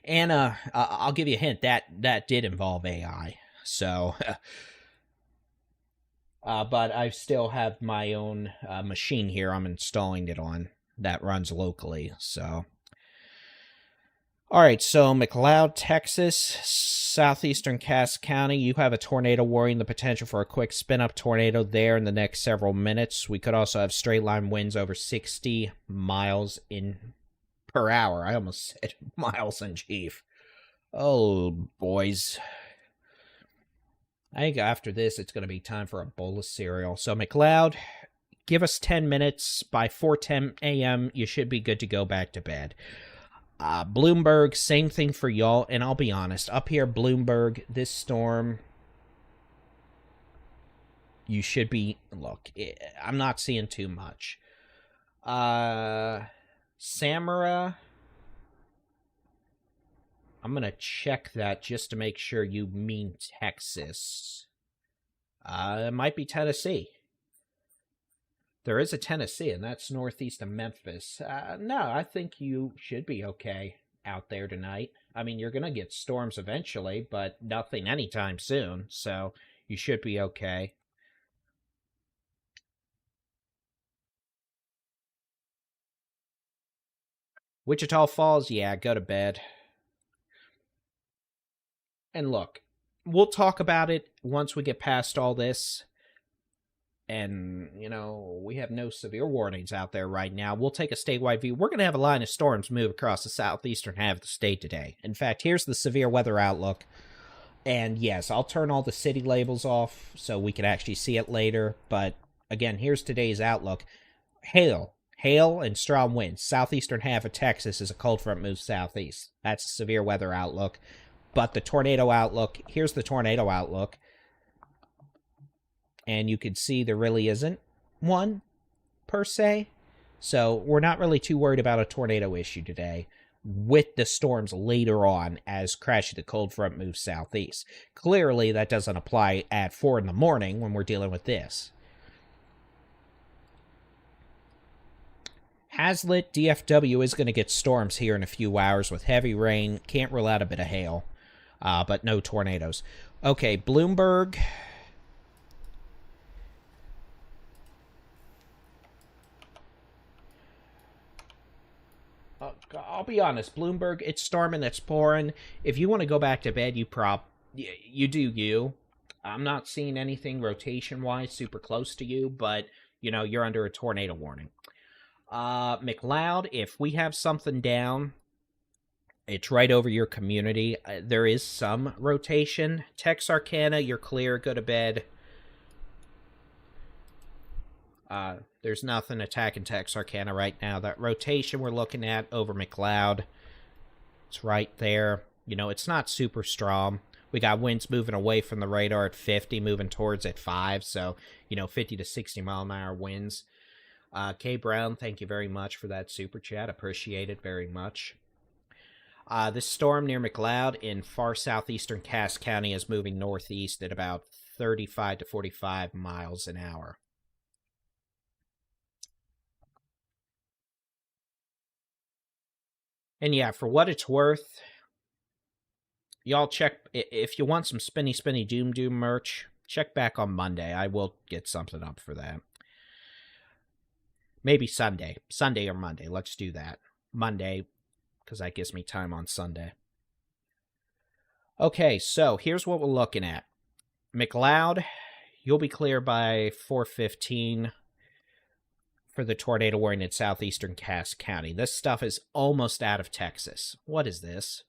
Speaker 4: And I'll give you a hint, that did involve AI, so... but I still have my own machine here I'm installing it on that runs locally, so... Alright, so McLeod, Texas, southeastern Cass County, you have a tornado warning, the potential for a quick spin-up tornado there in the next several minutes. We could also have straight-line winds over 60 miles per hour. I almost said miles in chief. Oh, boys. I think after this, it's going to be time for a bowl of cereal. So, McLeod, give us 10 minutes. By 4:10 a.m., you should be good to go back to bed. Bloomberg, same thing for y'all. And I'll be honest, up here, Bloomberg, this storm, you should be... Look, I'm not seeing too much. Samara... I'm going to check that just to make sure you mean Texas. It might be Tennessee. There is a Tennessee, and that's northeast of Memphis. No, I think you should be okay out there tonight. I mean, you're going to get storms eventually, but nothing anytime soon, so you should be okay. Wichita Falls, yeah, go to bed. And look, we'll talk about it once we get past all this. And, you know, we have no severe warnings out there right now. We'll take a statewide view. We're going to have a line of storms move across the southeastern half of the state today. In fact, here's the severe weather outlook. And yes, I'll turn all the city labels off so we can actually see it later. But again, here's today's outlook. Hail and strong winds. Southeastern half of Texas as a cold front moves southeast. That's a severe weather outlook. But the tornado outlook, here's the tornado outlook. And you can see there really isn't one, per se. So we're not really too worried about a tornado issue today with the storms later on as Crash the Cold Front moves southeast. Clearly, that doesn't apply at 4 in the morning when we're dealing with this. Hazlitt, DFW is going to get storms here in a few hours with heavy rain. Can't rule out a bit of hail, but no tornadoes. Okay, Bloomberg... I'll be honest, Bloomberg, it's storming, it's pouring. If you want to go back to bed, you do you. I'm not seeing anything rotation-wise super close to you, but, you know, you're under a tornado warning. McLeod, if we have something down, it's right over your community. There is some rotation. Texarkana, you're clear, go to bed. There's nothing attacking Texarkana right now. That rotation we're looking at over McLeod, it's right there. You know, it's not super strong. We got winds moving away from the radar at 50, moving towards at 5. So, you know, 50 to 60 mile an hour winds. K. Brown, thank you very much for that super chat. Appreciate it very much. This storm near McLeod in far southeastern Cass County is moving northeast at about 35 to 45 miles an hour. And yeah, for what it's worth, y'all check, if you want some Spinny Doom merch, check back on Monday. I will get something up for that. Maybe Sunday or Monday. Let's do that. Monday, because that gives me time on Sunday. Okay, so here's what we're looking at. McLeod, you'll be clear by 4:15 for the tornado warning in southeastern Cass County. This stuff is almost out of Texas. What is this?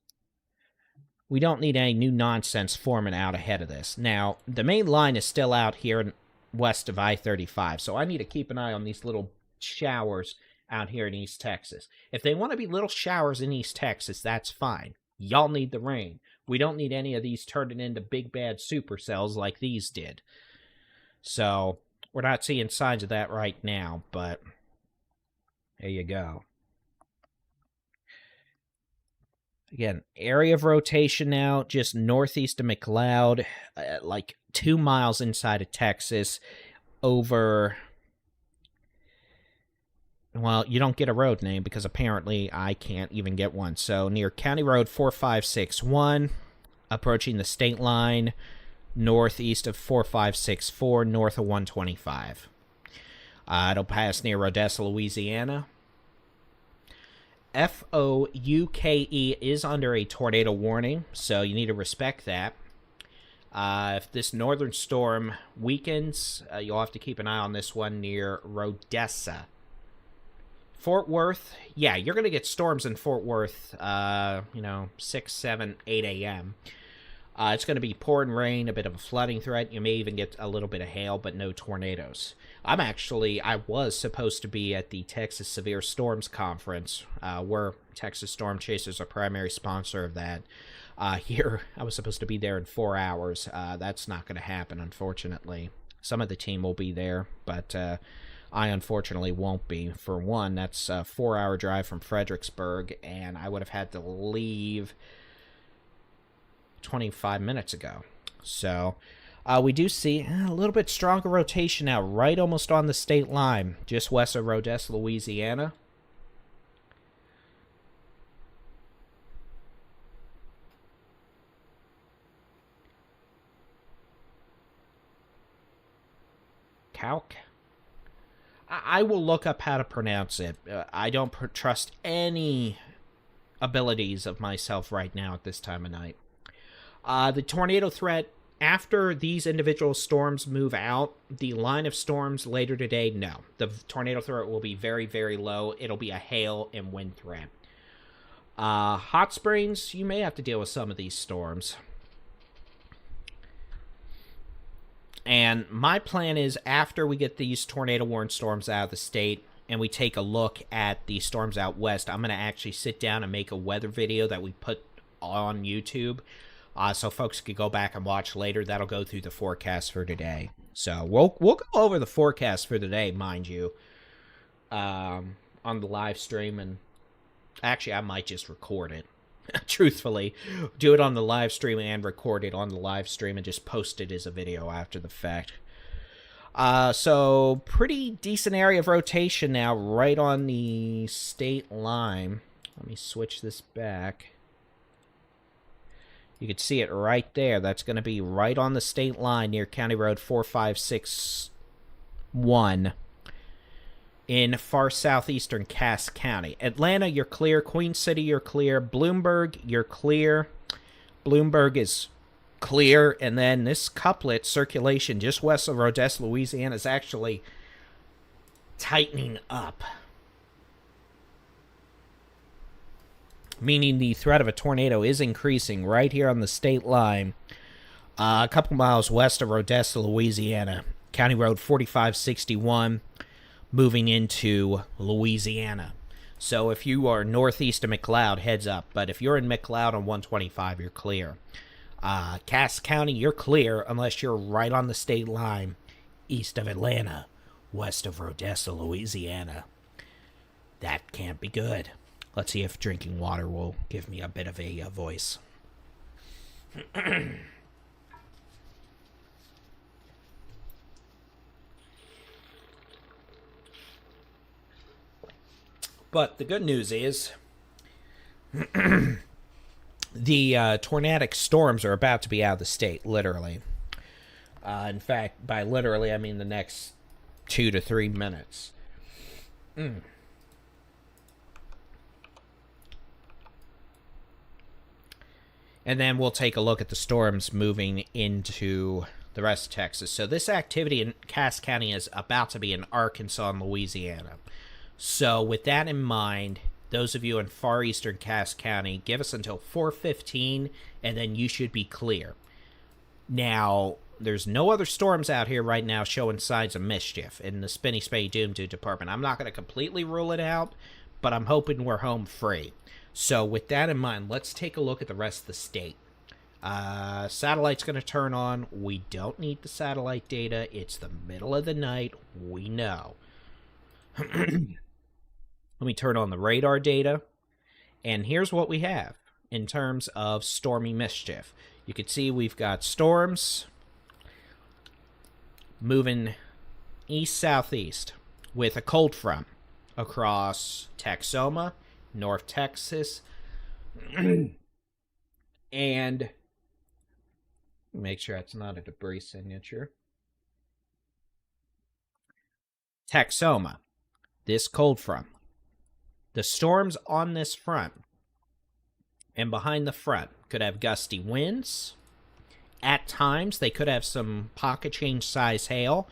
Speaker 4: We don't need any new nonsense forming out ahead of this. Now, the main line is still out here west of I-35, so I need to keep an eye on these little showers out here in East Texas. If they want to be little showers in East Texas, that's fine. Y'all need the rain. We don't need any of these turning into big bad supercells like these did. So we're not seeing signs of that right now, but there you go. Again, area of rotation now, just northeast of McLeod, like 2 miles inside of Texas, over... Well, you don't get a road name because apparently I can't even get one. So near County Road 4561, approaching the state line, northeast of 4564, north of 125. It'll pass near Odessa, Louisiana. FOUKE is under a tornado warning, so you need to respect that. If this northern storm weakens, you'll have to keep an eye on this one near Odessa. Fort Worth, yeah, you're going to get storms in Fort Worth, 6, 7, 8 a.m. It's going to be pouring rain, a bit of a flooding threat. You may even get a little bit of hail, but no tornadoes. I was supposed to be at the Texas Severe Storms Conference, where Texas Storm Chasers are primary sponsor of that. Here, I was supposed to be there in 4 hours. That's not going to happen, unfortunately. Some of the team will be there, but I unfortunately won't be. For one, that's a 4-hour drive from Fredericksburg, and I would have had to leave 25 minutes ago. So we do see a little bit stronger rotation now, right almost on the state line, just west of Odessa, Louisiana. Calc. I will look up how to pronounce it. I don't trust any abilities of myself right now at this time of night. The tornado threat, after these individual storms move out, the line of storms later today, no. The tornado threat will be very, very low. It'll be a hail and wind threat. Hot Springs, you may have to deal with some of these storms. And my plan is, after we get these tornado-warned storms out of the state and we take a look at the storms out west, I'm going to actually sit down and make a weather video that we put on YouTube, so folks can go back and watch later. That'll go through the forecast for today. So we'll go over the forecast for today, mind you, on the live stream. And actually, I might just record it. Truthfully, do it on the live stream and record it on the live stream and just post it as a video after the fact. So pretty decent area of rotation now, right on the state line. Let me switch this back. You can see it right there. That's going to be right on the state line near County Road 4561 in far southeastern Cass County. Atlanta, you're clear. Queen City, you're clear. Bloomberg, you're clear. Bloomberg is clear. And then this couplet circulation just west of Odessa, Louisiana, is actually tightening up, meaning the threat of a tornado is increasing right here on the state line, a couple miles west of Odessa, Louisiana. County Road 4561, moving into Louisiana. So if you are northeast of McLeod, heads up. But if you're in McLeod on 125, you're clear. Cass County, you're clear unless you're right on the state line east of Atlanta, west of Odessa, Louisiana. That can't be good. Let's see if drinking water will give me a bit of a voice. But the good news is the tornadic storms are about to be out of the state, literally. In fact, by literally, I mean the next 2 to 3 minutes. And then we'll take a look at the storms moving into the rest of Texas. So this activity in Cass County is about to be in Arkansas and Louisiana. So with that in mind, those of you in far eastern Cass County, give us until 4:15, and then you should be clear. Now, there's no other storms out here right now showing signs of mischief in the Spinny Spay Doom Dude department. I'm not going to completely rule it out, but I'm hoping we're home free. So with that in mind, let's take a look at the rest of the state. Satellite's going to turn on. We don't need the satellite data. It's the middle of the night. We know. Let me turn on the radar data. And here's what we have in terms of stormy mischief. You can see we've got storms moving east-southeast with a cold front across Texoma, North Texas, and make sure that's not a debris signature. Texoma, this cold front. The storms on this front and behind the front could have gusty winds. At times, they could have some pocket change size hail.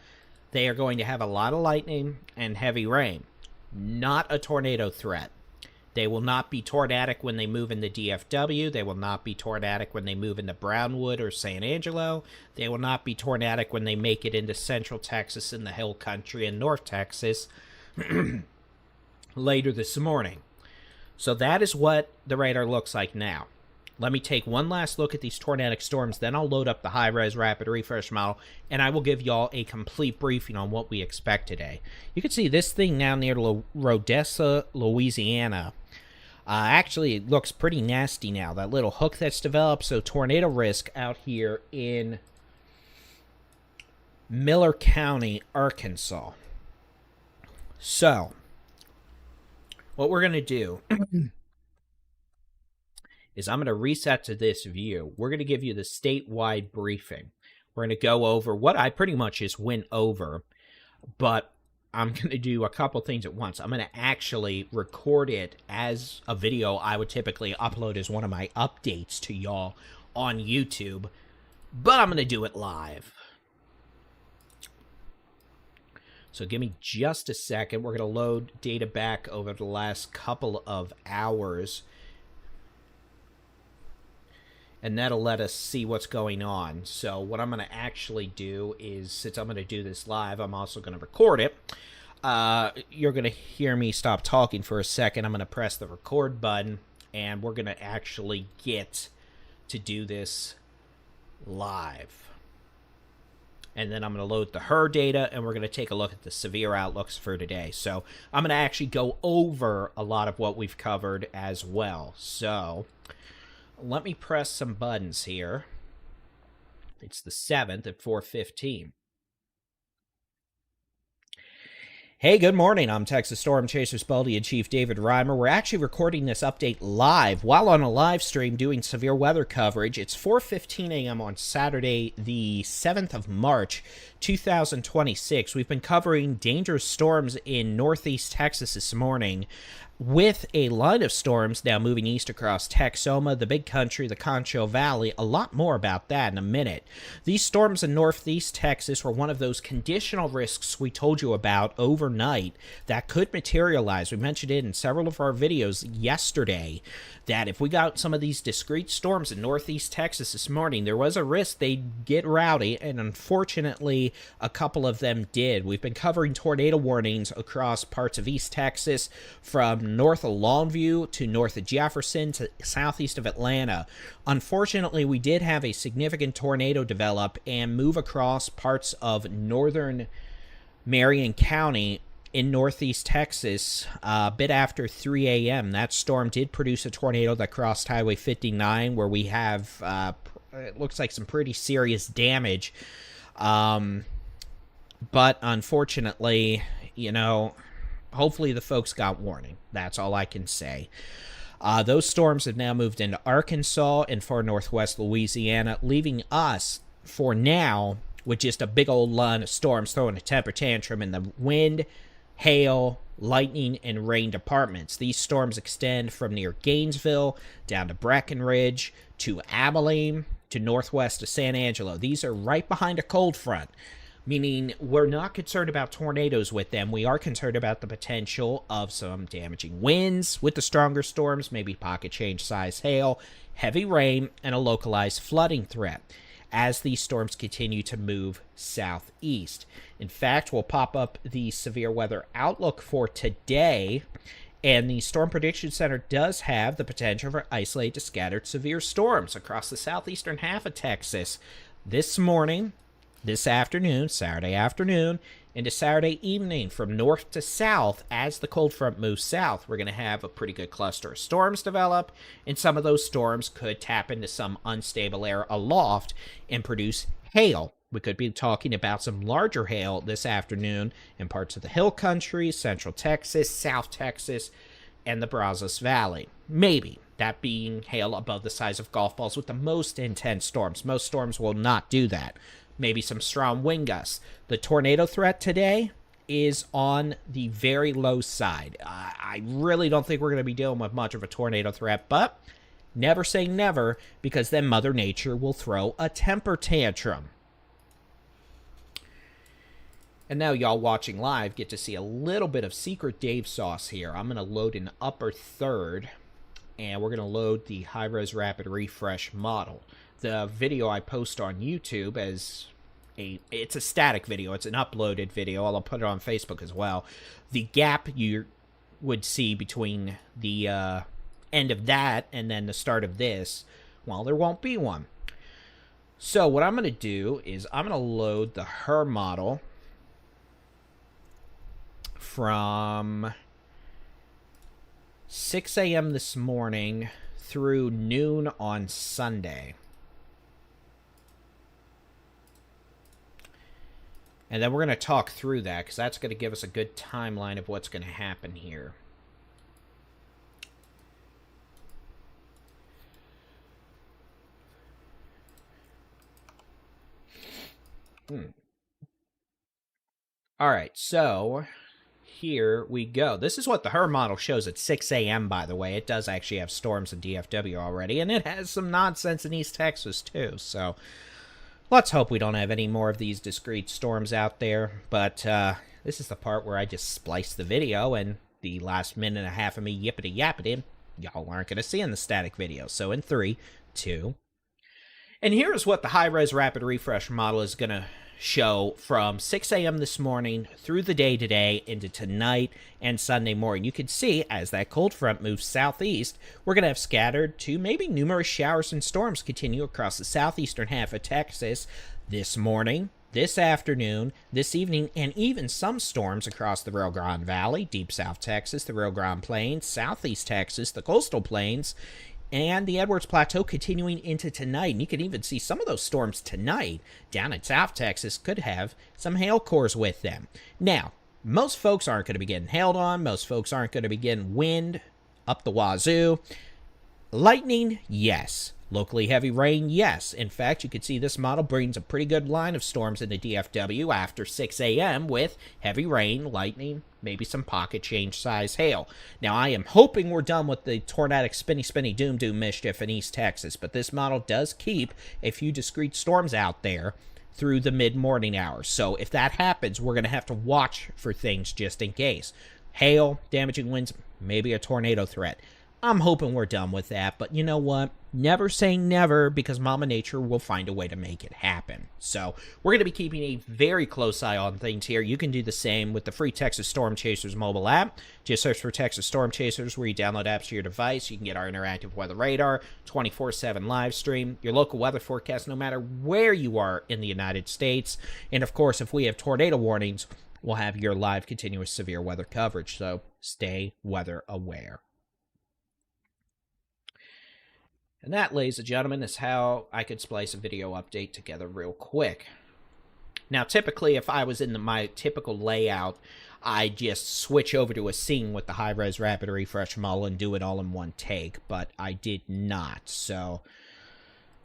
Speaker 4: They are going to have a lot of lightning and heavy rain. Not a tornado threat. They will not be tornadic when they move into DFW. They will not be tornadic when they move into Brownwood or San Angelo. They will not be tornadic when they make it into Central Texas and the Hill Country and North Texas later this morning. So that is what the radar looks like now. Let me take one last look at these tornadic storms, then I'll load up the high-res rapid refresh model, and I will give y'all a complete briefing on what we expect today. You can see this thing now near Rodessa, Louisiana. Actually, it looks pretty nasty now, that little hook that's developed, so tornado risk out here in Miller County, Arkansas. So, what we're going to do is I'm going to reset to this view. We're going to give you the statewide briefing. We're going to go over what I pretty much just went over, but I'm going to do a couple things at once. I'm going to actually record it as a video I would typically upload as one of my updates to y'all on YouTube, but I'm going to do it live. So give me just a second. We're going to load data back over the last couple of hours, and that'll let us see what's going on. So what I'm going to actually do is, since I'm going to do this live, I'm also going to record it. You're going to hear me stop talking for a second. I'm going to press the record button, and we're going to actually get to do this live. And then I'm going to load the HER data, and we're going to take a look at the severe outlooks for today. So I'm going to actually go over a lot of what we've covered as well. So let me press some buttons here. It's the 7th at 4:15. Hey, good morning. I'm Texas Storm Chasers Baldy-in-Chief David Reimer. We're actually recording this update live while on a live stream doing severe weather coverage. It's 4:15 a.m. on Saturday, the 7th of March, 2026. We've been covering dangerous storms in northeast Texas this morning, with a line of storms now moving east across Texoma, the Big Country, the Concho Valley. A lot more about that in a minute. These storms in northeast Texas were one of those conditional risks we told you about overnight that could materialize. We mentioned it in several of our videos yesterday, that if we got some of these discrete storms in northeast Texas this morning, there was a risk they'd get rowdy, and unfortunately, a couple of them did. We've been covering tornado warnings across parts of East Texas, from north of Longview to north of Jefferson to southeast of Atlanta. Unfortunately, we did have a significant tornado develop and move across parts of northern Marion County in northeast Texas a bit after 3 a.m. That storm did produce a tornado that crossed Highway 59, where we have, it looks like, some pretty serious damage. But unfortunately, you know, hopefully the folks got warning. That's all I can say. Those storms have now moved into Arkansas and far northwest Louisiana, leaving us, for now, with just a big old line of storms throwing a temper tantrum in the wind, hail, lightning, and rain departments. These storms extend from near Gainesville down to Breckenridge to Abilene to northwest of San Angelo. These are right behind a cold front, meaning we're not concerned about tornadoes with them. We are concerned about the potential of some damaging winds with the stronger storms, maybe pocket change size hail, heavy rain, and a localized flooding threat. as these storms continue to move southeast. In fact, we'll pop up the severe weather outlook for today, and the Storm Prediction Center does have the potential for isolated to scattered severe storms across the southeastern half of Texas this morning, this afternoon, Saturday afternoon, into Saturday evening from north to south. As the cold front moves south, we're going to have a pretty good cluster of storms develop, and some of those storms could tap into some unstable air aloft and produce hail. We could be talking about some larger hail this afternoon in parts of the hill country, central Texas, south Texas, and the Brazos Valley. Maybe that being hail above the size of golf balls with the most intense storms. Most storms will not do that. Maybe some strong wind gusts. The tornado threat today is on the very low side. I really don't think we're going to be dealing with much of a tornado threat, but never say never, because then Mother Nature will throw a temper tantrum. And now y'all watching live get to see a little bit of Secret Dave sauce here. I'm going to load an upper third, and we're going to load the high-res rapid refresh model. The video I post on YouTube it's a static video. It's an uploaded video. I'll put it on Facebook as well. The gap you would see between the end of that and then the start of this, well, there won't be one. So what I'm going to do is I'm going to load the HER model from 6 a.m. this morning through noon on Sunday. And then we're going to talk through that, because that's going to give us a good timeline of what's going to happen here. All right, so here we go. This is what the HER model shows at 6 a.m., by the way. It does actually have storms in DFW already, and it has some nonsense in East Texas, too. So let's hope we don't have any more of these discrete storms out there. But this is the part where I just splice the video, and the last minute and a half of me yippity-yappity, y'all aren't going to see in the static video. So in 3, 2, and here's what the high-res rapid refresh model is going to show from 6 a.m. this morning through the day today into tonight and Sunday morning. You can see as that cold front moves southeast, we're going to have scattered to maybe numerous showers and storms continue across the southeastern half of Texas this morning, this afternoon, this evening, and even some storms across the Rio Grande Valley, deep South Texas, the Rio Grande Plains, southeast Texas, the coastal plains, and the Edwards Plateau continuing into tonight. And you can even see some of those storms tonight down in South Texas could have some hail cores with them. Now, most folks aren't going to be getting hailed on. Most folks aren't going to be getting wind up the wazoo. Lightning, yes. Locally heavy rain, yes. In fact, you can see this model brings a pretty good line of storms into DFW after 6 a.m. with heavy rain, lightning, maybe some pocket change size hail. Now, I am hoping we're done with the tornadic spinny doom mischief in East Texas, but this model does keep a few discrete storms out there through the mid-morning hours. So if that happens, we're going to have to watch for things just in case. Hail, damaging winds, maybe a tornado threat. I'm hoping we're done with that, but you know what? Never say never, because Mama Nature will find a way to make it happen. So we're going to be keeping a very close eye on things here. You can do the same with the free Texas Storm Chasers mobile app. Just search for Texas Storm Chasers where you download apps to your device. You can get our interactive weather radar, 24/7 live stream, your local weather forecast no matter where you are in the United States. And of course, if we have tornado warnings, we'll have your live continuous severe weather coverage. So stay weather aware. And that, ladies and gentlemen, is how I could splice a video update together real quick. Now, typically, if I was in my typical layout, I'd just switch over to a scene with the high-res rapid refresh model and do it all in one take, but I did not. So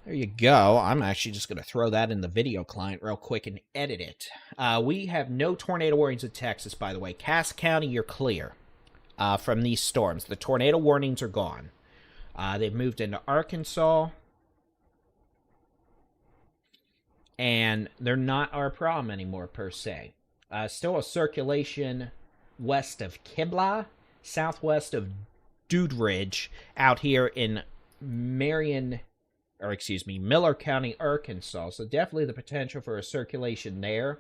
Speaker 4: there you go. I'm actually just going to throw that in the video client real quick and edit it. We have no tornado warnings in Texas, by the way. Cass County, you're clear from these storms. The tornado warnings are gone. They've moved into Arkansas, and they're not our problem anymore, per se. Still a circulation west of Kibla, southwest of Doodridge, out here in Marion Miller County, Arkansas. So definitely the potential for a circulation there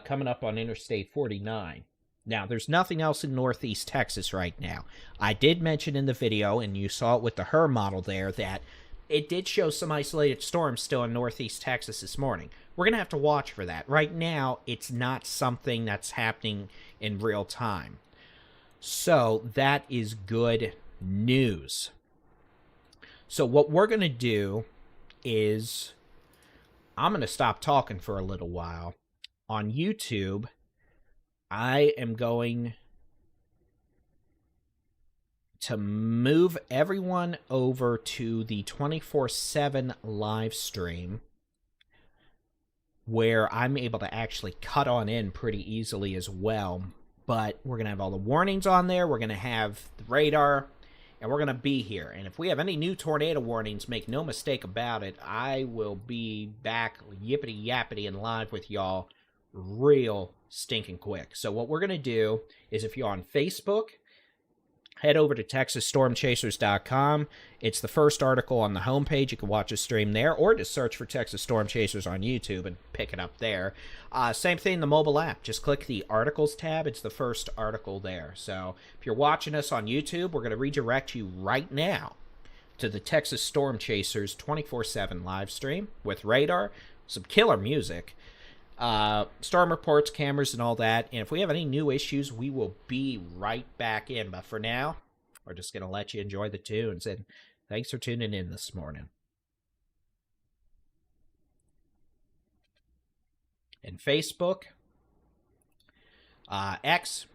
Speaker 4: coming up on Interstate 49. Now, there's nothing else in northeast Texas right now. I did mention in the video, and you saw it with the HER model there, that it did show some isolated storms still in northeast Texas this morning. We're going to have to watch for that. Right now, it's not something that's happening in real time. So that is good news. So what we're going to do is I'm going to stop talking for a little while. On YouTube, I am going to move everyone over to the 24/7 live stream, where I'm able to actually cut on in pretty easily as well. But we're going to have all the warnings on there. We're going to have the radar, and we're going to be here. And if we have any new tornado warnings, make no mistake about it, I will be back yippity-yappity and live with y'all real stinking quick. So what we're going to do is, if you're on Facebook, head over to TexasStormChasers.com. It's the first article on the homepage. You can watch a stream there, or just search for Texas Storm Chasers on YouTube and pick it up there. Same thing in the mobile app. Just click the Articles tab. It's the first article there. So if you're watching us on YouTube, we're going to redirect you right now to the Texas Storm Chasers 24/7 live stream with radar, some killer music, storm reports, cameras, and all that. And if we have any new issues, we will be right back in. But for now, we're just going to let you enjoy the tunes. And thanks for tuning in this morning. And Facebook, X,